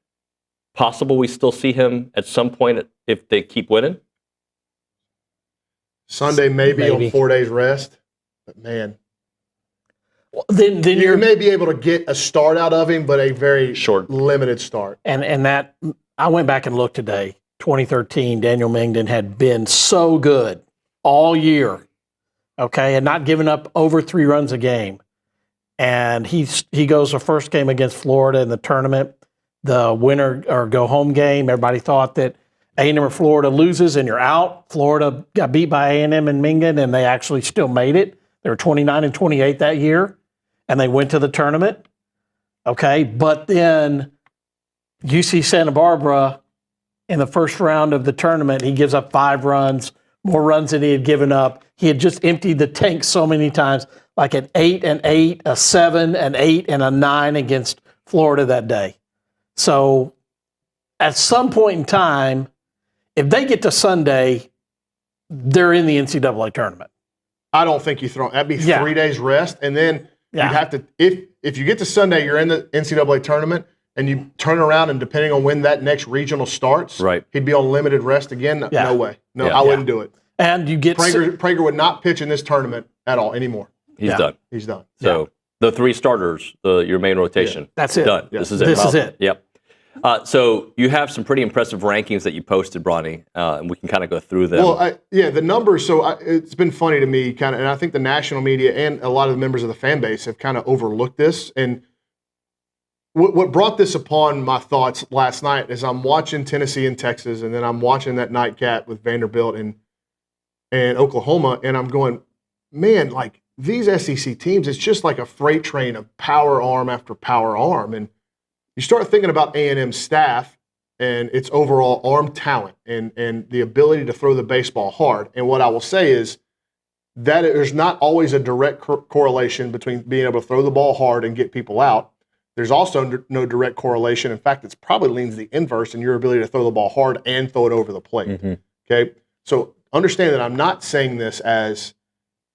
Possible we still see him at some point if they keep winning? Sunday maybe. On 4 days rest, but man. Then you may be able to get a start out of him, but a very short, limited start. And that I went back and looked today. 2013, Daniel Mengden had been so good all year, okay, and not giving up over 3 runs a game. And he goes the first game against Florida in the tournament, the winner or go home game. Everybody thought that A&M or Florida loses and you're out. Florida got beat by A&M and Mengden, and they actually still made it. They were 29-28 that year, and they went to the tournament. Okay, but then UC Santa Barbara, in the first round of the tournament, he gives up 5 runs, more runs than he had given up. He had just emptied the tank so many times, like an 8-8, a 7, an 8, and a 9 against Florida that day. So at some point in time, if they get to Sunday, they're in the NCAA tournament. I don't think you throw. That'd be 3 days rest, and then you'd have to. If you get to Sunday, you're in the NCAA tournament, and you turn around, and depending on when that next regional starts, he'd be on limited rest again. No way. No, I wouldn't do it. And you get Prager would not pitch in this tournament at all anymore. He's done. He's done. So the 3 starters, your main rotation, that's it. Done. Yeah. This is it. This is it. Yep. So you have some pretty impressive rankings that you posted, Bronny, and we can kind of go through them. Well, the numbers. So it's been funny to me, kind of, and I think the national media and a lot of the members of the fan base have kind of overlooked this. And what brought this upon my thoughts last night is I'm watching Tennessee and Texas, and then I'm watching that nightcap with Vanderbilt and Oklahoma, and I'm going, man, like these SEC teams, it's just like a freight train of power arm after power arm. And you start thinking about A&M's staff and its overall arm talent and the ability to throw the baseball hard. And what I will say is that there's not always a direct correlation between being able to throw the ball hard and get people out. There's also no direct correlation. In fact, it's probably leans the inverse in your ability to throw the ball hard and throw it over the plate. Mm-hmm. Okay? So understand that I'm not saying this as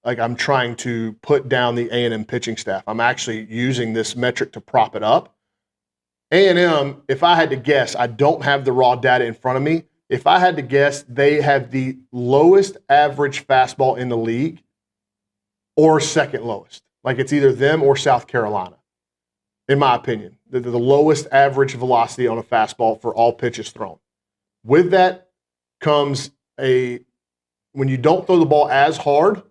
like I'm trying to put down the A&M pitching staff. I'm actually using this metric to prop it up. A&M, if I had to guess, I don't have the raw data in front of me. If I had to guess, they have the lowest average fastball in the league or second lowest. Like it's either them or South Carolina, in my opinion. They're the lowest average velocity on a fastball for all pitches thrown. With that comes when you don't throw the ball as hard,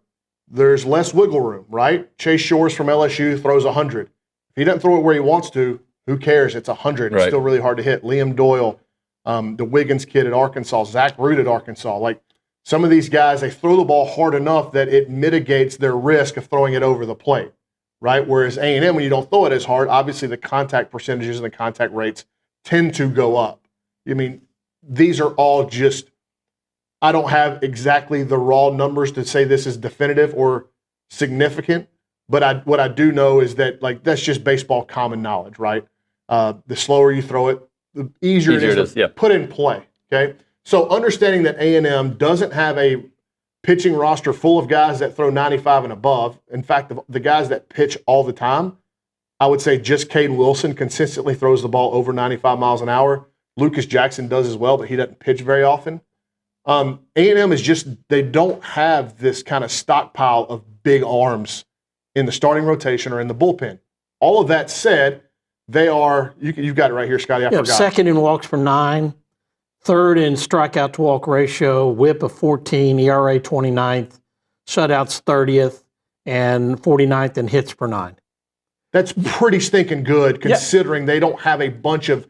there's less wiggle room, right? Chase Shores from LSU throws 100. If he doesn't throw it where he wants to, who cares? It's 100. It's still really hard to hit. Liam Doyle, the Wiggins kid at Arkansas, Zach Root at Arkansas. Like some of these guys, they throw the ball hard enough that it mitigates their risk of throwing it over the plate, right? Whereas A&M, when you don't throw it as hard, obviously the contact percentages and the contact rates tend to go up. I mean, these are all just, I don't have exactly the raw numbers to say this is definitive or significant, but what I do know is that like that's just baseball common knowledge, right? The slower you throw it, the easier it is to put in play, okay? So understanding that A&M doesn't have a pitching roster full of guys that throw 95 and above. In fact, the guys that pitch all the time, I would say just Caden Wilson consistently throws the ball over 95 miles an hour. Lucas Jackson does as well, but he doesn't pitch very often. A&M is just, they don't have this kind of stockpile of big arms in the starting rotation or in the bullpen. All of that said, they are, you've got it right here, Scotty, I forgot. Second in walks per 9, third in strikeout to walk ratio, whip of 14, ERA 29th, shutouts 30th, and 49th in hits per 9. That's pretty stinking good considering they don't have a bunch of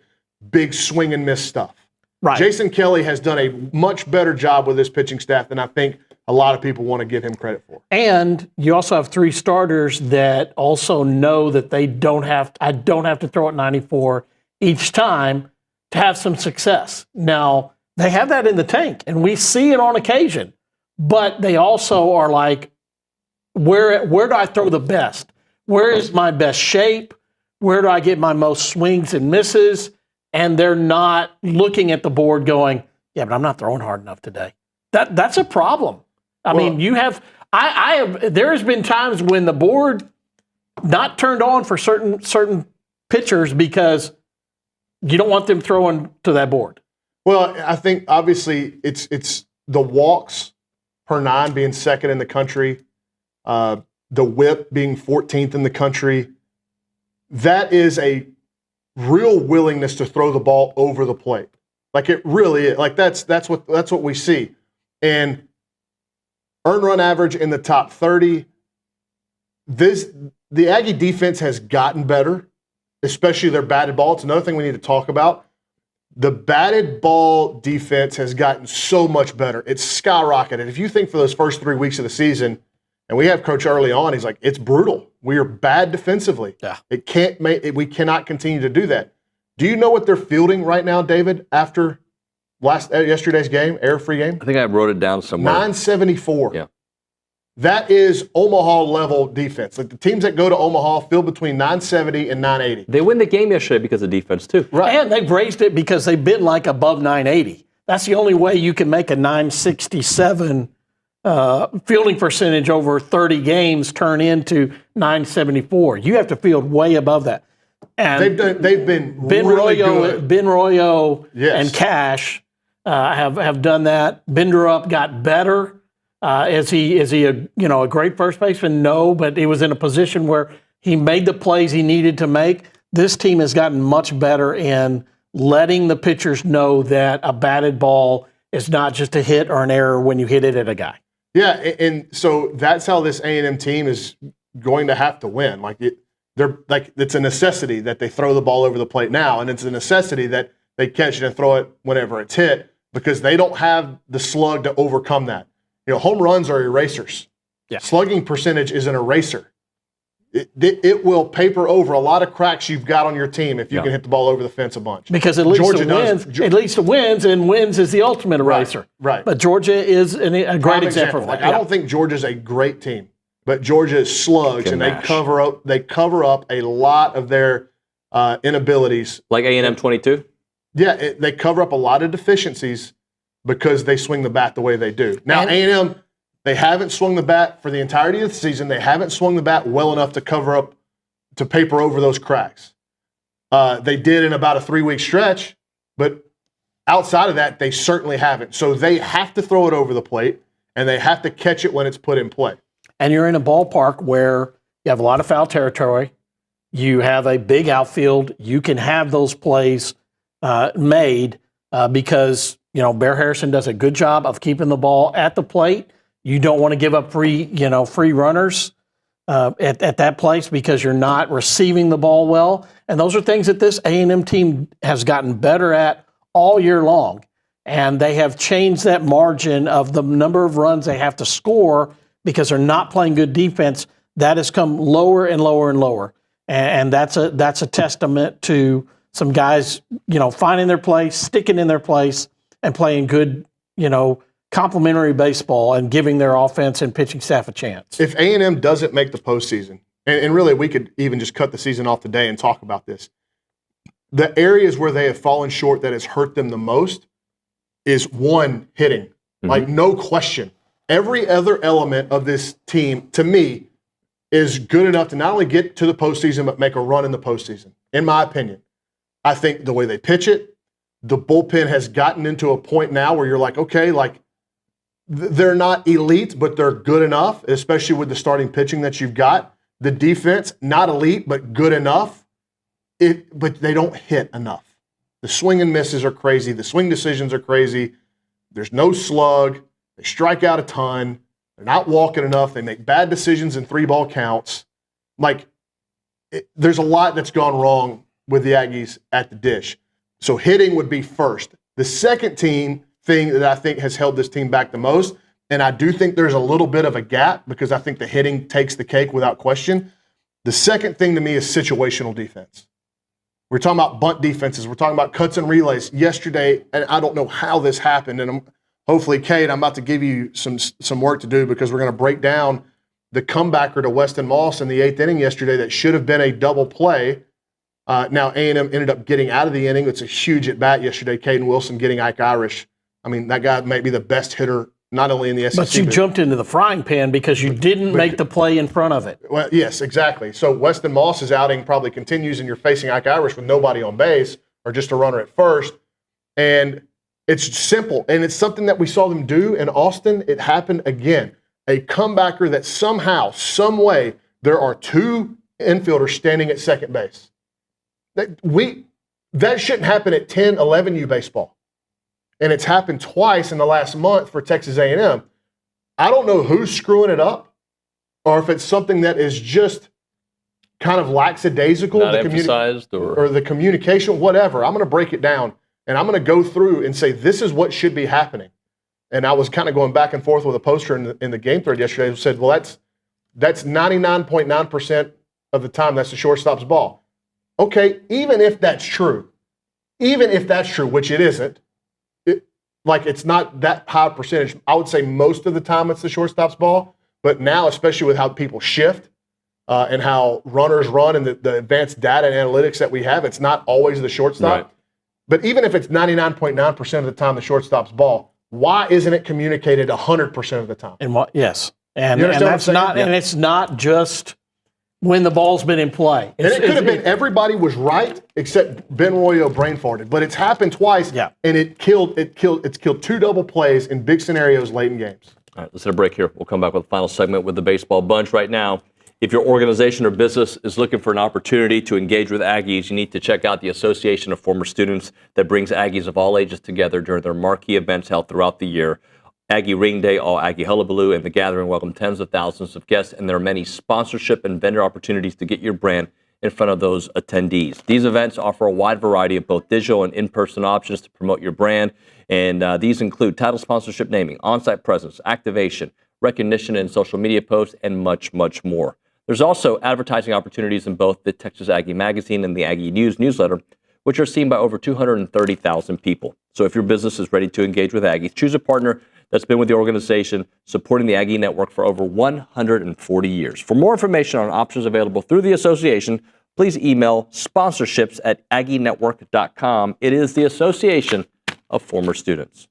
big swing and miss stuff. Right. Jason Kelly has done a much better job with this pitching staff than I think a lot of people want to give him credit for. And you also have 3 starters that also know that I don't have to throw it 94 each time to have some success. Now, they have that in the tank, and we see it on occasion. But they also are like, where do I throw the best? Where is my best shape? Where do I get my most swings and misses? And they're not looking at the board going, yeah, but I'm not throwing hard enough today. That's a problem. I mean, you have there has been times when the board not turned on for certain pitchers because you don't want them throwing to that board. Well, I think obviously it's the walks per 9 being second in the country, the whip being 14th in the country. That is a real willingness to throw the ball over the plate. Like it really is. Like that's what we see. And earned run average in the top 30. The Aggie defense has gotten better, especially their batted ball. It's another thing we need to talk about. The batted ball defense has gotten so much better. It's skyrocketed. If you think for those first 3 weeks of the season, and we have Coach early on, he's like, it's brutal. We are bad defensively. Yeah. We cannot continue to do that. Do you know what they're fielding right now, David, after yesterday's game, error-free game? I think I wrote it down somewhere. 974. Yeah. That is Omaha-level defense. Like the teams that go to Omaha field between 970 and 980. They win the game yesterday because of defense, too. Right. And they've raised it because they've been like above 980. That's the only way you can make a 967 fielding percentage over 30 games turn into 974. You have to field way above that. And they've been really good. Ben Royo Yes. and Cash have done that. Benderup got better. Is he a great first baseman? No, but he was in a position where he made the plays he needed to make. This team has gotten much better in letting the pitchers know that a batted ball is not just a hit or an error when you hit it at a guy. Yeah, and so that's how this A&M team is going to have to win. It's a necessity that they throw the ball over the plate now, and it's a necessity that they catch it and throw it whenever it's hit because they don't have the slug to overcome that. Home runs are erasers. Yeah. Slugging percentage is an eraser. It will paper over a lot of cracks you've got on your team if you can hit the ball over the fence a bunch. Because it leads to wins, and wins is the ultimate eraser. Right. But Georgia is a great example of that. I don't think Georgia's a great team, but Georgia is slugs, and they cover up a lot of their inabilities. Like A&M 22? Yeah, they cover up a lot of deficiencies because they swing the bat the way they do. Now, A&M, they haven't swung the bat for the entirety of the season. They haven't swung the bat well enough to paper over those cracks. They did in about a 3-week stretch, but outside of that, they certainly haven't. So they have to throw it over the plate, and they have to catch it when it's put in play. And you're in a ballpark where you have a lot of foul territory. You have a big outfield. You can have those plays made because Bear Harrison does a good job of keeping the ball at the plate. You don't want to give up free runners at that place because you're not receiving the ball well. And those are things that this A&M team has gotten better at all year long. And they have changed that margin of the number of runs they have to score because they're not playing good defense. That has come lower and lower and lower. And that's a testament to some guys, finding their place, sticking in their place, and playing good, complementary baseball and giving their offense and pitching staff a chance. If A&M doesn't make the postseason, and really we could even just cut the season off today and talk about this, the areas where they have fallen short that has hurt them the most is one, hitting. Mm-hmm. Like no question. Every other element of this team, to me, is good enough to not only get to the postseason but make a run in the postseason, in my opinion. I think the way they pitch it, the bullpen has gotten into a point now where you're like, okay, they're not elite, but they're good enough, especially with the starting pitching that you've got. The defense, not elite, but good enough. But they don't hit enough. The swing and misses are crazy. The swing decisions are crazy. There's no slug. They strike out a ton. They're not walking enough. They make bad decisions in 3-ball counts. There's a lot that's gone wrong with the Aggies at the dish. So hitting would be first. The second thing that I think has held this team back the most, and I do think there's a little bit of a gap because I think the hitting takes the cake without question. The second thing to me is situational defense. We're talking about bunt defenses. We're talking about cuts and relays. Yesterday, and I don't know how this happened, and hopefully, Kate, I'm about to give you some work to do because we're going to break down the comebacker to Weston Moss in the 8th inning yesterday that should have been a double play. Now, A&M ended up getting out of the inning. It's a huge at-bat yesterday. Caden Wilson getting Ike Irish. I mean, that guy may be the best hitter not only in the SEC. But you jumped into the frying pan because you didn't make the play in front of it. Well, yes, exactly. So Weston Moss's outing probably continues, and you're facing Ike Irish with nobody on base or just a runner at first. And it's simple, and it's something that we saw them do in Austin. It happened again. A comebacker that somehow, some way, there are two infielders standing at second base. That shouldn't happen at 10, 11U baseball. And it's happened twice in the last month for Texas A&M. I don't know who's screwing it up or if it's something that is just kind of lackadaisical. Not emphasized or the communication, whatever. I'm going to break it down, and I'm going to go through and say this is what should be happening. And I was kind of going back and forth with a poster in the game thread yesterday who said, well, that's 99.9% of the time that's the shortstop's ball. Okay, even if that's true, which it isn't, it's not that high percentage. I would say most of the time it's the shortstop's ball, but now, especially with how people shift and how runners run and the advanced data and analytics that we have, it's not always the shortstop. Right. But even if it's 99.9% of the time the shortstop's ball, why isn't it communicated 100% of the time? Yes. And that's not, and it's not just when the ball's been in play. And it could have been everybody was right except Ben Royo brain farted, but it's happened twice. Yeah. And it's killed two double plays in big scenarios late in games. All right, let's hit a break here. We'll come back with the final segment with the baseball bunch. Right now, if your organization or business is looking for an opportunity to engage with Aggies, you need to check out the Association of Former Students that brings Aggies of all ages together during their marquee events held throughout the year. Aggie Ring Day, All Aggie Hullabaloo, and The Gathering welcome tens of thousands of guests, and there are many sponsorship and vendor opportunities to get your brand in front of those attendees. These events offer a wide variety of both digital and in-person options to promote your brand, and these include title sponsorship naming, on-site presence, activation, recognition in social media posts, and much, much more. There's also advertising opportunities in both the Texas Aggie Magazine and the Aggie News newsletter, which are seen by over 230,000 people. So if your business is ready to engage with Aggies, choose a partner that's been with the organization supporting the Aggie Network for over 140 years. For more information on options available through the association, please email sponsorships@aggienetwork.com. It is the Association of Former Students.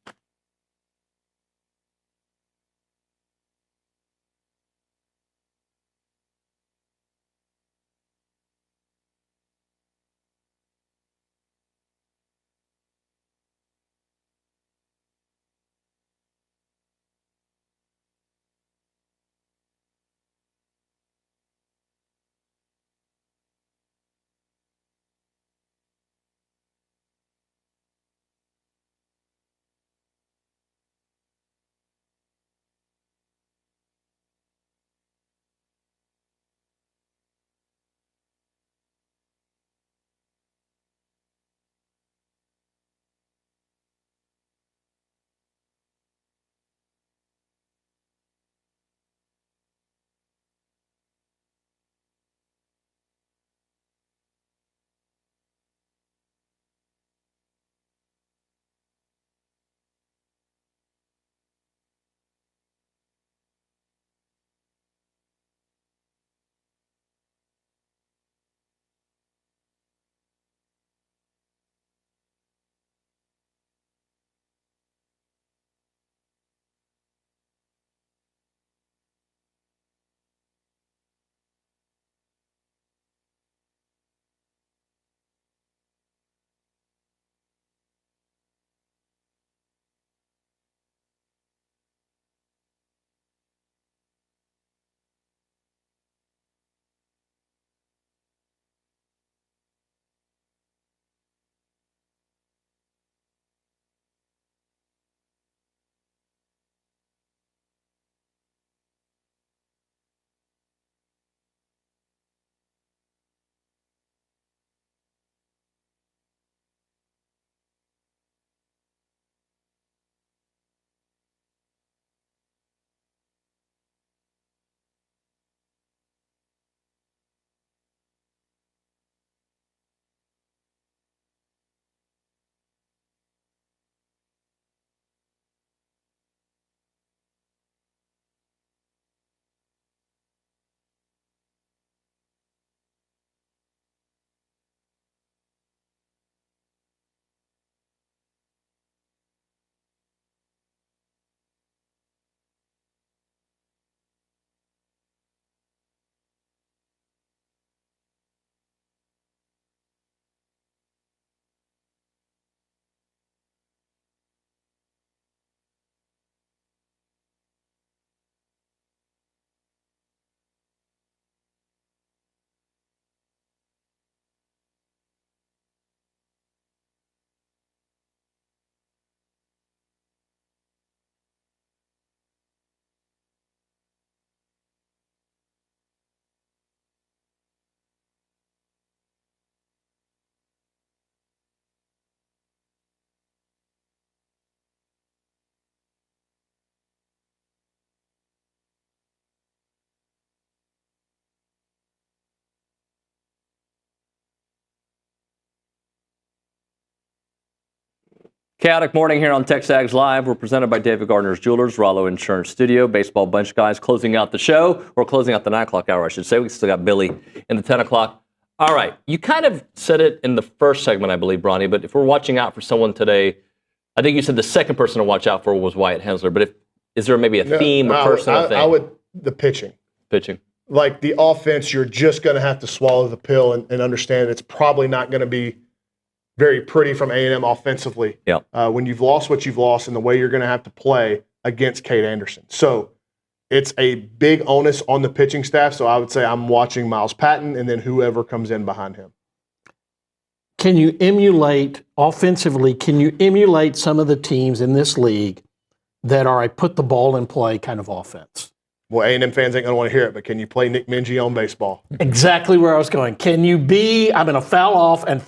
Chaotic morning here on TexAgs Live. We're presented by David Gardner's Jewelers, Rollo Insurance Studio, Baseball Bunch guys closing out the show, or closing out the 9 o'clock hour, I should say. We still got Billy in the 10 o'clock. All right. You kind of said it in the first segment, I believe, Bronny, but if we're watching out for someone today, I think you said the second person to watch out for was Wyatt Hensler, but is there maybe a theme, a person, a thing? I would, the pitching. Like the offense, you're just going to have to swallow the pill and understand it's probably not going to be very pretty from A&M offensively. Yeah. When you've lost what you've lost and the way you're going to have to play against Cade Anderson. So it's a big onus on the pitching staff. So I would say I'm watching Miles Patton and then whoever comes in behind him. Can you emulate offensively? Can you emulate some of the teams in this league that are a put the ball in play kind of offense? Well, A&M fans ain't going to want to hear it, but can you play Nick Mingy on baseball? Exactly where I was going. Can you be, I'm going to foul off and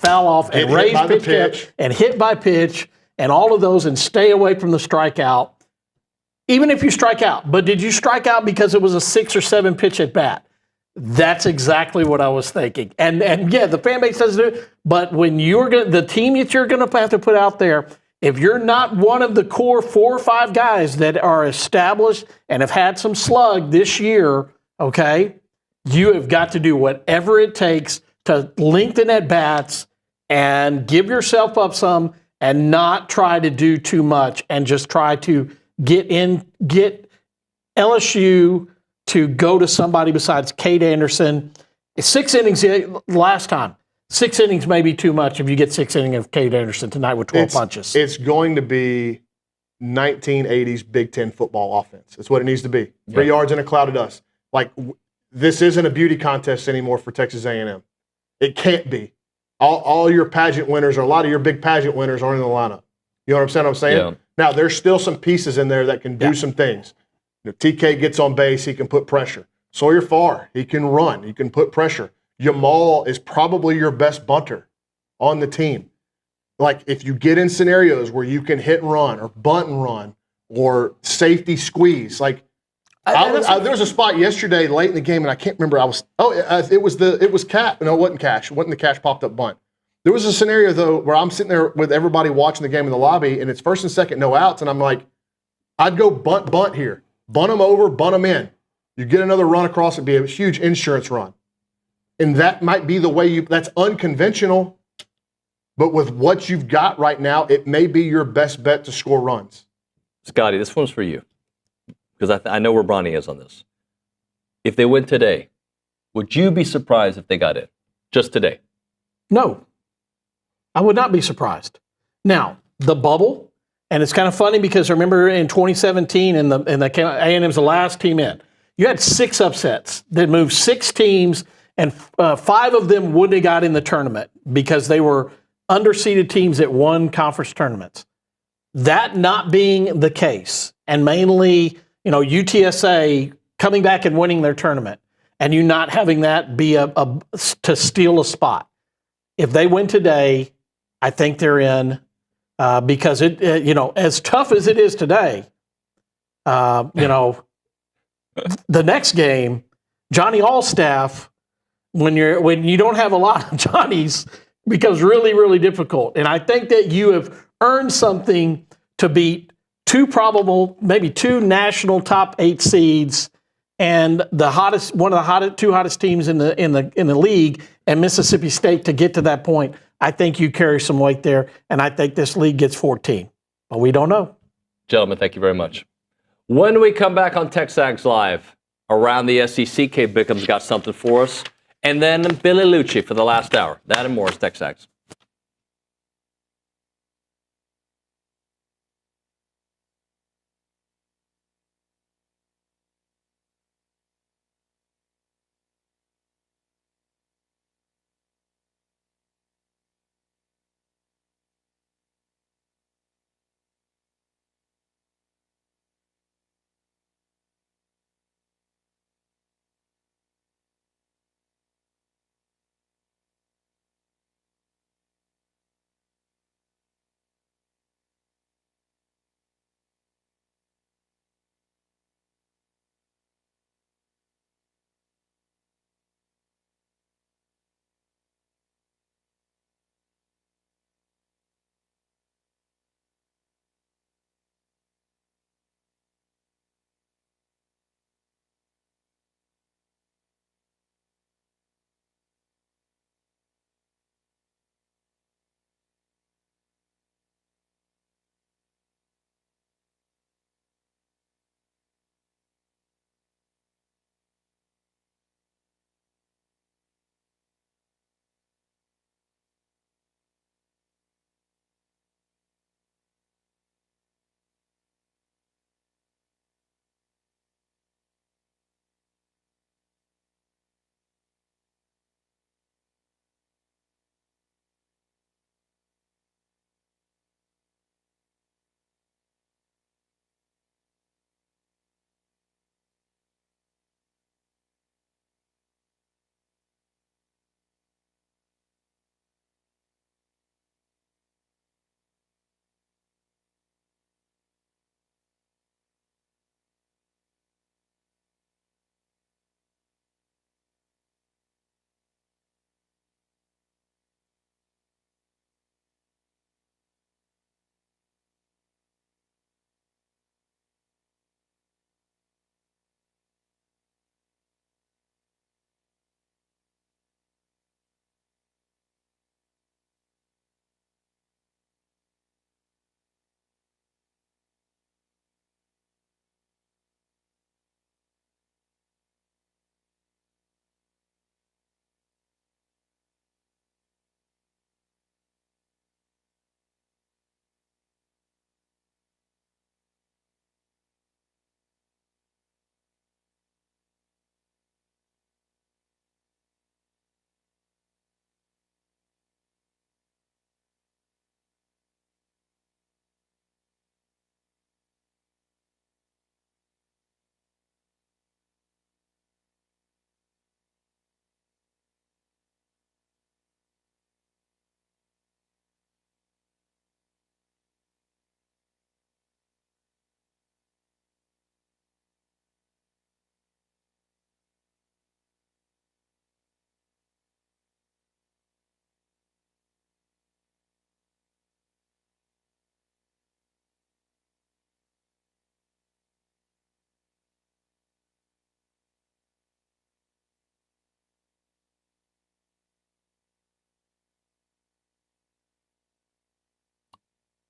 raise pitch and hit by pitch and all of those and stay away from the strikeout, even if you strike out. But did you strike out because it was a 6 or 7 pitch at bat? That's exactly what I was thinking. And yeah, the fan base doesn't do it, but when the team that you're going to have to put out there, if you're not one of the core 4 or 5 guys that are established and have had some slug this year, okay, you have got to do whatever it takes to lengthen at bats and give yourself up some and not try to do too much and just try to get LSU to go to somebody besides Cade Anderson. 6 innings last time. 6 innings may be too much if you get 6 innings of Cade Anderson tonight with 12 punches. It's going to be 1980s Big Ten football offense. That's what it needs to be. 3 yards in a cloud of dust. Like, this isn't a beauty contest anymore for Texas A&M. It can't be. All your pageant winners, or a lot of your big pageant winners, are in the lineup. You know what I'm saying? Yeah. Now, there's still some pieces in there that can do some things. If TK gets on base, he can put pressure. Sawyer Farr, he can run. He can put pressure. Yamal is probably your best bunter on the team. Like, if you get in scenarios where you can hit and run or bunt and run or safety squeeze, like there was a spot yesterday late in the game, and I can't remember. It was Cat. No, it wasn't Cash. It wasn't the Cash popped up bunt. There was a scenario, though, where I'm sitting there with everybody watching the game in the lobby, and it's 1st and 2nd, no outs, and I'm like, I'd go bunt here. Bunt them over, bunt them in. You get another run across, it'd be a huge insurance run. And that might be the way that's unconventional, but with what you've got right now, it may be your best bet to score runs. Scotty, this one's for you, because I know where Bronny is on this. If they win today, would you be surprised if they got in? Just today? No. I would not be surprised. Now, the bubble, and it's kind of funny because remember in 2017, and A&M's the last team in, you had 6 upsets that moved 6 teams, and 5 of them wouldn't have got in the tournament because they were underseeded teams that won conference tournaments. That not being the case, and mainly, UTSA coming back and winning their tournament, and you not having that be to steal a spot. If they win today, I think they're in because as tough as it is today, the next game, Johnny Allstaff, when you don't have a lot of Johnnies, becomes really, really difficult. And I think that you have earned something to beat 2 national top 8 seeds and one of the 2 hottest teams in the league, and Mississippi State to get to that point. I think you carry some weight there, and I think this league gets 14, but we don't know. Gentlemen, thank you very much. When we come back on TexAgs Live, Around the SEC, Kate Bickham's got something for us. And then Billy Liucci for the last hour. That and more is TexAgs.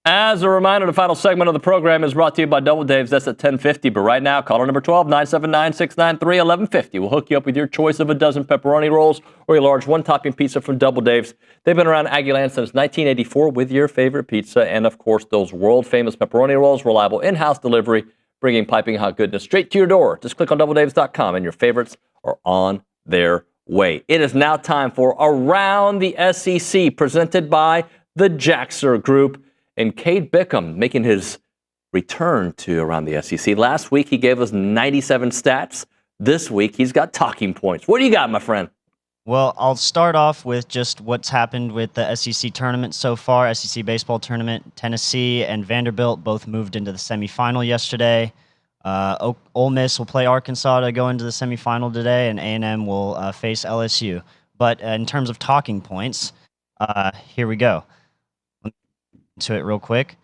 As a reminder, the final segment of the program is brought to you by Double Dave's. That's at 10:50. But right now, caller number 12, 979-693-1150. We'll hook you up with your choice of a dozen pepperoni rolls or a large one-topping pizza from Double Dave's. They've been around Aggieland since 1984 with your favorite pizza and, of course, those world-famous pepperoni rolls, reliable in-house delivery, bringing piping hot goodness straight to your door. Just click on doubledaves.com and your favorites are on their way. It is now time for Around the SEC, presented by the Jaxer Group. And Cade Bickham making his return to Around the SEC. Last week, he gave us 97 stats. This week, he's got talking points. What do you got, my friend? Well, I'll start off with just what's happened with the SEC tournament so far, SEC baseball tournament. Tennessee and Vanderbilt both moved into the semifinal yesterday. Ole Miss will play Arkansas to go into the semifinal today, and A&M will face LSU. But in terms of talking points, here we go. To it real quick.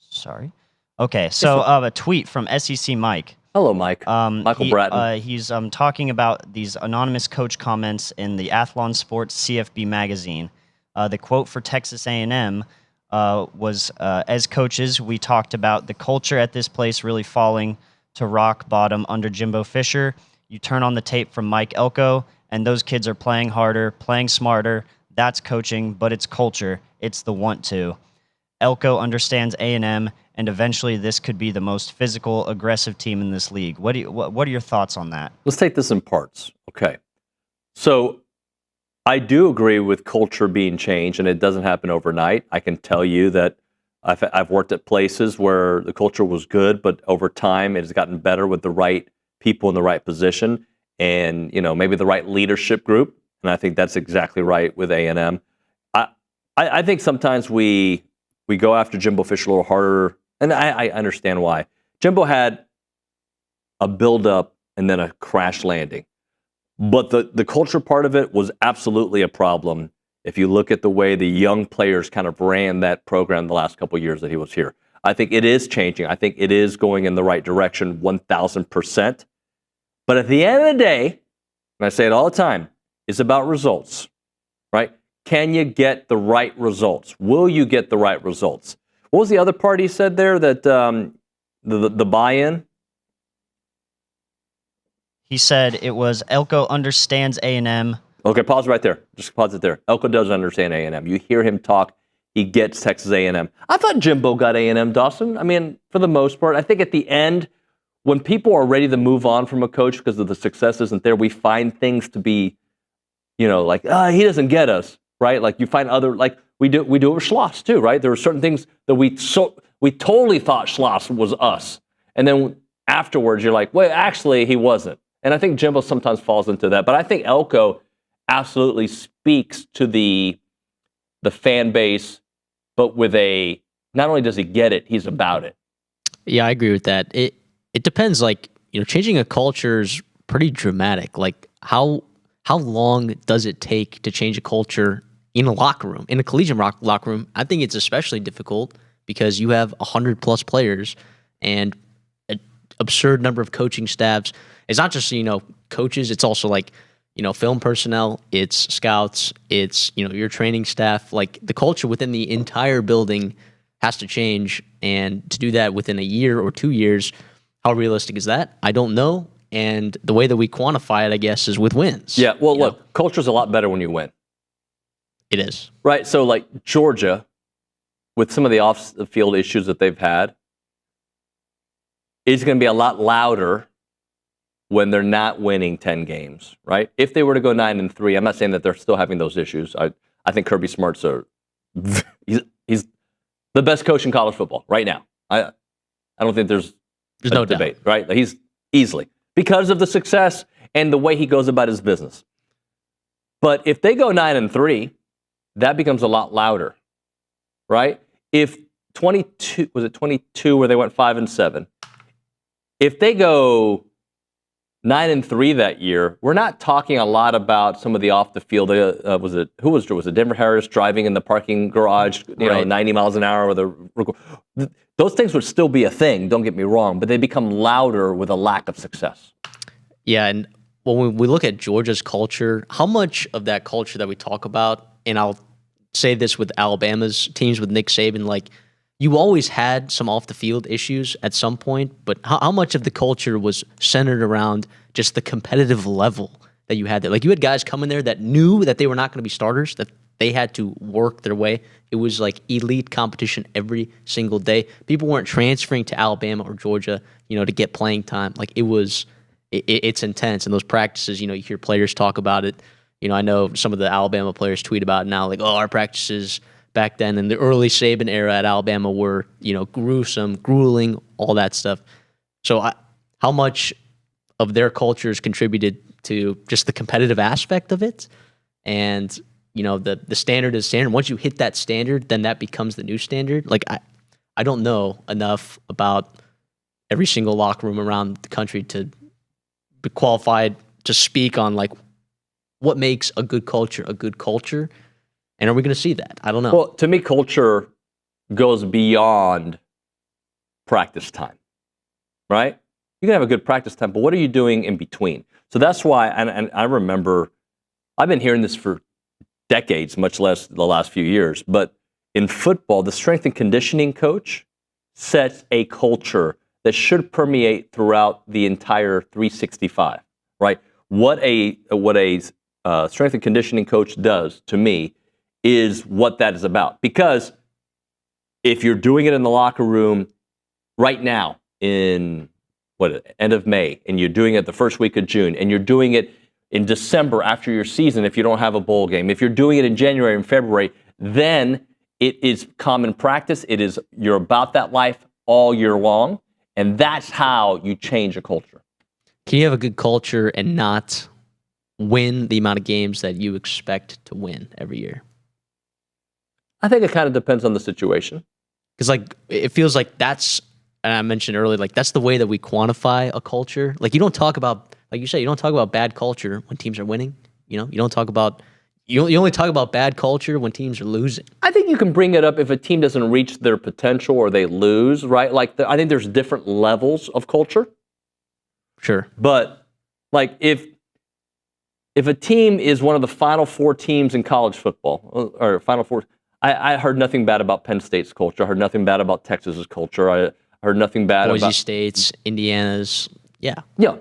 Sorry. Okay, so a tweet from SEC Mike. Hello, Mike. Michael Bratton. He's talking about these anonymous coach comments in the Athlon Sports CFB magazine. The quote for Texas A&M was, as coaches, we talked about the culture at this place really falling to rock bottom under Jimbo Fisher. You turn on the tape from Mike Elko, and those kids are playing harder, playing smarter. That's coaching, but it's culture. It's the want to. Elko understands A&M, and eventually this could be the most physical, aggressive team in this league. What are your thoughts on that? Let's take this in parts. Okay. So I do agree with culture being changed, and it doesn't happen overnight. I can tell you that I've worked at places where the culture was good, but over time it has gotten better with the right people in the right position and, maybe the right leadership group. And I think that's exactly right with A&M. I think sometimes we go after Jimbo Fisher a little harder, and I understand why. Jimbo had a build-up and then a crash landing. But the culture part of it was absolutely a problem if you look at the way the young players kind of ran that program the last couple of years that he was here. I think it is changing. I think it is going in the right direction 1,000%. But at the end of the day, and I say it all the time, it's about results, right? Can you get the right results? Will you get the right results? What was the other part he said there that the buy-in? He said it was Elko understands A&M. Okay, pause right there. Just pause it there. Elko does understand A&M. You hear him talk, he gets Texas A&M. I thought Jimbo got A&M, Dawson. I mean, for the most part, I think at the end, when people are ready to move on from a coach because of the success isn't there, we find things to be he doesn't get us, right? Like you find other, like we do it with Schloss too, right? There were certain things that we totally thought Schloss was us. And then afterwards you're like, well, actually he wasn't. And I think Jimbo sometimes falls into that. But I think Elko absolutely speaks to the fan base, but with not only does he get it, he's about it. Yeah, I agree with that. It depends, changing a culture is pretty dramatic. Like how long does it take to change a culture in a locker room, in a collegiate locker room? I think it's especially difficult because you have 100+ players and an absurd number of coaching staffs. It's not just, coaches. It's also film personnel. It's scouts. It's, your training staff. Like the culture within the entire building has to change. And to do that within a year or 2 years, how realistic is that? I don't know. And the way that we quantify it, I guess, is with wins. Yeah, well, look, culture's a lot better when you win. It is. Right, so Georgia, with some of the off-the-field issues that they've had, is going to be a lot louder when they're not winning 10 games, right? If they were to go 9-3, I'm not saying that they're still having those issues. I think Kirby Smart's he's the best coach in college football right now. I don't think there's no debate, right? He's easily. Because of the success and the way he goes about his business. But if they go 9-3, that becomes a lot louder, right? If 22 where they went 5-7? If they go 9-3 that year, we're not talking a lot about some of the off the field. Was it Denver Harris driving in the parking garage, 90 miles an hour those things would still be a thing, don't get me wrong, but they become louder with a lack of success. Yeah, and when we look at Georgia's culture, how much of that culture that we talk about, and I'll say this with Alabama's teams with Nick Saban, like you always had some off the field issues at some point, but how much of the culture was centered around just the competitive level that you had there? Like you had guys come in there that knew that they were not going to be starters, that they had to work their way. It was like elite competition every single day. People weren't transferring to Alabama or Georgia, to get playing time. Like it's intense. And those practices, you hear players talk about it. I know some of the Alabama players tweet about it now, like, our practices back then in the early Saban era at Alabama were, gruesome, grueling, all that stuff. So how much of their cultures contributed to just the competitive aspect of it? And, the standard is standard. Once you hit that standard, then that becomes the new standard. Like, I don't know enough about every single locker room around the country to be qualified to speak on, like, what makes a good culture a good culture. And are we going to see that? I don't know. Well, to me, culture goes beyond practice time, right? You can have a good practice time, but what are you doing in between? So that's why, and I remember, I've been hearing this for decades, much less the last few years, but in football, the strength and conditioning coach sets a culture that should permeate throughout the entire 365, right? What a strength and conditioning coach does, to me, is what that is about. Because if you're doing it in the locker room right now in end of May, and you're doing it the first week of June, and you're doing it in December after your season if you don't have a bowl game, if you're doing it in January and February, then it is common practice. You're about that life all year long, and that's how you change a culture. Can you have a good culture and not win the amount of games that you expect to win every year? I think it kind of depends on the situation. Because it feels like that's, and I mentioned earlier, like that's the way that we quantify a culture. Like you don't talk about, like you said, you don't talk about bad culture when teams are winning. You don't talk about, you only talk about bad culture when teams are losing. I think you can bring it up if a team doesn't reach their potential or they lose, right? I think there's different levels of culture. Sure. But like if a team is one of the Final Four teams in college football, or Final Four, I heard nothing bad about Penn State's culture. I heard nothing bad about Texas's culture. I heard nothing bad about Boise State's, Indiana's. Yeah. Yeah.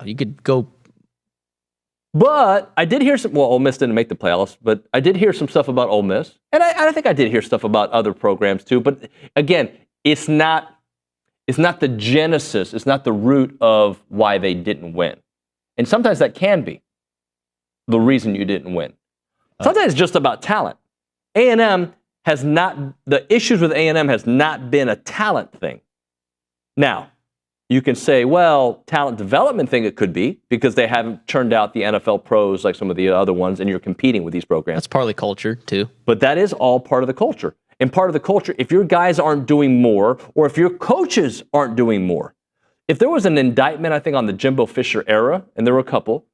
You could go. But I did hear some. Well, Ole Miss didn't make the playoffs, but I did hear some stuff about Ole Miss, and I think I did hear stuff about other programs too. But again, it's not the genesis. It's not the root of why they didn't win, and sometimes that can be the reason you didn't win. Sometimes it's just about talent. A&M has not, the issues with A&M has not been a talent thing. Now, you can say, well, talent development thing it could be because they haven't turned out the NFL pros like some of the other ones and you're competing with these programs. That's partly culture too. But that is all part of the culture. And part of the culture, if your guys aren't doing more or if your coaches aren't doing more. If there was an indictment, I think, on the Jimbo Fisher era, and there were a couple,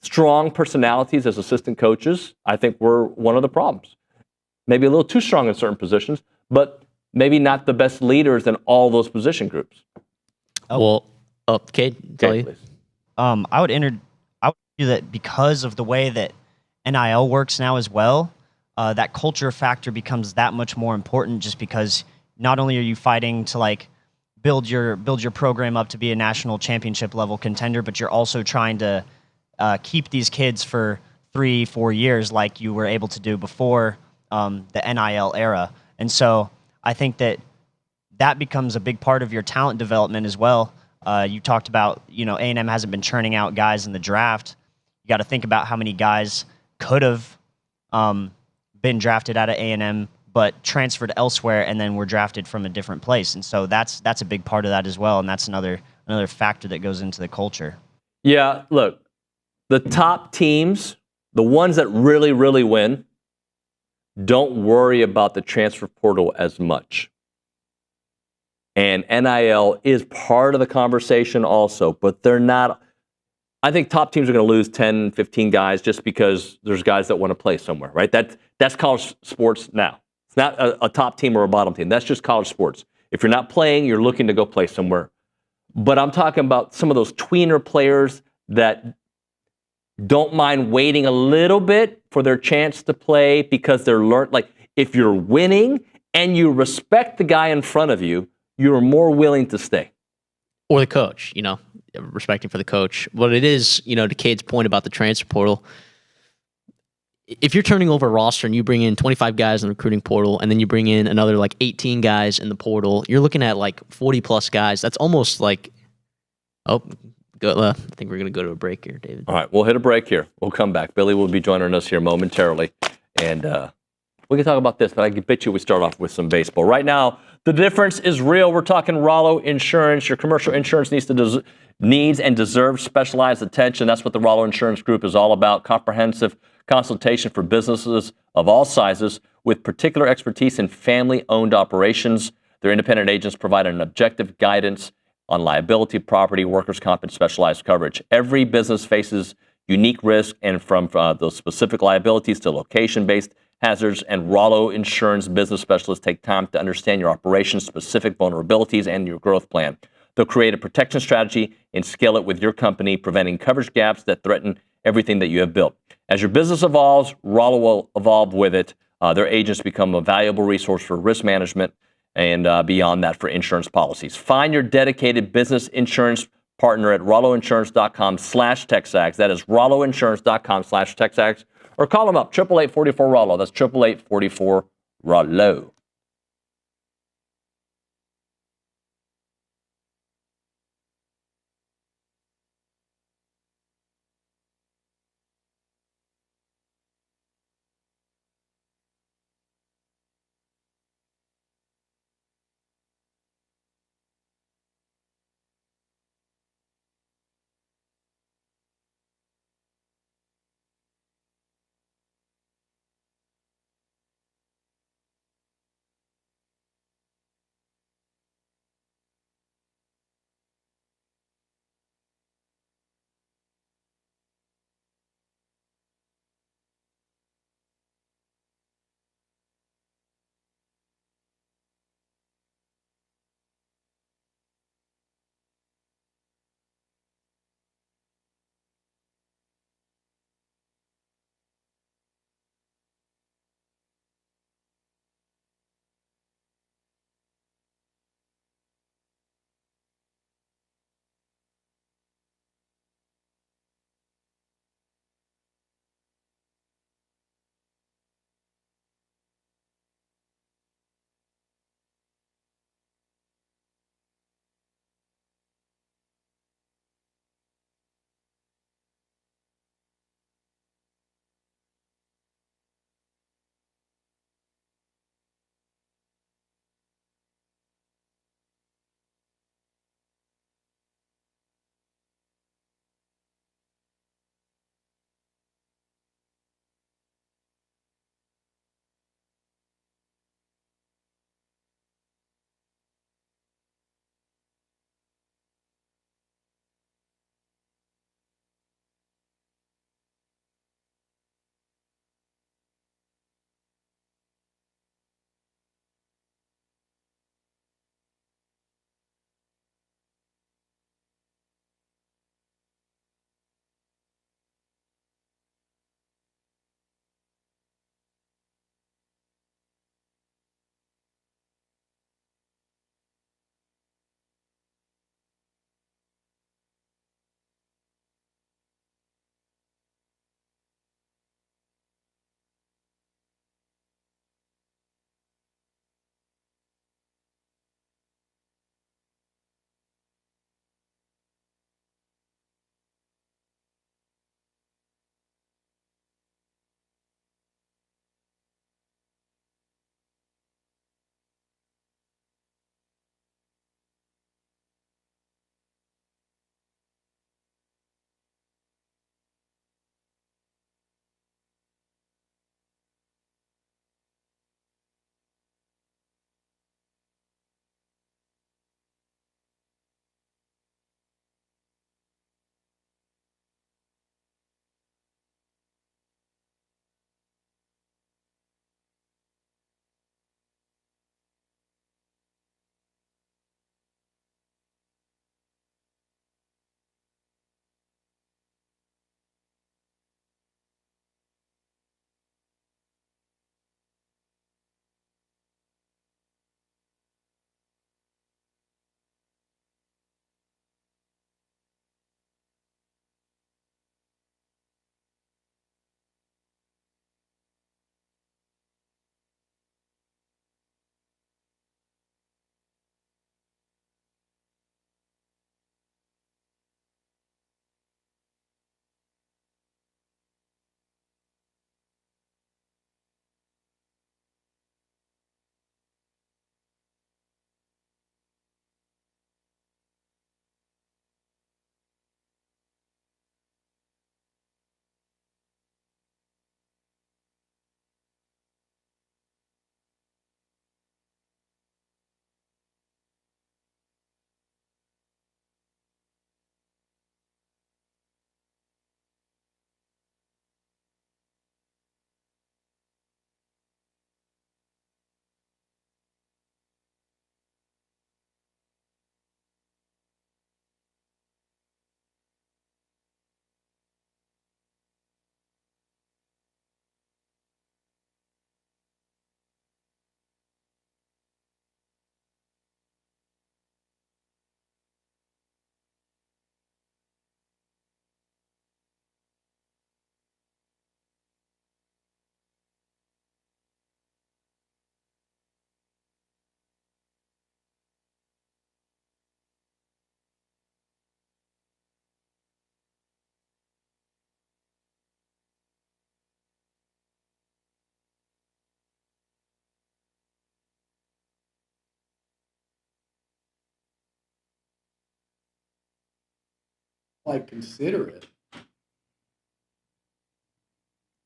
strong personalities as assistant coaches, I think were one of the problems. Maybe a little too strong in certain positions, but maybe not the best leaders in all those position groups. Okay, tell you. Please. I would argue that because of the way that NIL works now as well, that culture factor becomes that much more important. Just because not only are you fighting to build your program up to be a national championship level contender, but you're also trying to keep these kids for 3-4 years, like you were able to do before the NIL era. And so I think that becomes a big part of your talent development as well. You talked about, A&M hasn't been churning out guys in the draft. You got to think about how many guys could have been drafted out of A&M but transferred elsewhere and then were drafted from a different place. And so that's a big part of that as well, and that's another factor that goes into the culture. Yeah, look, the top teams, the ones that really, really win, don't worry about the transfer portal as much. And NIL is part of the conversation also, but they're not. I think top teams are going to lose 10, 15 guys just because there's guys that want to play somewhere, right? That's college sports now. It's not a top team or a bottom team. That's just college sports. If you're not playing, you're looking to go play somewhere. But I'm talking about some of those tweener players that don't mind waiting a little bit for their chance to play because they're like if you're winning and you respect the guy in front of you, you're more willing to stay. Or the coach, respecting for the coach. But it is, to Cade's point about the transfer portal, if you're turning over a roster and you bring in 25 guys in the recruiting portal and then you bring in another like 18 guys in the portal, you're looking at like 40 plus guys. That's almost like, I think we're going to go to a break here, David. All right, we'll hit a break here. We'll come back. Billy will be joining us here momentarily. And we can talk about this, but I can bet you we start off with some baseball. Right now, the difference is real. We're talking Rollo Insurance. Your commercial insurance needs and deserves specialized attention. That's what the Rollo Insurance Group is all about. Comprehensive consultation for businesses of all sizes with particular expertise in family-owned operations. Their independent agents provide an objective guidance on liability, property, workers' comp, and specialized coverage. Every business faces unique risk, and from those specific liabilities to location-based hazards, and Rollo Insurance business specialists take time to understand your operation's specific vulnerabilities and your growth plan. They'll create a protection strategy and scale it with your company, preventing coverage gaps that threaten everything that you have built. As your business evolves, Rollo will evolve with it. Their agents become a valuable resource for risk management and beyond that for insurance policies. Find your dedicated business insurance partner at rolloinsurance.com/TexAgs. That is rolloinsurance.com/TexAgs. Or call them up, 888-44-ROLLO. That's 888-44-ROLLO. like consider it.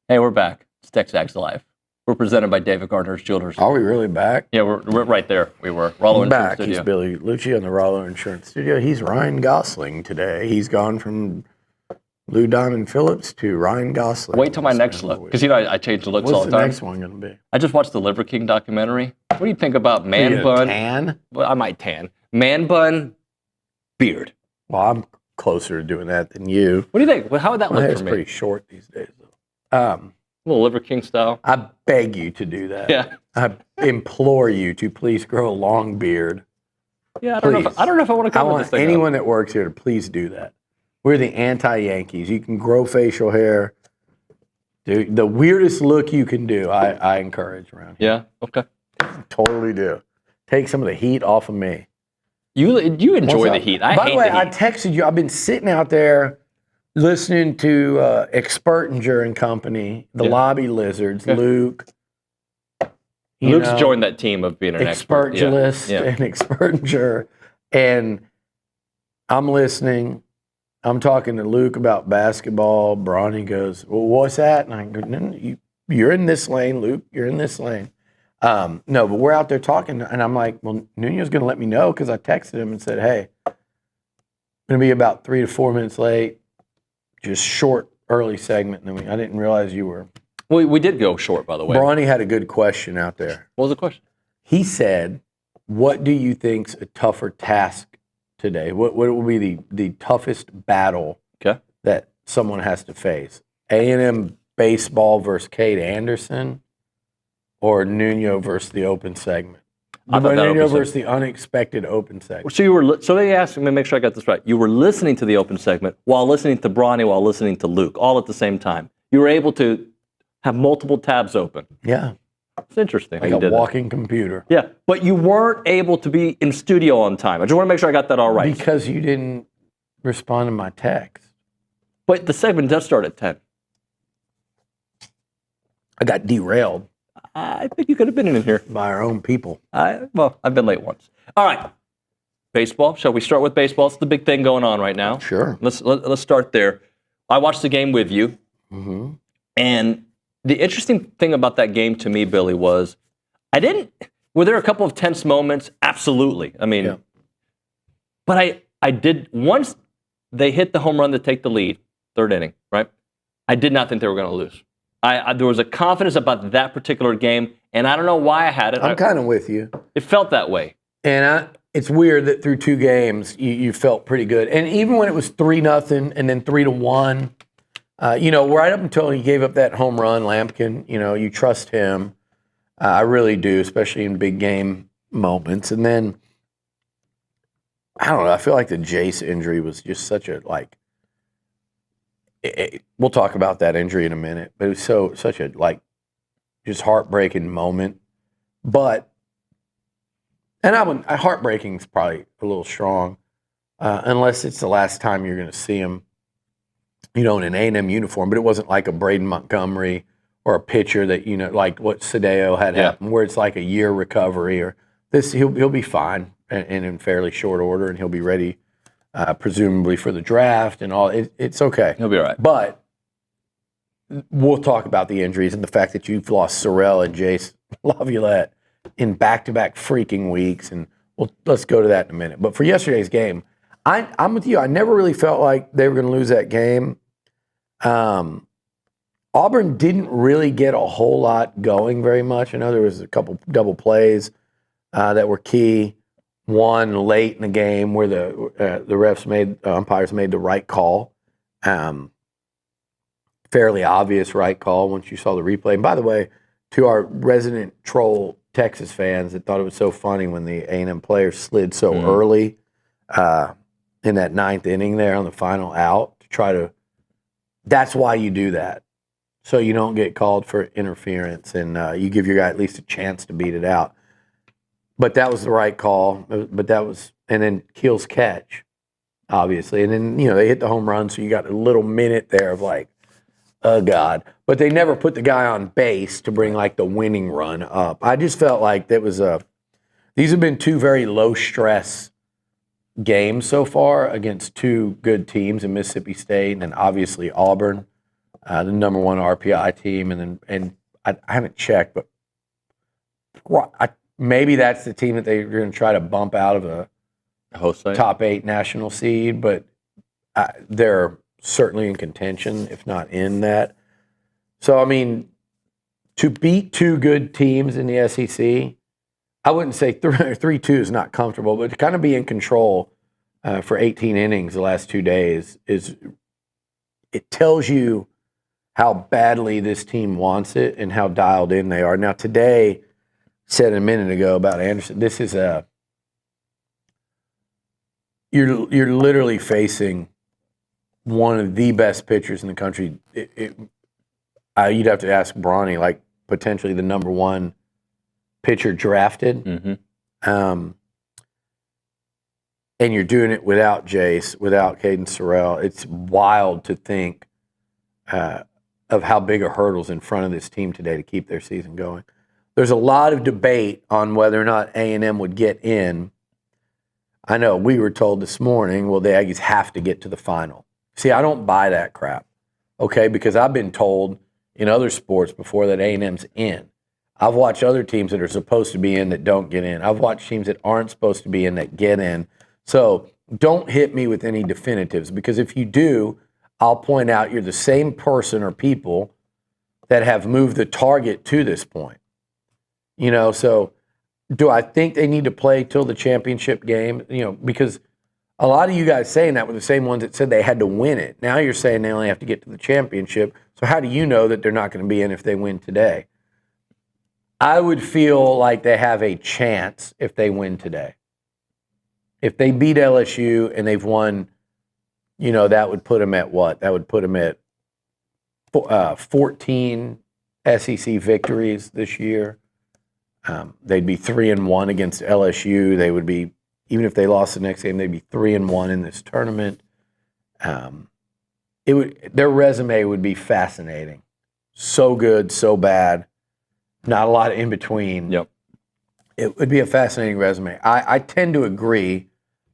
Hey, we're back. It's TexAgs Live. We're presented by David Gardner's Jewelers. Are we really back? Yeah, we're right there. We were. Rollo back. Studio. He's Billy Liucci on the Rollo Insurance Studio. He's Ryan Gosling today. He's gone from Lou Diamond Phillips to Ryan Gosling. Wait till my next look, because I change the looks all the time. What's the next one going to be? I just watched the Liver King documentary. What do you think about man bun? Tan? Well, I might tan. Man bun, beard. Well, I'm closer to doing that than you. What do you think? Well, how would that My look hair's for me? pretty short these days, though. A little Liver King style. I beg you to do that. Yeah. I implore you to please grow a long beard. Yeah, I don't know if I want to come with this thing. Anyone that works here to please do that. We're the anti-Yankees. You can grow facial hair. Dude, the weirdest look you can do, I encourage around here. Yeah, okay. Totally do. Take some of the heat off of me. You enjoy the heat. I hate the heat. By the way, I texted you. I've been sitting out there listening to Expertinger and company, the Lobby Lizards, Luke. Luke's joined that team of being an expert. Expertulist and Expertinger. And I'm listening. I'm talking to Luke about basketball. Brauninger goes, well, what's that? And I go, no, you're in this lane, Luke. You're in this lane. No, but we're out there talking, and I'm like, well, Nuño's going to let me know because I texted him and said, hey, I'm going to be about 3 to 4 minutes late. Just short, early segment. And I didn't realize you were. Well, we did go short, by the way. Bronny had a good question out there. What was the question? He said, what do you think's a tougher task today? What will be the toughest battle that someone has to face? A&M baseball versus Cade Anderson or Nuño versus the open segment? Nuño versus the unexpected open segment. So they asked me, make sure I got this right. You were listening to the open segment while listening to Bronny, while listening to Luke, all at the same time. You were able to have multiple tabs open. Yeah. It's interesting. Like a walking computer. Yeah, but you weren't able to be in studio on time. I just want to make sure I got that all right. Because you didn't respond to my text. But the segment does start at 10. I got derailed. I think you could have been in here. By our own people. I've been late once. All right. Baseball. Shall we start with baseball? It's the big thing going on right now. Sure. Let's start there. I watched the game with you. Mm-hmm. And the interesting thing about that game to me, Billy, was were there a couple of tense moments? Absolutely. I mean, but I did, once they hit the home run to take the lead, third inning, right? I did not think they were going to lose. There was a confidence about that particular game, and I don't know why I had it. I'm kind of with you. It felt that way. And it's weird that through 2 games, you felt pretty good. And even when it was 3-0 and then 3-1, right up until he gave up that home run, Lampkin, you trust him. I really do, especially in big game moments. And then, I don't know, I feel like the Jace injury was just such a, we'll talk about that injury in a minute, but it was such a, just heartbreaking moment. But, and heartbreaking is probably a little strong, unless it's the last time you're going to see him, in an A&M uniform, but it wasn't like a Braden Montgomery or a pitcher that, like what Sadeo had happened, where it's like a year recovery or this, he'll be fine and in fairly short order, and he'll be ready, presumably for the draft and all. It's okay. He'll be all right. But we'll talk about the injuries and the fact that you've lost Sorrell and Jace Laviolette in back-to-back freaking weeks, and let's go to that in a minute. But for yesterday's game, I'm with you. I never really felt like they were going to lose that game. Auburn didn't really get a whole lot going very much. I know there was a couple double plays that were key. One late in the game where the umpires made the right call. Fairly obvious right call once you saw the replay. And by the way, to our resident troll Texas fans that thought it was so funny when the A&M players slid so early in that 9th inning there on the final out to try to – that's why you do that. So you don't get called for interference and you give your guy at least a chance to beat it out. But that was the right call. But that was – and then Keel's catch, obviously. And then, they hit the home run, so you got a little minute there of oh, God. But they never put the guy on base to bring, the winning run up. I just felt like that was these have been 2 very low-stress games so far against two good teams in Mississippi State and then obviously Auburn, the number one RPI team, and I haven't checked, but maybe that's the team that they're going to try to bump out of a top 8 national seed, but they're certainly in contention, if not in that. So, I mean, to beat two good teams in the SEC, I wouldn't say 3-2 is not comfortable, but to kind of be in control for 18 innings the last 2 days it tells you how badly this team wants it and how dialed in they are. Now, today, said a minute ago about Anderson, this is you're literally facing one of the best pitchers in the country. You'd have to ask Brauninger, like potentially the number one pitcher drafted. Mm-hmm. And you're doing it without Jace, without Caden Sorrell. It's wild to think of how big a hurdle's in front of this team today to keep their season going. There's a lot of debate on whether or not A&M would get in. I know we were told this morning, well, the Aggies have to get to the final. See, I don't buy that crap, okay, because I've been told in other sports before that A&M's in. I've watched other teams that are supposed to be in that don't get in. I've watched teams that aren't supposed to be in that get in. So don't hit me with any definitives, because if you do, I'll point out you're the same person or people that have moved the target to this point. You know, so do I think they need to play till the championship game? You know, because a lot of you guys saying that were the same ones that said they had to win it. Now you're saying they only have to get to the championship. So how do you know that they're not going to be in if they win today? I would feel like they have a chance if they win today. If they beat LSU and they've won, you know, that would put them at what? That would put them at 14 SEC victories this year. They'd be 3-1 against LSU. They would be, even if they lost the next game, they'd be 3-1 in this tournament. Their resume would be fascinating. So good, so bad. Not a lot in between. Yep. It would be a fascinating resume. I tend to agree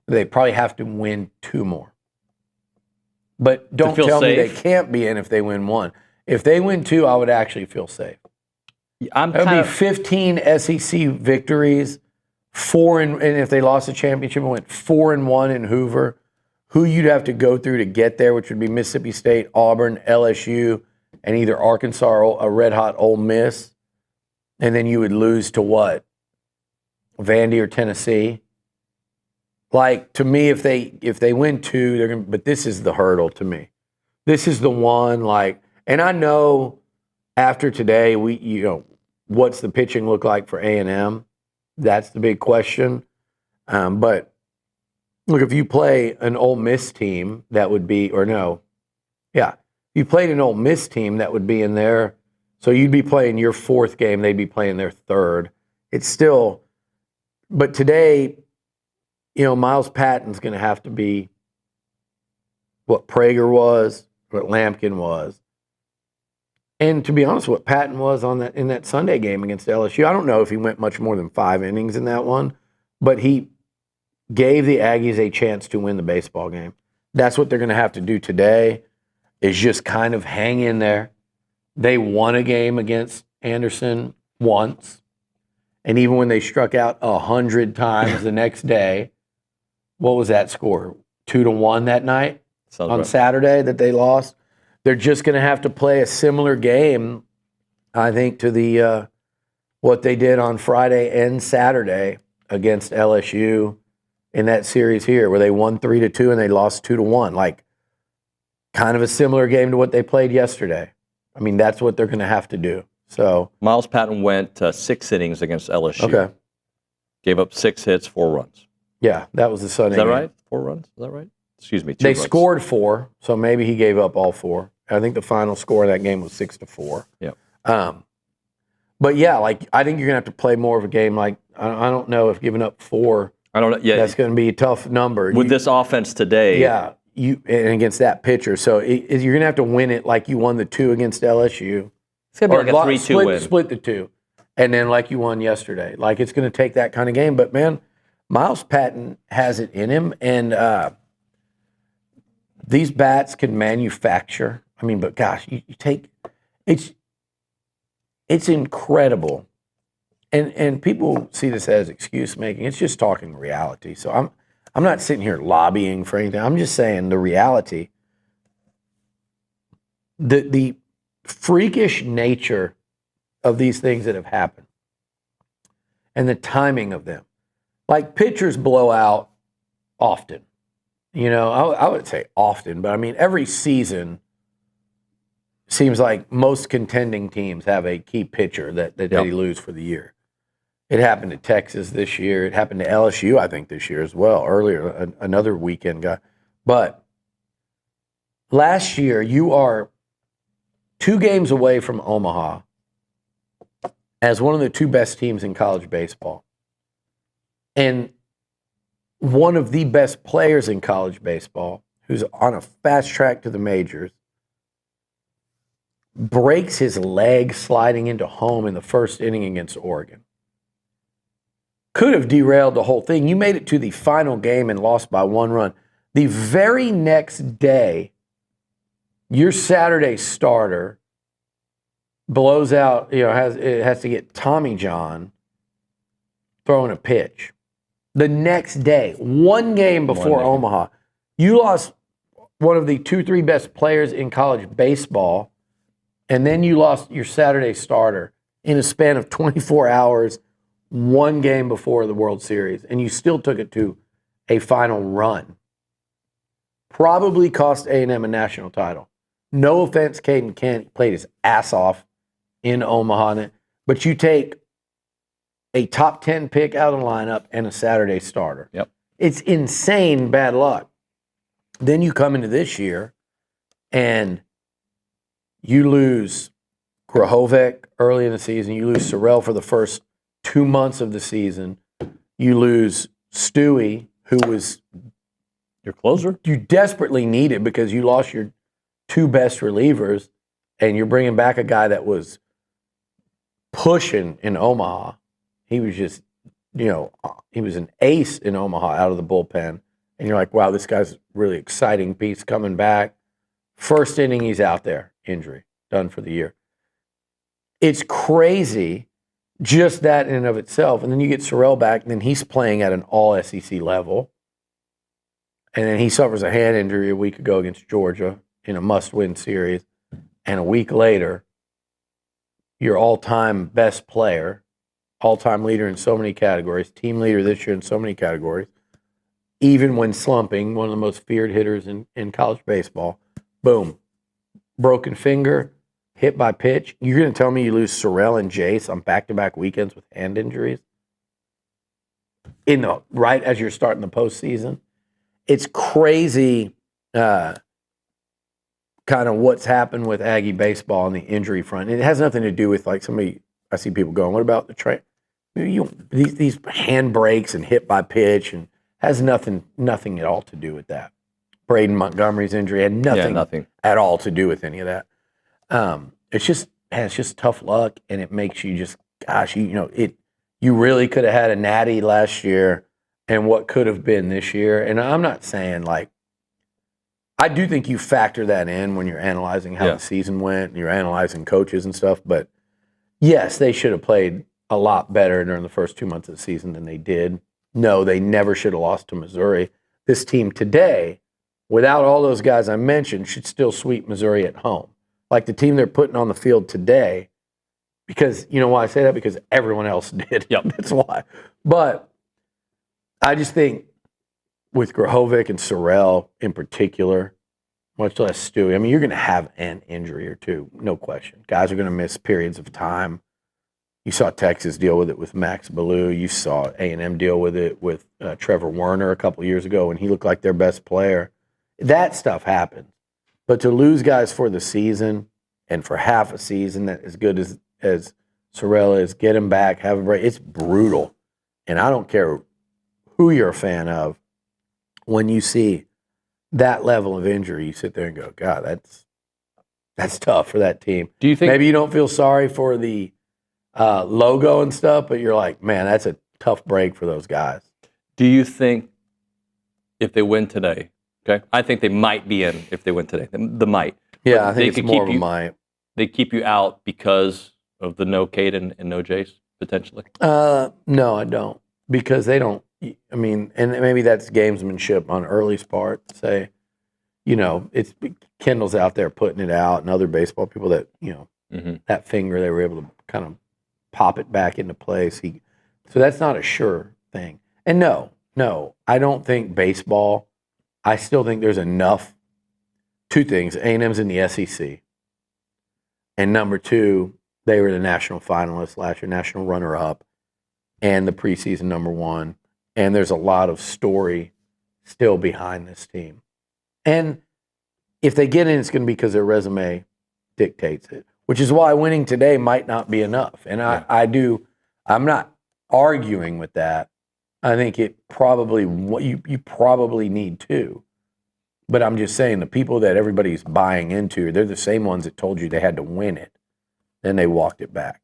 they probably have to win 2 more. But don't tell me they can't be in if they win 1. If they win 2, I would actually feel safe. That would be 15 SEC victories, 4 and if they lost the championship and went 4-1 in Hoover, who you'd have to go through to get there, which would be Mississippi State, Auburn, LSU, and either Arkansas or a red-hot Ole Miss. And then you would lose to what? Vandy or Tennessee? Like, to me, if they win 2, they're gonna. But this is the hurdle to me. This is the one. Like, and I know after today, what's the pitching look like for A&M? That's the big question. But look, if you play an Ole Miss team, that would be, or no, yeah, if you played an Ole Miss team, that would be in there. So you'd be playing your 4th game, they'd be playing their 3rd. It's still, but today, you know, Miles Patton's going to have to be what Prager was, what Lampkin was. And to be honest, what Patton was in that Sunday game against LSU, I don't know if he went much more than 5 innings in that one, but he gave the Aggies a chance to win the baseball game. That's what they're going to have to do today, is just kind of hang in there. They won a game against Anderson once, and even when they struck out 100 times the next day, what was that score? 2-1 that night on Saturday that they lost. They're just going to have to play a similar game, I think, to the what they did on Friday and Saturday against LSU in that series here, where they won 3-2 and they lost 2-1. Like, kind of a similar game to what they played yesterday. I mean, that's what they're going to have to do. So Miles Patton went 6 innings against LSU. Okay. Gave up 6 hits, 4 runs. Yeah, that was the Sunday. Is that game. right? 4 runs? Is that right? Excuse me. 2 They runs. scored 4, so maybe he gave up all 4. I think the final score of that game was 6-4. Yeah. But yeah, like, I think you're gonna have to play more of a game. Like, I don't know if giving up 4. I don't know. Yeah, that's going to be a tough number with this offense today. Yeah, and against that pitcher, so you're going to have to win it like you won the 2 against LSU. It's going to be like a 3-2 win. Split the 2, and then like you won yesterday. Like, it's going to take that kind of game. But man, Miles Patton has it in him, and these bats can manufacture. I mean, but gosh, you take it's incredible, and people see this as excuse making. It's just talking reality. So I'm not sitting here lobbying for anything. I'm just saying the reality. The freakish nature of these things that have happened and the timing of them. Like pitchers blow out often. You know, I would say often, but I mean, every season seems like most contending teams have a key pitcher that they lose for the year. It happened to Texas this year. It happened to LSU, I think, this year as well. Earlier, another weekend guy. But last year, you are 2 games away from Omaha as one of the 2 best teams in college baseball. And one of the best players in college baseball, who's on a fast track to the majors, breaks his leg sliding into home in the first inning against Oregon. Could have derailed the whole thing. You made it to the final game and lost by 1 run. The very next day, your Saturday starter blows out, has to get Tommy John throwing a pitch. The next day, 1 game before Omaha, you lost one of the 2-3 best players in college baseball, and then you lost your Saturday starter in a span of 24 hours, 1 game before the World Series, and you still took it to a final run. Probably cost A&M a national title. No offense, Caden Kent played his ass off in Omaha, but you take a top 10 pick out of the lineup and a Saturday starter. Yep. It's insane bad luck. Then you come into this year and you lose Grahovec early in the season. You lose Sorrell for the first 2 months of the season. You lose Stewie, who was your closer. You desperately needed because you lost your 2 best relievers, and you're bringing back a guy that was pushing in Omaha. He was just, he was an ace in Omaha out of the bullpen. And you're like, wow, this guy's a really exciting piece coming back. First inning, he's out there, injury, done for the year. It's crazy, just that in and of itself. And then you get Sorrell back, and then he's playing at an all-SEC level. And then he suffers a hand injury a week ago against Georgia in a must-win series. And a week later, your all-time best player, all-time leader in so many categories, team leader this year in so many categories, even when slumping, one of the most feared hitters in college baseball, boom, broken finger, hit by pitch. You're going to tell me you lose Sorrell and Jace on back-to-back weekends with hand injuries? Right as you're starting the postseason? It's crazy kind of what's happened with Aggie baseball on the injury front. And it has nothing to do with I see people going, what about the train? These hand breaks and hit by pitch, and has nothing at all to do with that. Braden Montgomery's injury had nothing at all to do with any of that. It's just tough luck, and it makes you just, gosh, you really could have had a natty last year, and what could have been this year. And I'm not saying I do think you factor that in when you're analyzing how the season went, and you're analyzing coaches and stuff. But yes, they should have played a lot better during the first 2 months of the season than they did. No, they never should have lost to Missouri. This team today, without all those guys I mentioned, should still sweep Missouri at home. Like the team they're putting on the field today, because you know why I say that? Because everyone else did. Yep. That's why. But I just think with Grahovec and Sorrell in particular, much less Stewie, I mean, you're going to have an injury or two, no question. Guys are going to miss periods of time. You saw Texas deal with it with Max Ballou. You saw A&M deal with it with Trevor Werner a couple years ago when he looked like their best player. That stuff happens. But to lose guys for the season and for half a season that as good as Sorrell is, get him back, have a break, it's brutal. And I don't care who you're a fan of, when you see that level of injury, you sit there and go, God, that's tough for that team. Do you think maybe you don't feel sorry for the logo and stuff, but you're like, man, that's a tough break for those guys. Do you think if they win today, okay, I think they might be in if they win today, the might. Yeah, but I think it's more of a might. They keep you out because of the no Caden and no Jace, potentially? No, I don't. Because they don't, I mean, and maybe that's gamesmanship on Early's part. Say, it's Kendall's out there putting it out, and other baseball people that, that finger, they were able to kind of pop it back into place. So that's not a sure thing. And no, I don't think baseball, I still think there's enough. Two things, A&M's in the SEC. And number two, they were the national finalists last year, national runner-up, and the preseason number one. And there's a lot of story still behind this team. And if they get in, it's going to be because their resume dictates it, which is why winning today might not be enough. And I'm not arguing with that. I think you probably need two. But I'm just saying the people that everybody's buying into, they're the same ones that told you they had to win it. Then they walked it back.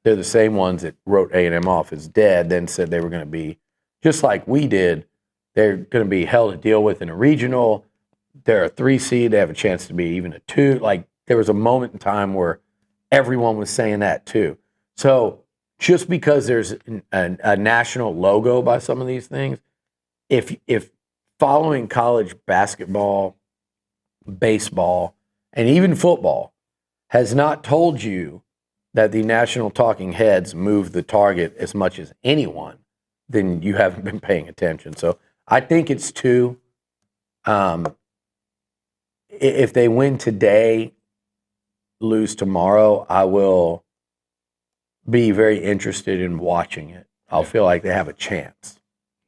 They're the same ones that wrote A&M off as dead, then said they were going to be, just like we did, they're going to be hell to deal with in a regional. They're a 3 seed. They have a chance to be even a 2. Like, there was a moment in time where everyone was saying that too. So just because there's a national logo by some of these things, if following college basketball, baseball, and even football has not told you that the national talking heads move the target as much as anyone, then you haven't been paying attention. So I think it's 2. If they win today, lose tomorrow, I will be very interested in watching it. I'll feel like they have a chance.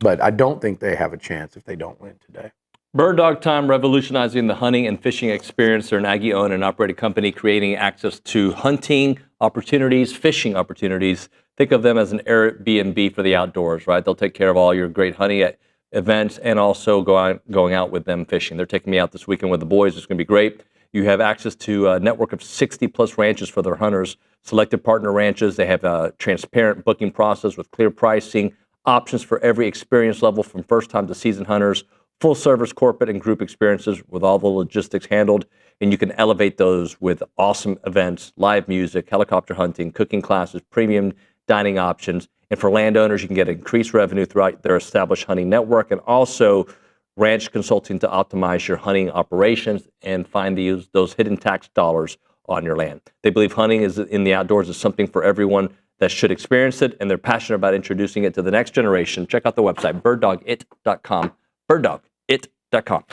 But I don't think they have a chance if they don't win today. Bird Dog Time, revolutionizing the hunting and fishing experience. They're an Aggie-owned and operated company creating access to hunting opportunities, fishing opportunities. Think of them as an Airbnb for the outdoors, right? They'll take care of all your great hunting events and also going out with them fishing. They're taking me out this weekend with the boys. It's going to be great. You have access to a network of 60-plus ranches for their hunters, selected partner ranches. They have a transparent booking process with clear pricing, options for every experience level from first-time to seasoned hunters, full-service corporate and group experiences with all the logistics handled, and you can elevate those with awesome events, live music, helicopter hunting, cooking classes, premium dining options. And for landowners, you can get increased revenue throughout their established hunting network and also ranch consulting to optimize your hunting operations and find those hidden tax dollars on your land. They believe hunting is in the outdoors is something for everyone that should experience it, and they're passionate about introducing it to the next generation. Check out the website, birddogit.com, birddogit.com.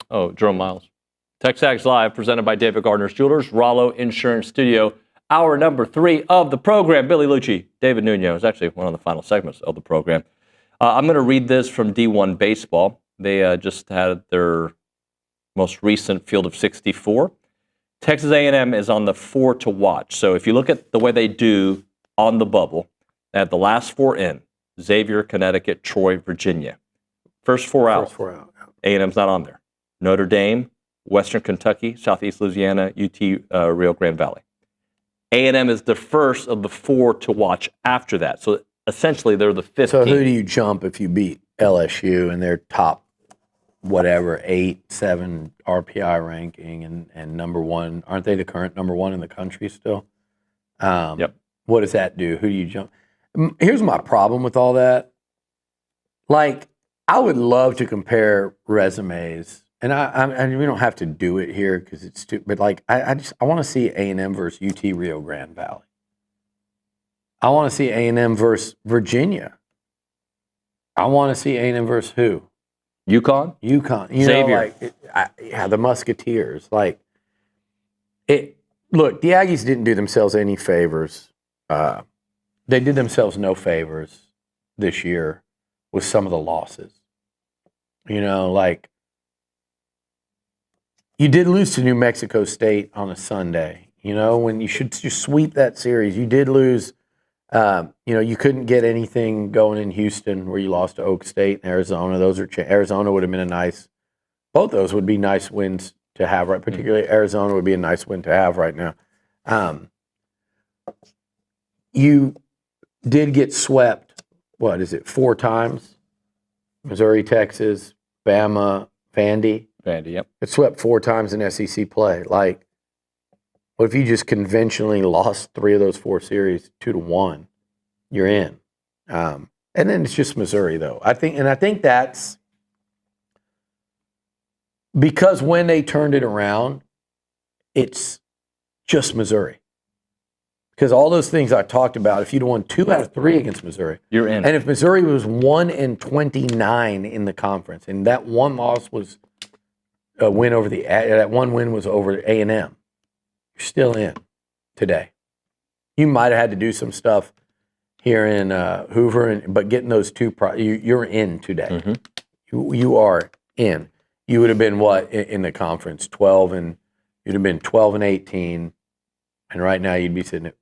Oh, Jerome Miles. TexAgs Live, presented by David Gardner's Jewelers, Rollo Insurance Studio. Hour number 3 of the program. Billy Liucci, David Nuño is actually one of the final segments of the program. I'm going to read this from D1 Baseball. They just had their most recent field of 64. Texas A&M is on the 4 to watch. So if you look at the way they do on the bubble, they have the last 4 in: Xavier, Connecticut, Troy, Virginia. First 4 out. A&M's not on there. Notre Dame, Western Kentucky, Southeast Louisiana, UT Rio Grande Valley. A&M is the first of the 4 to watch after that. So essentially, they're the 5th So team. who do you jump if you beat LSU and their top, whatever, 8, 7 RPI ranking and number 1? Aren't they the current number 1 in the country still? Yep. What does that do? Who do you jump? Here's my problem with all that. Like, I would love to compare resumes. And we don't have to do it here because it's too. But like, I want to see A&M versus UT Rio Grande Valley. I want to see A&M versus Virginia. I want to see A&M versus who? UConn. You Xavier. Know, the Musketeers. Like, it. Look, the Aggies didn't do themselves any favors. They did themselves no favors this year with some of the losses. Like. You did lose to New Mexico State on a Sunday, when you should just sweep that series. You did lose, you couldn't get anything going in Houston where you lost to Oak State and Arizona. Arizona would have been both those would be nice wins to have, right? Particularly Arizona would be a nice win to have right now. You did get swept, 4 times? Missouri, Texas, Bama, Vandy. Yep. It swept 4 times in SEC play. Like, what if you just conventionally lost 3 of those 4 series 2-1? You're in. And then it's just Missouri, though. I think that's because when they turned it around, it's just Missouri. Because all those things I talked about, if you'd won 2 out of 3 against Missouri, you're in. And if Missouri was 1-29 in the conference, and that one loss was a win over that one win was over A&M, you're still in today. You might have had to do some stuff here in Hoover, but getting those 2, you're in today. Mm-hmm. You are in. You would have been what in the conference? 12 and you'd have been 12-18, and right now you'd be sitting at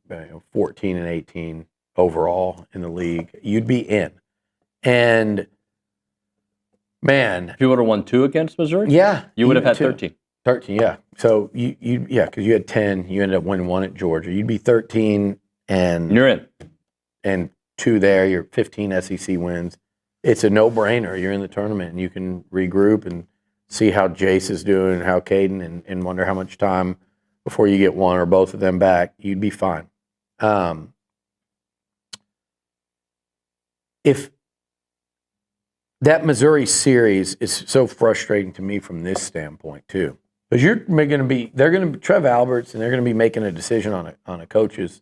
14-18 overall in the league. You'd be in, and man, if you would have won 2 against Missouri, you would have had 13. 13, yeah. So because you had 10, you ended up winning 1 at Georgia. You'd be 13 and you're in, and 2 there. You're 15 SEC wins. It's a no-brainer. You're in the tournament, and you can regroup and see how Jace is doing, and how Caden, and wonder how much time before you get one or both of them back. You'd be fine. If that Missouri series is so frustrating to me from this standpoint too, because they're going to be Trev Alberts, and they're going to be making a decision on a coach's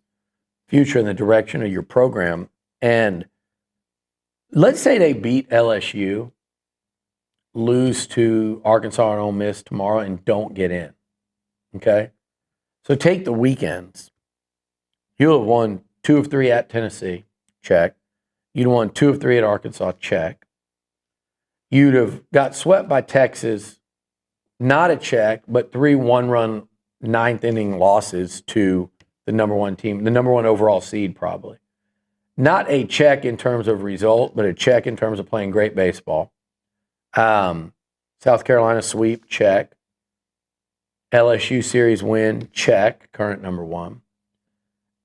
future and the direction of your program. And let's say they beat LSU, lose to Arkansas and Ole Miss tomorrow, and don't get in. Okay, so take the weekends. You'll have won 2 of 3 at Tennessee, check. You'd have won 2 of 3 at Arkansas, check. You'd have got swept by Texas, not a check, but 3 one-run 9th inning losses to the number 1 team, the number 1 overall seed probably. Not a check in terms of result, but a check in terms of playing great baseball. South Carolina sweep, check. LSU series win, check, current number 1.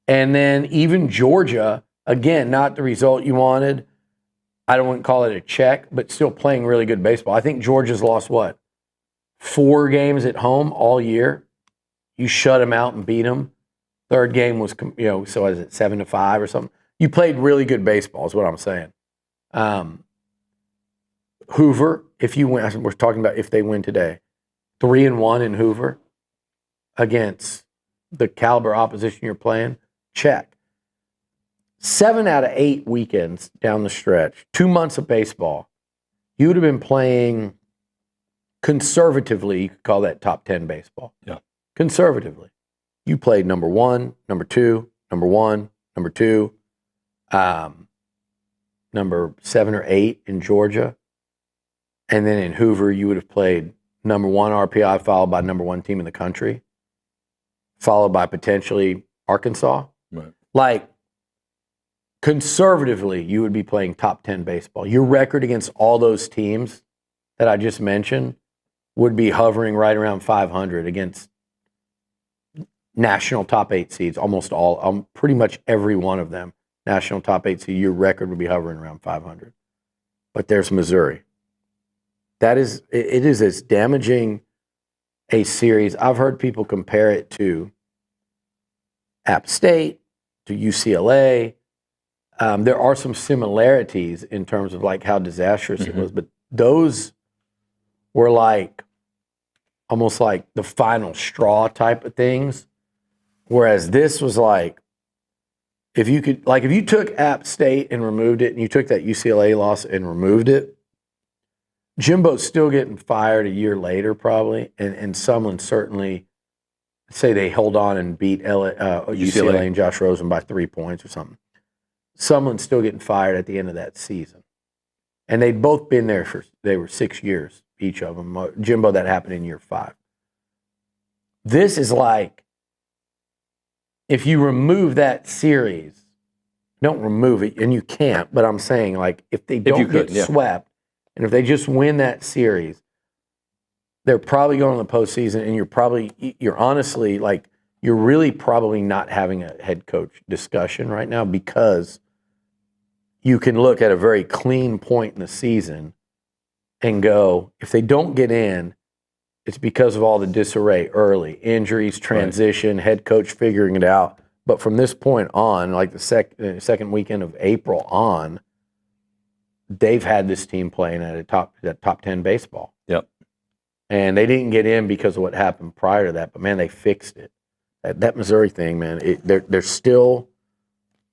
And then even Georgia, again, not the result you wanted. I wouldn't call it a check, but still playing really good baseball. I think Georgia's lost 4 games at home all year. You shut them out and beat them. 3rd game was, so is it 7-5 or something? You played really good baseball is what I'm saying. Hoover, if you win, we're talking about if they win today, 3-1 in Hoover against the caliber opposition you're playing, check. 7 out of 8 weekends down the stretch, 2 months of baseball, you would have been playing conservatively, you could call that top 10 baseball. Yeah. Conservatively. You played number 1, number 2, number 1, number 2, number 7 or 8 in Georgia. And then in Hoover, you would have played number 1 RPI, followed by number 1 team in the country, followed by potentially Arkansas. Right. Like, conservatively, you would be playing top 10 baseball. Your record against all those teams that I just mentioned would be hovering right around 500 against national top 8 seeds, almost all, pretty much every one of them, national top 8 seed, your record would be hovering around 500. But there's Missouri. It is as damaging a series. I've heard people compare it to App State, to UCLA. There are some similarities in terms of like how disastrous it was, but those were like almost like the final straw type of things. Whereas this was like, if you took App State and removed it, and you took that UCLA loss and removed it, Jimbo's still getting fired a year later probably, and Sumlin certainly, say they hold on and beat UCLA and Josh Rosen by 3 points or something. Sumlin's still getting fired at the end of that season. And they'd both been there they were 6 years, each of them. Jimbo, that happened in year 5. This is like, if you remove that series, don't remove it, and you can't, but I'm saying, like, if they don't get swept, and if they just win that series, they're probably going to the postseason, and you're honestly, like, you're really probably not having a head coach discussion right now, because you can look at a very clean point in the season and go, if they don't get in, it's because of all the disarray early, injuries, transition, head coach figuring it out. But from this point on, like the second weekend of April on, they've had this team playing at top 10 baseball. Yep. And they didn't get in because of what happened prior to that, but man, they fixed it. That Missouri thing, man,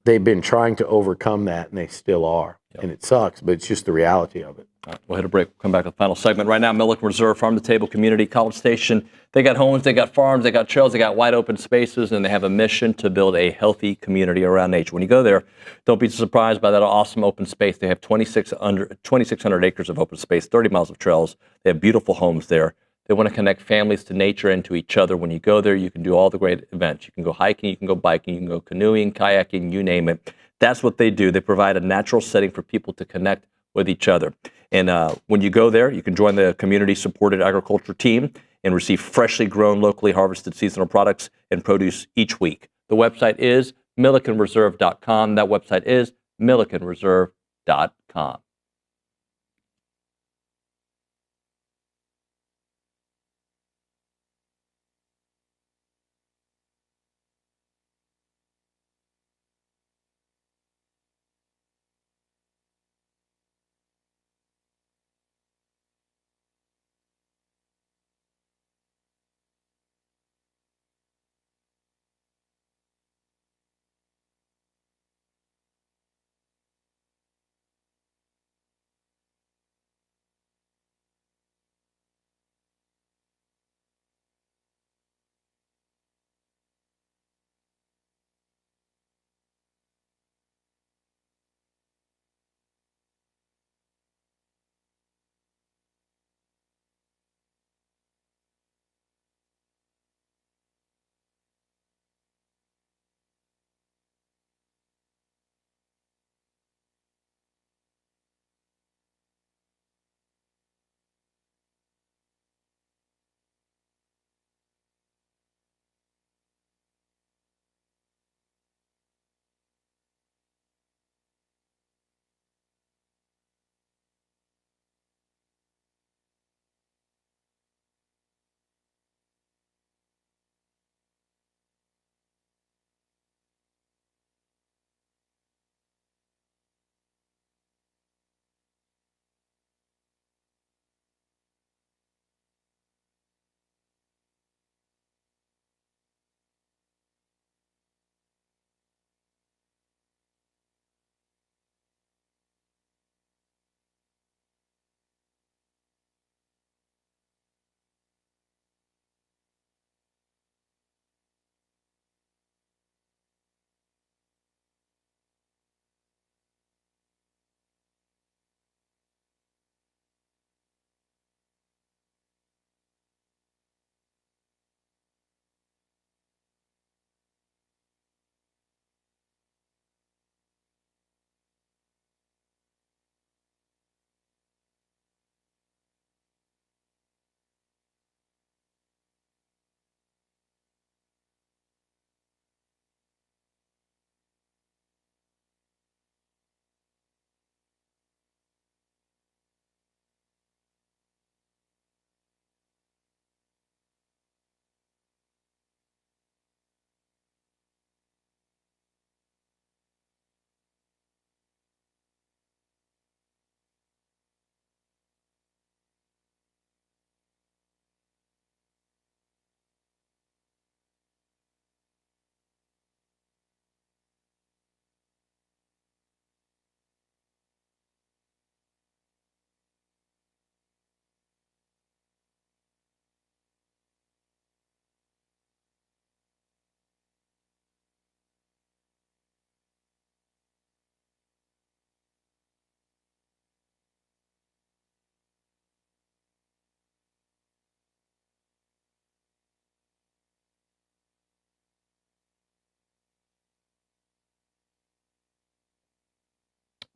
they've been trying to overcome that, and they still are. Yep. And it sucks, but it's just the reality of it. All right, we'll hit a break. We'll come back to the final segment. Right now, Milliken Reserve Farm to Table Community College Station. They got homes, they got farms, they got trails, they got wide open spaces, and they have a mission to build a healthy community around nature. When you go there, don't be surprised by that awesome open space. They have 2,600 acres of open space, 30 miles of trails. They have beautiful homes there. They want to connect families to nature and to each other. When you go there, you can do all the great events. You can go hiking, you can go biking, you can go canoeing, kayaking, you name it. That's what they do. They provide a natural setting for people to connect with each other. And when you go there, you can join the community-supported agriculture team and receive freshly grown, locally harvested seasonal products and produce each week. The website is millikenreserve.com. That website is millikenreserve.com.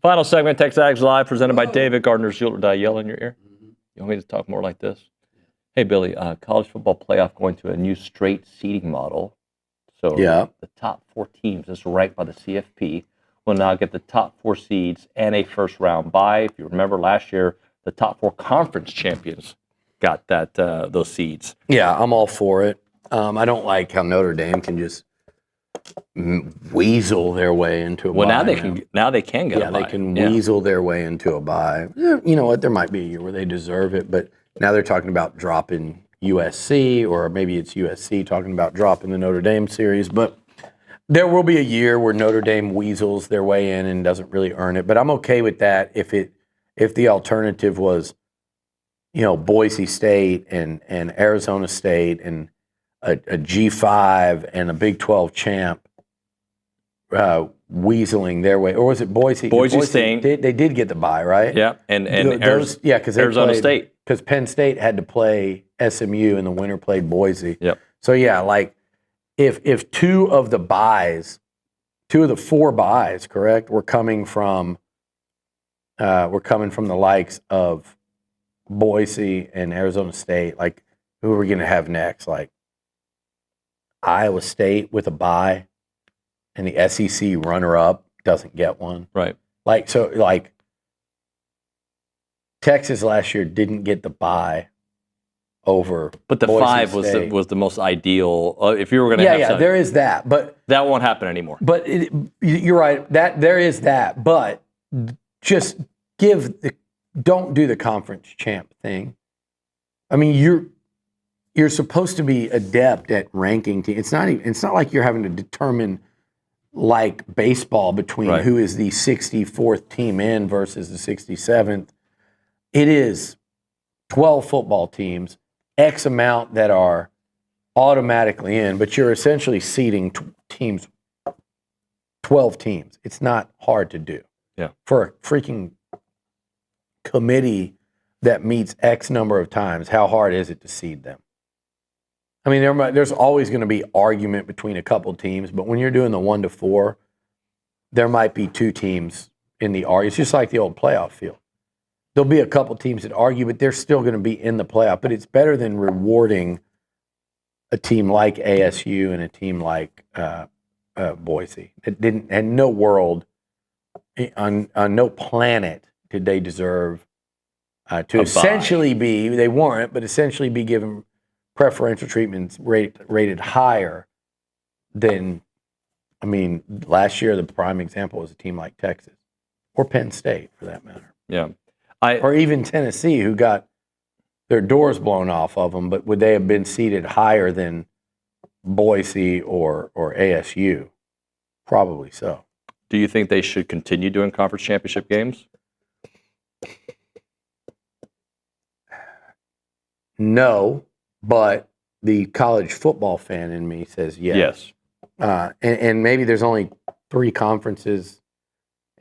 Final segment, TexAgs Live, presented by David Gardner's Jewelry. Did I yell in your ear? You want me to talk more like this? Hey, Billy, college football playoff going to a new straight seeding model. So the top 4 teams, as ranked by the CFP, will now get the top 4 seeds and a first-round bye. If you remember last year, the top 4 conference champions got those seeds. Yeah, I'm all for it. I don't like how Notre Dame can just weasel their way into a bye. Well, now they can get a bye. They can weasel their way into a bye. You know what? There might be a year where they deserve it, but now they're talking about dropping USC, or maybe it's USC talking about dropping the Notre Dame series. But there will be a year where Notre Dame weasels their way in and doesn't really earn it. But I'm okay with that if the alternative was, Boise State and Arizona State and a G5 and a Big 12 champ weaseling their way. Or was it Boise? Boise State. They did get the bye, right? Yeah, and because Arizona State. Because Penn State had to play SMU and the winner played Boise. Yep. So, if 2 of the 4 byes, correct, were coming from the likes of Boise and Arizona State, who are we going to have next? Iowa State with a bye, and the SEC runner-up doesn't get one. Right. Texas last year didn't get the bye over. But the Boise 5 State. was the most ideal. If you were going to have something. There is that, but that won't happen anymore. But you're right. That there is that, but just don't do the conference champ thing. I mean, you're supposed to be adept at ranking teams. It's not like you're having to determine, like baseball, between who is the 64th team in versus the 67th. It is 12 football teams, X amount that are automatically in, but you're essentially seeding 12 teams. It's not hard to do. Yeah. For a freaking committee that meets X number of times, how hard is it to seed them? I mean, there's always going to be argument between a couple teams, but when you're doing the 1 to 4, there might be 2 teams in the argument. It's just like the old playoff field. There'll be a couple teams that argue, but they're still going to be in the playoff. But it's better than rewarding a team like ASU and a team like Boise. It didn't, and no world, on no planet did they deserve to essentially be, they weren't, but essentially be given preferential treatments rated higher than, last year the prime example was a team like Texas or Penn State for that matter. Yeah. Or even Tennessee, who got their doors blown off of them, but would they have been seated higher than Boise or ASU? Probably so. Do you think they should continue doing conference championship games? No, but the college football fan in me says yes. And maybe there's only 3 conferences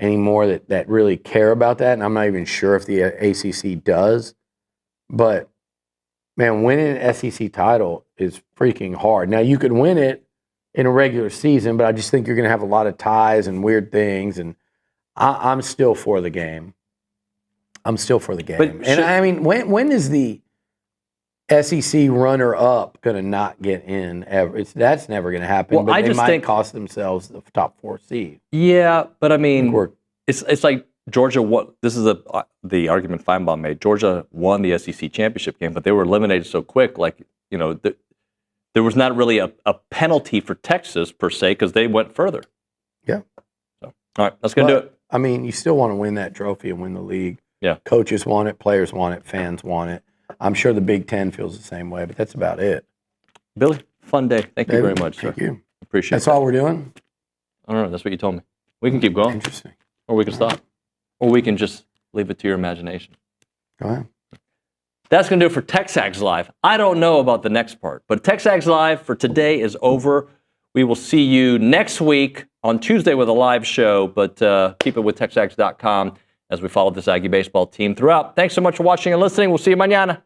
anymore that really care about that, and I'm not even sure if the ACC does. But, man, winning an SEC title is freaking hard. Now, you could win it in a regular season, but I just think you're going to have a lot of ties and weird things, and I'm still for the game. When is the SEC runner-up going to not get in ever? That's never going to happen. Well, but I they just might think cost themselves the top 4 seed. Yeah, but it's like Georgia. This is the argument Feinbaum made. Georgia won the SEC championship game, but they were eliminated so quick. There was not really a penalty for Texas per se because they went further. Yeah. So, all right, that's going to do it. You still want to win that trophy and win the league. Yeah. Coaches want it, players want it, fans want it. I'm sure the Big Ten feels the same way, but that's about it. Billy, fun day. Thank you very much, Thank sir. you. Appreciate it. That's all we're doing? I don't know. That's what you told me. We can keep going. Interesting. Or we can stop. Or we can just leave it to your imagination. Go ahead. That's going to do it for TexAgs Live. I don't know about the next part, but TexAgs Live for today is over. We will see you next week on Tuesday with a live show, but keep it with TexAgs.com as we follow this Aggie baseball team throughout. Thanks so much for watching and listening. We'll see you mañana.